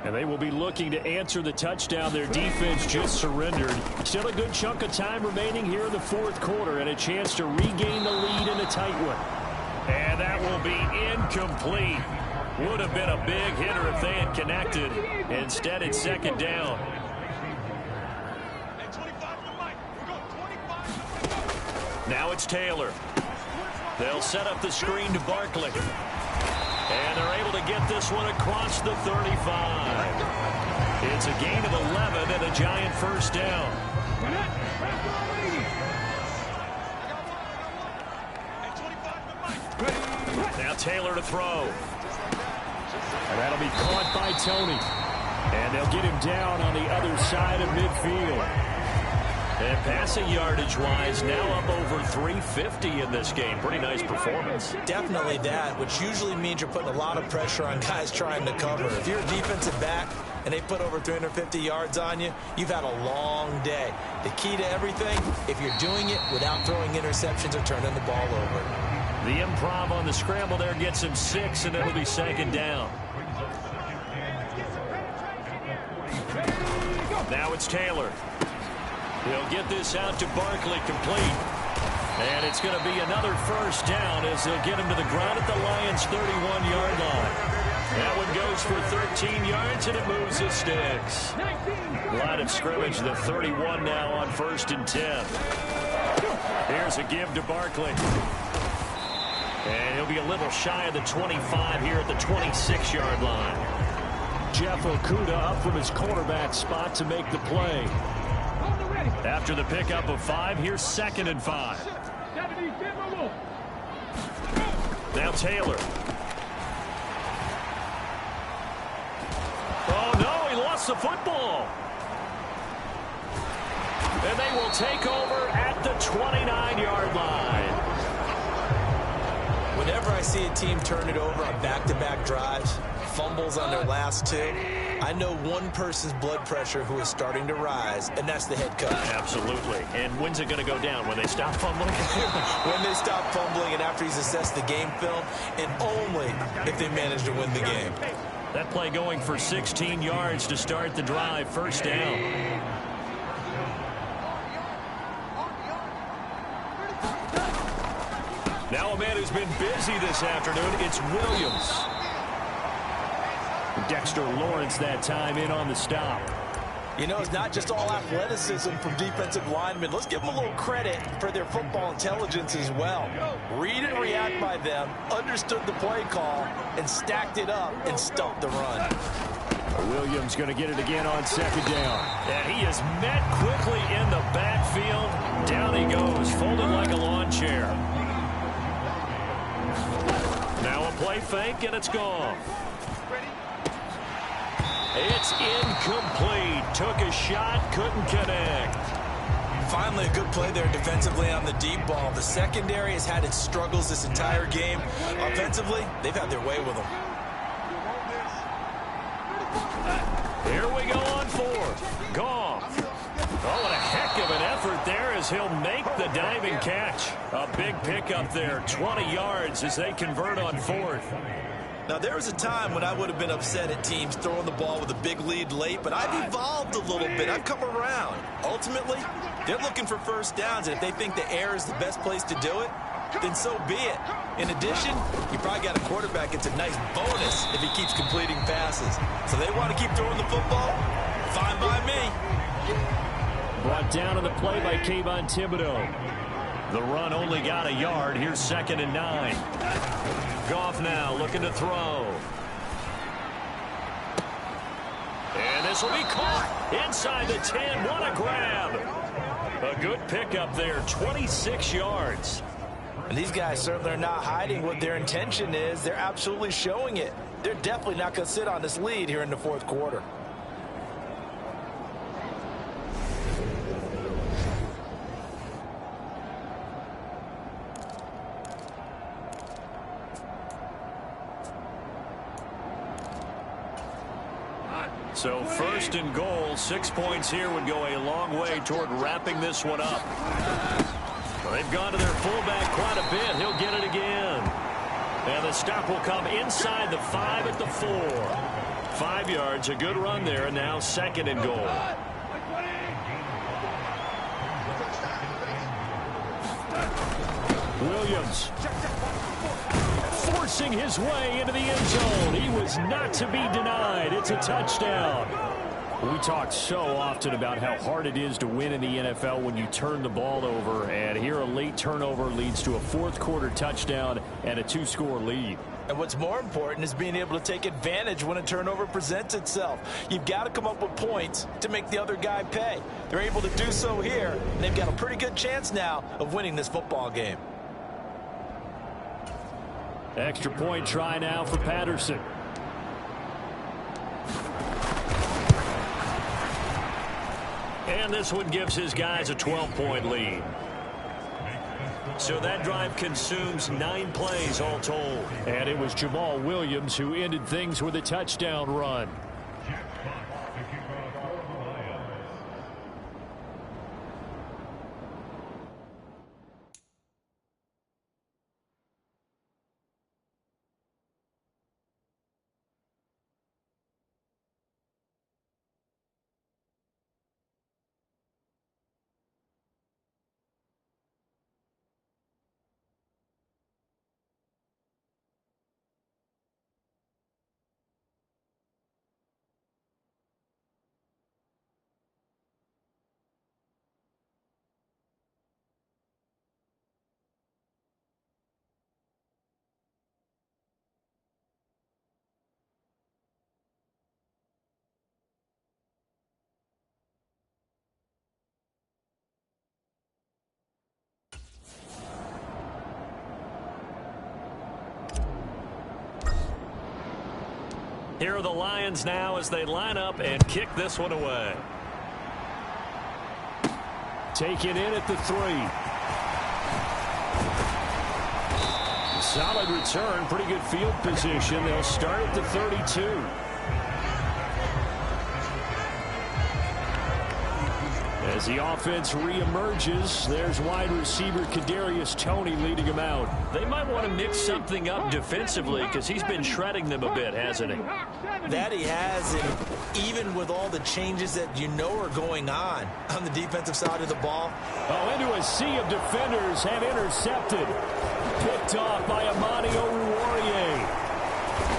And they will be looking to answer the touchdown their defense just surrendered. Still a good chunk of time remaining here in the fourth quarter and a chance to regain the lead in a tight one. And that will be incomplete. Would have been a big hitter if they had connected. Instead, it's second down. Now it's Taylor. They'll set up the screen to Barkley. And they're able to get this one across the 35. It's a gain of 11 and a Giant first down. Now Taylor to throw. And that'll be caught by Tony. And they'll get him down on the other side of midfield. And passing yardage-wise, now up over 350 in this game. Pretty nice performance. Definitely that, which usually means you're putting a lot of pressure on guys trying to cover. If you're a defensive back and they put over 350 yards on you, you've had a long day. The key to everything, if you're doing it without throwing interceptions or turning the ball over. The improv on the scramble there gets him 6, and it'll be second down. Now it's Taylor. He'll get this out to Barkley complete. And it's going to be another first down as they'll get him to the ground at the Lions' 31-yard line. That one goes for 13 yards, and it moves the sticks. Line of scrimmage, the 31 now on 1st and 10. Here's a give to Barkley. And he'll be a little shy of the 25 here at the 26-yard line. Jeff Okuda up from his cornerback spot to make the play. After the pickup of 5, here's 2nd and 5. Now Taylor. Oh, no, he lost the football. And they will take over at the 29-yard line. Whenever I see a team turn it over on back-to-back drives, fumbles on their last 2, I know one person's blood pressure who is starting to rise, and that's the head coach. Absolutely. And when's it going to go down? When they stop fumbling? When they stop fumbling and after he's assessed the game film, and only if they manage to win the game. That play going for 16 yards to start the drive. 1st down. Now a man who's been busy this afternoon, it's Williams. Dexter Lawrence that time in on the stop. You know, it's not just all athleticism from defensive linemen. Let's give them a little credit for their football intelligence as well. Read and react by them, understood the play call, and stacked it up and stumped the run. Williams going to get it again on 2nd down. And he is met quickly in the backfield. Down he goes, folded like a lawn chair. Now a play fake, and it's gone. It's incomplete. Took a shot, couldn't connect. Finally, a good play there defensively on the deep ball. The secondary has had its struggles this entire game. Offensively, they've had their way with them. Here we go on 4th. Goff. Oh, what a heck of an effort there as he'll make the diving catch. A big pickup there, 20 yards as they convert on 4th. Now, there was a time when I would have been upset at teams throwing the ball with a big lead late, but I've evolved a little bit. I've come around. Ultimately, they're looking for 1st downs, and if they think the air is the best place to do it, then so be it. In addition, you probably got a quarterback. It's a nice bonus if he keeps completing passes. So they want to keep throwing the football? Fine by me. Brought down on the play by Kayvon Thibodeau. The run only got a yard. Here's 2nd and 9. Goff now looking to throw. And this will be caught inside the 10. What a grab. A good pickup there, 26 yards. And these guys certainly are not hiding what their intention is. They're absolutely showing it. They're definitely not going to sit on this lead here in the 4th quarter. So 1st and goal, 6 points here would go a long way toward wrapping this one up. Well, they've gone to their fullback quite a bit. He'll get it again. And the stop will come inside the 5 at the 4. 5 yards, a good run there, and now 2nd and goal. Williams forcing his way into the end zone. He was not to be denied. It's a touchdown. We talk so often about how hard it is to win in the NFL when you turn the ball over, and here a late turnover leads to a 4th quarter touchdown and a 2-score lead. And what's more important is being able to take advantage when a turnover presents itself. You've got to come up with points to make the other guy pay. They're able to do so here, and they've got a pretty good chance now of winning this football game. Extra point try now for Patterson. And this one gives his guys a 12-point lead. So that drive consumes 9 plays all told. And it was Jamal Williams who ended things with a touchdown run. Here are the Lions now as they line up and kick this one away. Taken in at the 3. Solid return, pretty good field position. They'll start at the 32. As the offense reemerges, there's wide receiver Kadarius Toney leading him out. They might want to mix something up defensively because he's been shredding them a bit, hasn't he? That he has, and even with all the changes that you know are going on the defensive side of the ball. Oh, into a sea of defenders and intercepted. Picked off by Amani Oruwariye.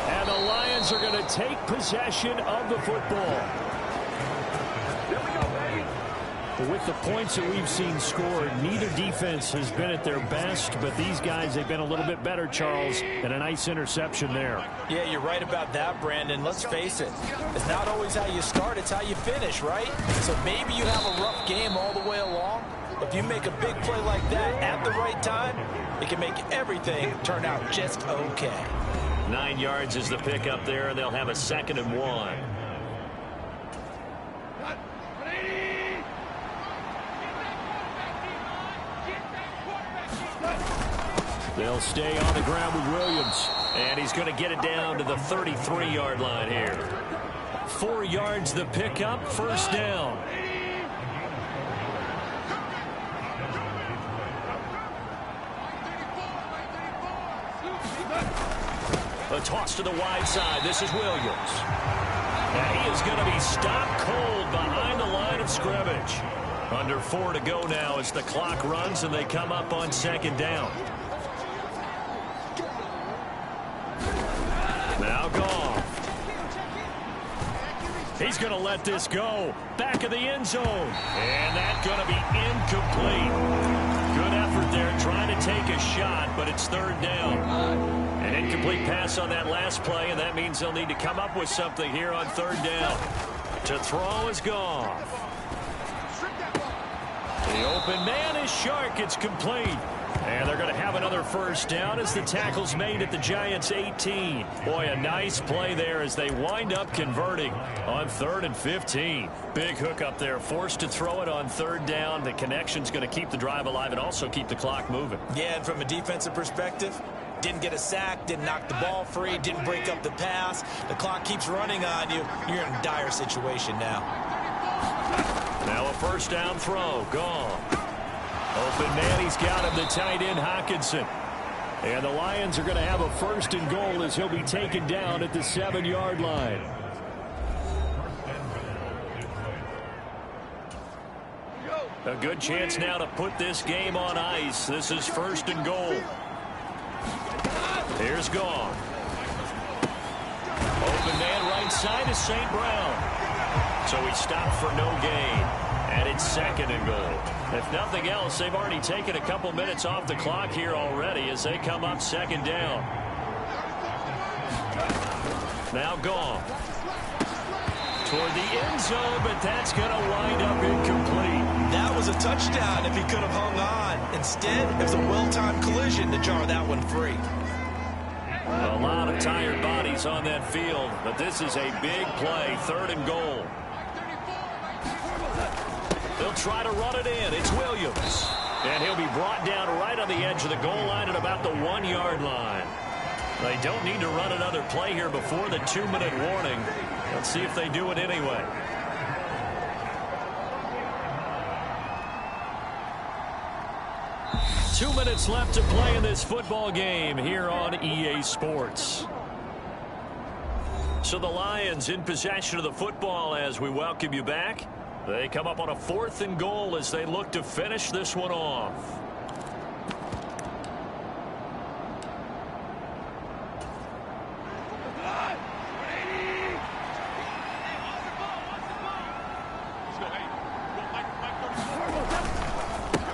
And the Lions are going to take possession of the football. With the points that we've seen scored, neither defense has been at their best, but these guys, they've been a little bit better, Charles, and a nice interception there. Yeah, you're right about that, Brandon. Let's face it. It's not always how you start, it's how you finish, right? So maybe you have a rough game all the way along. If you make a big play like that at the right time, it can make everything turn out just okay. 9 yards is the pickup there, and they'll have a 2nd and 1. They'll stay on the ground with Williams. And he's going to get it down to the 33-yard line here. 4 yards the pickup, 1st down. A toss to the wide side. This is Williams. And he is going to be stopped cold behind the line of scrimmage. Under 4 to go now as the clock runs and they come up on 2nd down. Now Goff. He's going to let this go. Back of the end zone. And that's going to be incomplete. Good effort there trying to take a shot, but it's 3rd down. An incomplete pass on that last play, and that means they'll need to come up with something here on 3rd down. To throw is Goff. The open man is Shark. It's complete. And they're going to have another 1st down as the tackle's made at the Giants' 18. Boy, a nice play there as they wind up converting on 3rd and 15. Big hook up there, forced to throw it on 3rd down. The connection's going to keep the drive alive and also keep the clock moving. Yeah, and from a defensive perspective, didn't get a sack, didn't knock the ball free, didn't break up the pass. The clock keeps running on you. You're in a dire situation now. Now a 1st down throw. Gone. Open man, he's got him, the tight end, Hockenson. And the Lions are going to have a 1st and goal as he'll be taken down at the 7-yard line. A good chance now to put this game on ice. This is 1st and goal. Here's Goff. Open man, right side is St. Brown. So he stopped for no gain. And it's 2nd and goal. If nothing else, they've already taken a couple minutes off the clock here already as they come up 2nd down. Now Goff. Toward the end zone, but that's going to wind up incomplete. That was a touchdown if he could have hung on. Instead, it was a well-timed collision to jar that one free. A lot of tired bodies on that field, but this is a big play, 3rd and goal. They'll try to run it in. It's Williams. And he'll be brought down right on the edge of the goal line at about the 1-yard line. They don't need to run another play here before the 2-minute warning. Let's see if they do it anyway. Two minutes left to play in this football game here on EA Sports. So the Lions in possession of the football as we welcome you back. They come up on a 4th and goal as they look to finish this one off.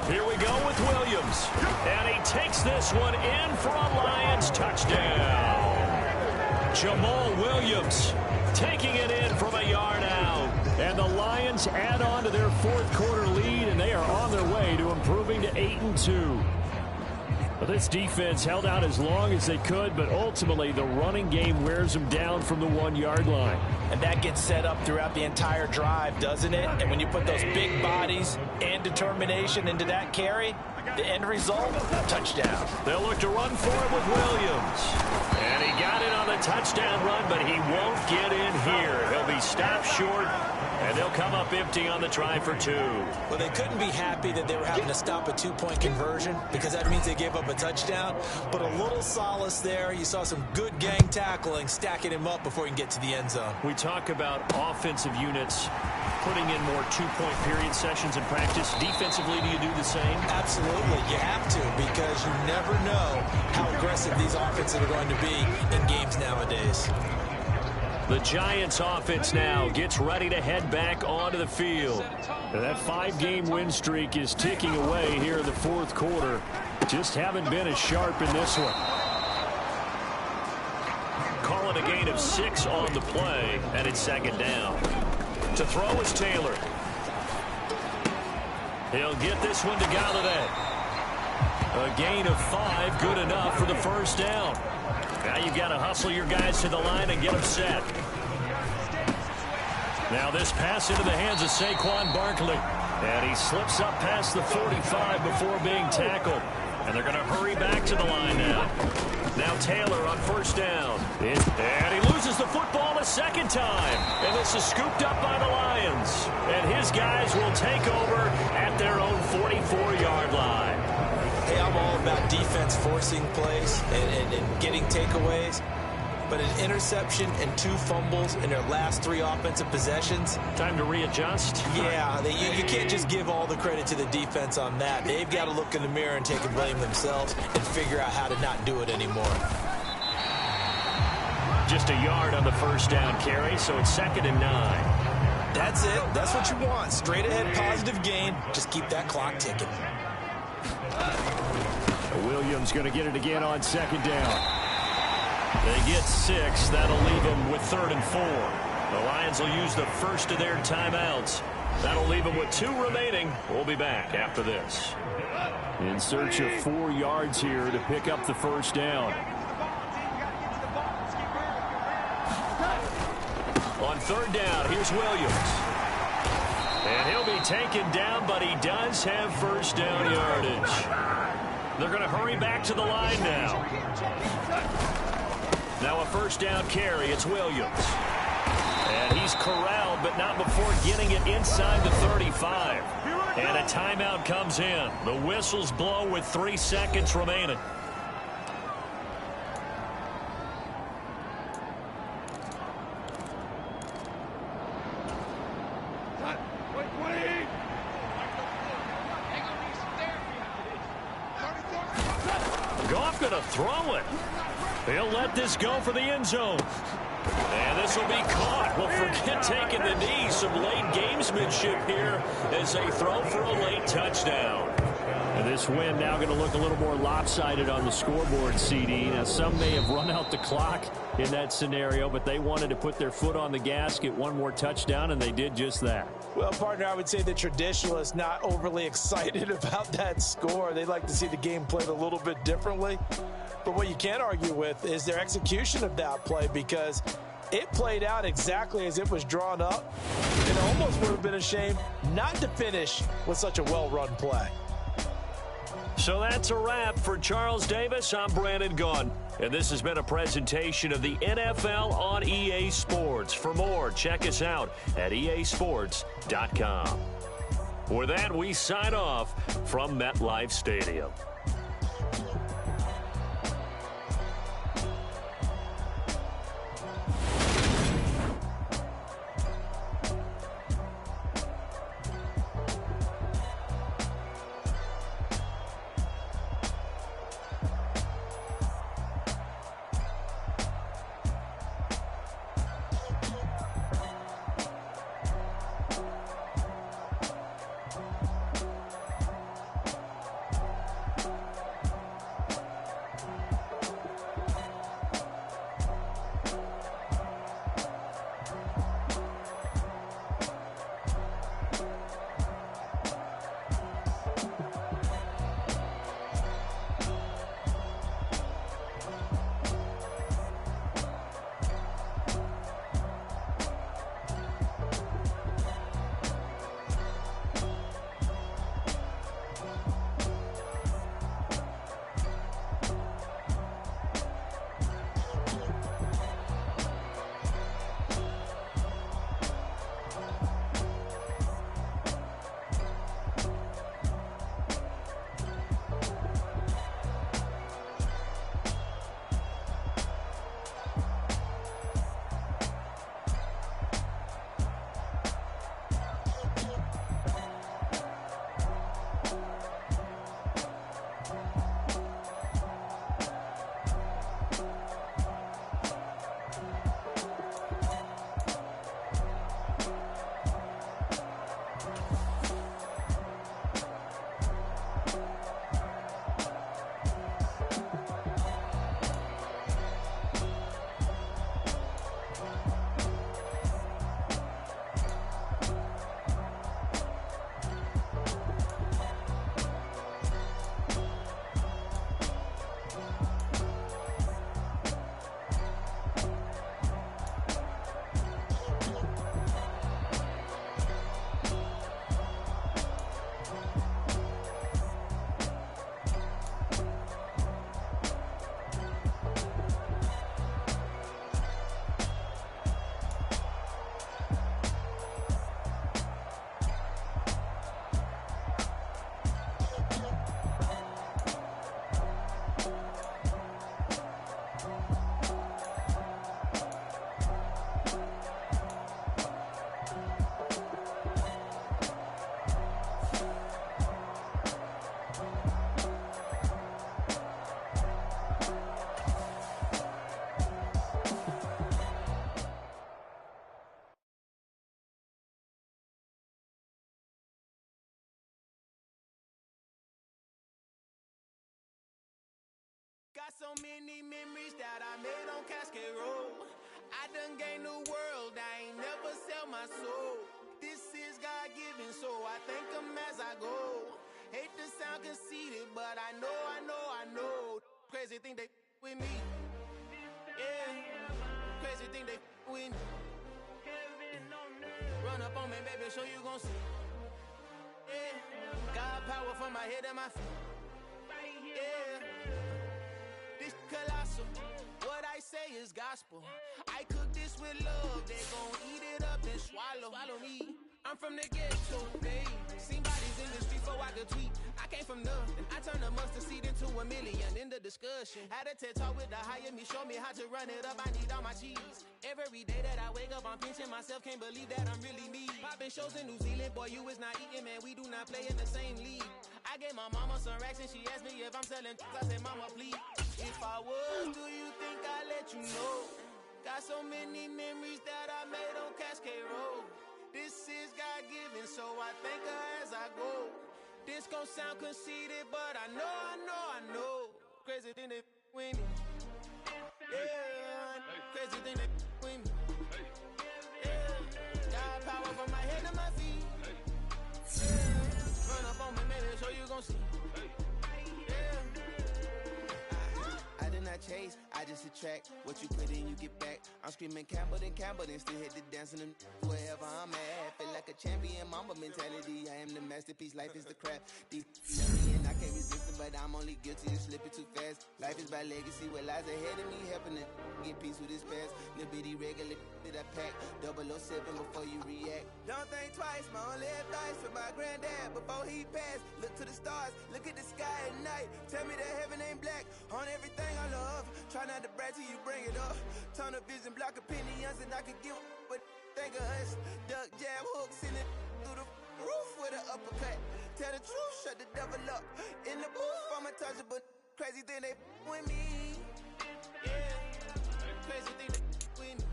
Here we go with Williams. And he takes this one in for a Lions touchdown. Jamal Williams taking it in from a yard out. And the Lions add on to their 4th quarter lead, and they are on their way to improving to 8-2. Well, this defense held out as long as they could, but ultimately the running game wears them down from the 1-yard line. And that gets set up throughout the entire drive, doesn't it? And when you put those big bodies and determination into that carry, the end result, touchdown. They'll look to run for it with Williams. And he got it on the touchdown run, but he won't get in here. He'll be stopped short, and they'll come up empty on the try for 2. Well, they couldn't be happy that they were having to stop a 2-point conversion because that means they gave up a touchdown. But a little solace there. You saw some good gang tackling, stacking him up before he can get to the end zone. We talk about offensive units putting in more 2-point period sessions in practice. Defensively, do you do the same? Absolutely. You have to, because you never know how aggressive these offenses are going to be in games nowadays. The Giants offense now gets ready to head back onto the field. And that 5-game win streak is ticking away here in the 4th quarter. Just haven't been as sharp in this one. Call it a gain of 6 on the play, and it's 2nd down. To throw is Taylor. He'll get this one to Galladay. A gain of 5, good enough for the 1st down. Now you've got to hustle your guys to the line and get them set. Now this pass into the hands of Saquon Barkley. And he slips up past the 45 before being tackled. And they're going to hurry back to the line now. Now Taylor on 1st down. And he loses the football a 2nd time. And this is scooped up by the Lions. And his guys will take over at their own 44-yard line. Hey, I'm all about defense forcing plays and getting takeaways. But an interception and 2 fumbles in their last 3 offensive possessions. Time to readjust? Yeah, you can't just give all the credit to the defense on that. They've got to look in the mirror and take a blame themselves and figure out how to not do it anymore. Just a yard on the 1st down carry, so it's 2nd and 9. That's it. That's what you want. Straight ahead positive gain. Just keep that clock ticking. Williams going to get it again on 2nd down. They get 6. That'll leave them with 3rd and 4. The Lions will use the first of their timeouts. That'll leave them with 2 remaining. We'll be back after this. In search of 4 yards here to pick up the 1st down. On 3rd down, here's Williams. And he'll be taken down, but he does have 1st down yardage. They're going to hurry back to the line now. Now a 1st down carry. It's Williams. And he's corralled, but not before getting it inside the 35. And a timeout comes in. The whistles blow with 3 seconds remaining. Goff going to throw it. He'll let this go for the end zone. And this will be caught. Well, forget taking the knee. Some late gamesmanship here as they throw for a late touchdown. And this win now going to look a little more lopsided on the scoreboard, CD. Now, some may have run out the clock in that scenario, but they wanted to put their foot on the gas, get 1 more touchdown, and they did just that. Well, partner, I would say the traditionalists not overly excited about that score. They'd like to see the game played a little bit differently. But what you can't argue with is their execution of that play, because it played out exactly as it was drawn up. It almost would have been a shame not to finish with such a well-run play. So that's a wrap for Charles Davis. I'm Brandon Gaudin, and this has been a presentation of the NFL on EA Sports. For more, check us out at easports.com. With that, we sign off from MetLife Stadium. so many memories that I made on Cascade Road. I done gained the world, I ain't never sell my soul. This is God-given, so I thank him as I go. Hate to sound conceited, but I know. Crazy thing they with me. Yeah, crazy thing they with me. Run up on me, baby, so you gon' see. Yeah, God power from my head and my feet. Yeah, this colossal. What I say is gospel. I cook this with love. They gon' eat it up and swallow me. I'm from the ghetto, babe. Seen bodies in the street before I could tweet. I came from nothing. I turned a mustard seed into a million. In the discussion, had a TED talk with the higher me. Show me how to run it up. I need all my cheese. Every day that I wake up, I'm pinching myself. Can't believe that I'm really me. Popping shows in New Zealand, boy, you is not eating, man. We do not play in the same league. I gave my mama some racks and she asked me if I'm selling. I said, mama, please. If I was, do you think I'd let you know? Got so many memories that I made on Cascade Road. This is God-given, so I thank her as I go. This gon' sound conceited, but I know. Crazy thing they with me. Yeah, crazy thing they with me. Yeah, God power from my head to my feet. Yeah, run up on me, maybe, so you gon' see. I did not chase, I just attract. What you put in, you get back. I'm screaming Campbell, then still hit the dancing and wherever I'm at. Feel like a champion, mamba mentality. I am the masterpiece, life is the crap. These and I can't resist it, but I'm only guilty of slipping too fast. Life is by legacy, what lies ahead of me, helping to get peace with this past. Little bitty regular that I pack, 007 before you react. Don't think twice, my only advice for my granddad before he passed. Look to the stars, look at the sky at night. Tell me that heaven ain't black on everything I love. Try not to brag till you bring it up. Tunnel vision, block opinions, and I could give but think of us. Duck, jab, hooks in it through the roof with an uppercut. Tell the truth, shut the devil up. In the booth, I'm untouchable. Crazy thing they with me. Yeah, crazy thing they with me.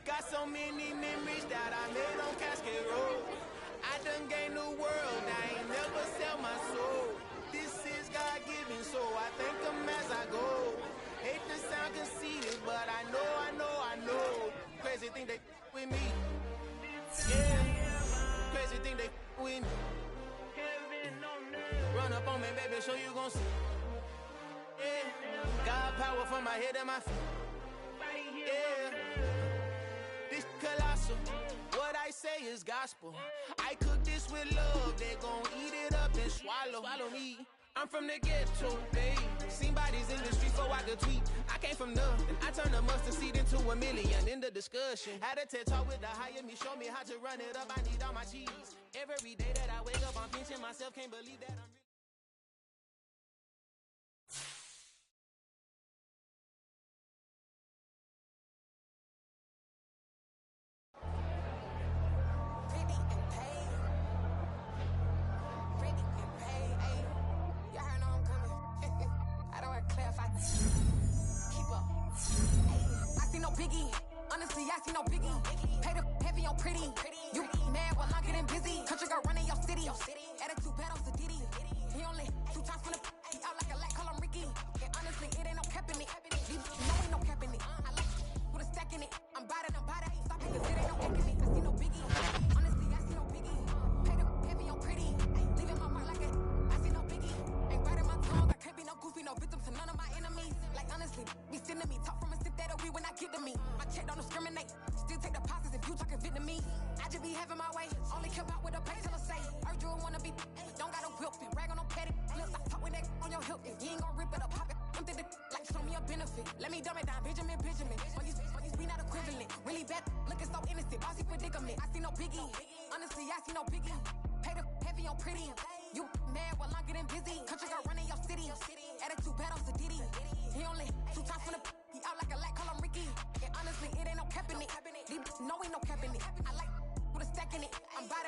Got so many memories that I made on Cascade Road. I done gained the world, I ain't never sell my soul. This is God-given, so I thank him as I go. Hate to sound conceited, but I know. Crazy thing they with me. Yeah, crazy thing they with me. Run up on me, baby, so you gon' see. Yeah, God power from my head and my feet. Yeah, this colossal. What I say is gospel. I cook this with love. They gon' eat it up and swallow me. I'm from the ghetto, babe. Seen bodies in the street before I could tweet. I came from nothing. I turned a mustard seed into a million. In the discussion, had a TED talk with the higher me. Show me how to run it up. I need all my cheese. Every day that I wake up, I'm pinching myself. Can't believe that I'm biggie. Honestly, I see no biggie. Pay the heavy on pretty. You mad while I'm getting busy. Country girl running your city. Attitude bad on Sadidi. He only 2 times from the he out like a lack, call him Ricky. And honestly, it ain't no cap in it. No, ain't no cap in it. I like with a stack in it. I'm bad. Stop it, cause it ain't no act in it. I see no biggie. Honestly, I see no biggie. Pay the heavy on pretty. Leaving my mark like it. I see no biggie. Ain't biting my tongue. I can't be no goofy, no victim to none of my enemies. Like honestly, be sending me talk from a sip that'll be when I get to me. My check don't discriminate. Still take deposits if you talking Vietnamese. I just be having my way. Only care about what the pay tell her say. Urge you wanna be. Don't got no whip and rag on no petty. Look, I talk with that on your hip. If you ain't gon' rip it up, pop it. I'm thinking like show me a benefit. Let me dumb it down, Benjamin. When you be not equivalent. Really bad, looking so innocent. Bossy predicament. I see no biggie. Honestly, I see no biggie. Pay the heavy on pretty. You mad while I'm getting busy. Country girl running your city. Attitude bad on Sadidi. He only 2 times from the he out like a lack, call him Ricky. And honestly, it ain't no cap in it. No, ain't no cap in it. I like with a stack in it. I'm bad.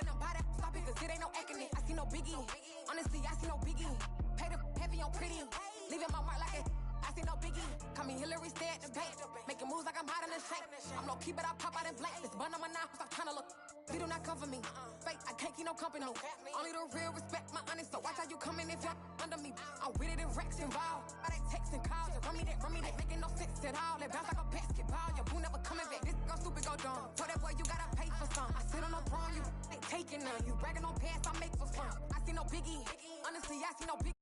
Stop it, cause it ain't no act in it. I see no biggie. Honestly, I see no biggie. Pay the heavy on pretty. Leaving my mark like it. I see no biggie. Call me Hillary, stay at the bank. Making moves like I'm hiding in the shank. I'm low key, but I pop out in blank. This bun on my knife, stop trying to look. They do not cover me. Fake, I can't keep no company. Only the real respect my honest. So watch how you coming if you're under me. I'm with it in Rex involved. All that text and calls. Just run me that, making no sense at all. They bounce like a basketball. Your boo never coming back. This go stupid, go dumb. Told that boy you gotta pay for some. I sit on no throne, you ain't taking none. You bragging on past, I make for fun. I see no biggie. Honestly, I see no big.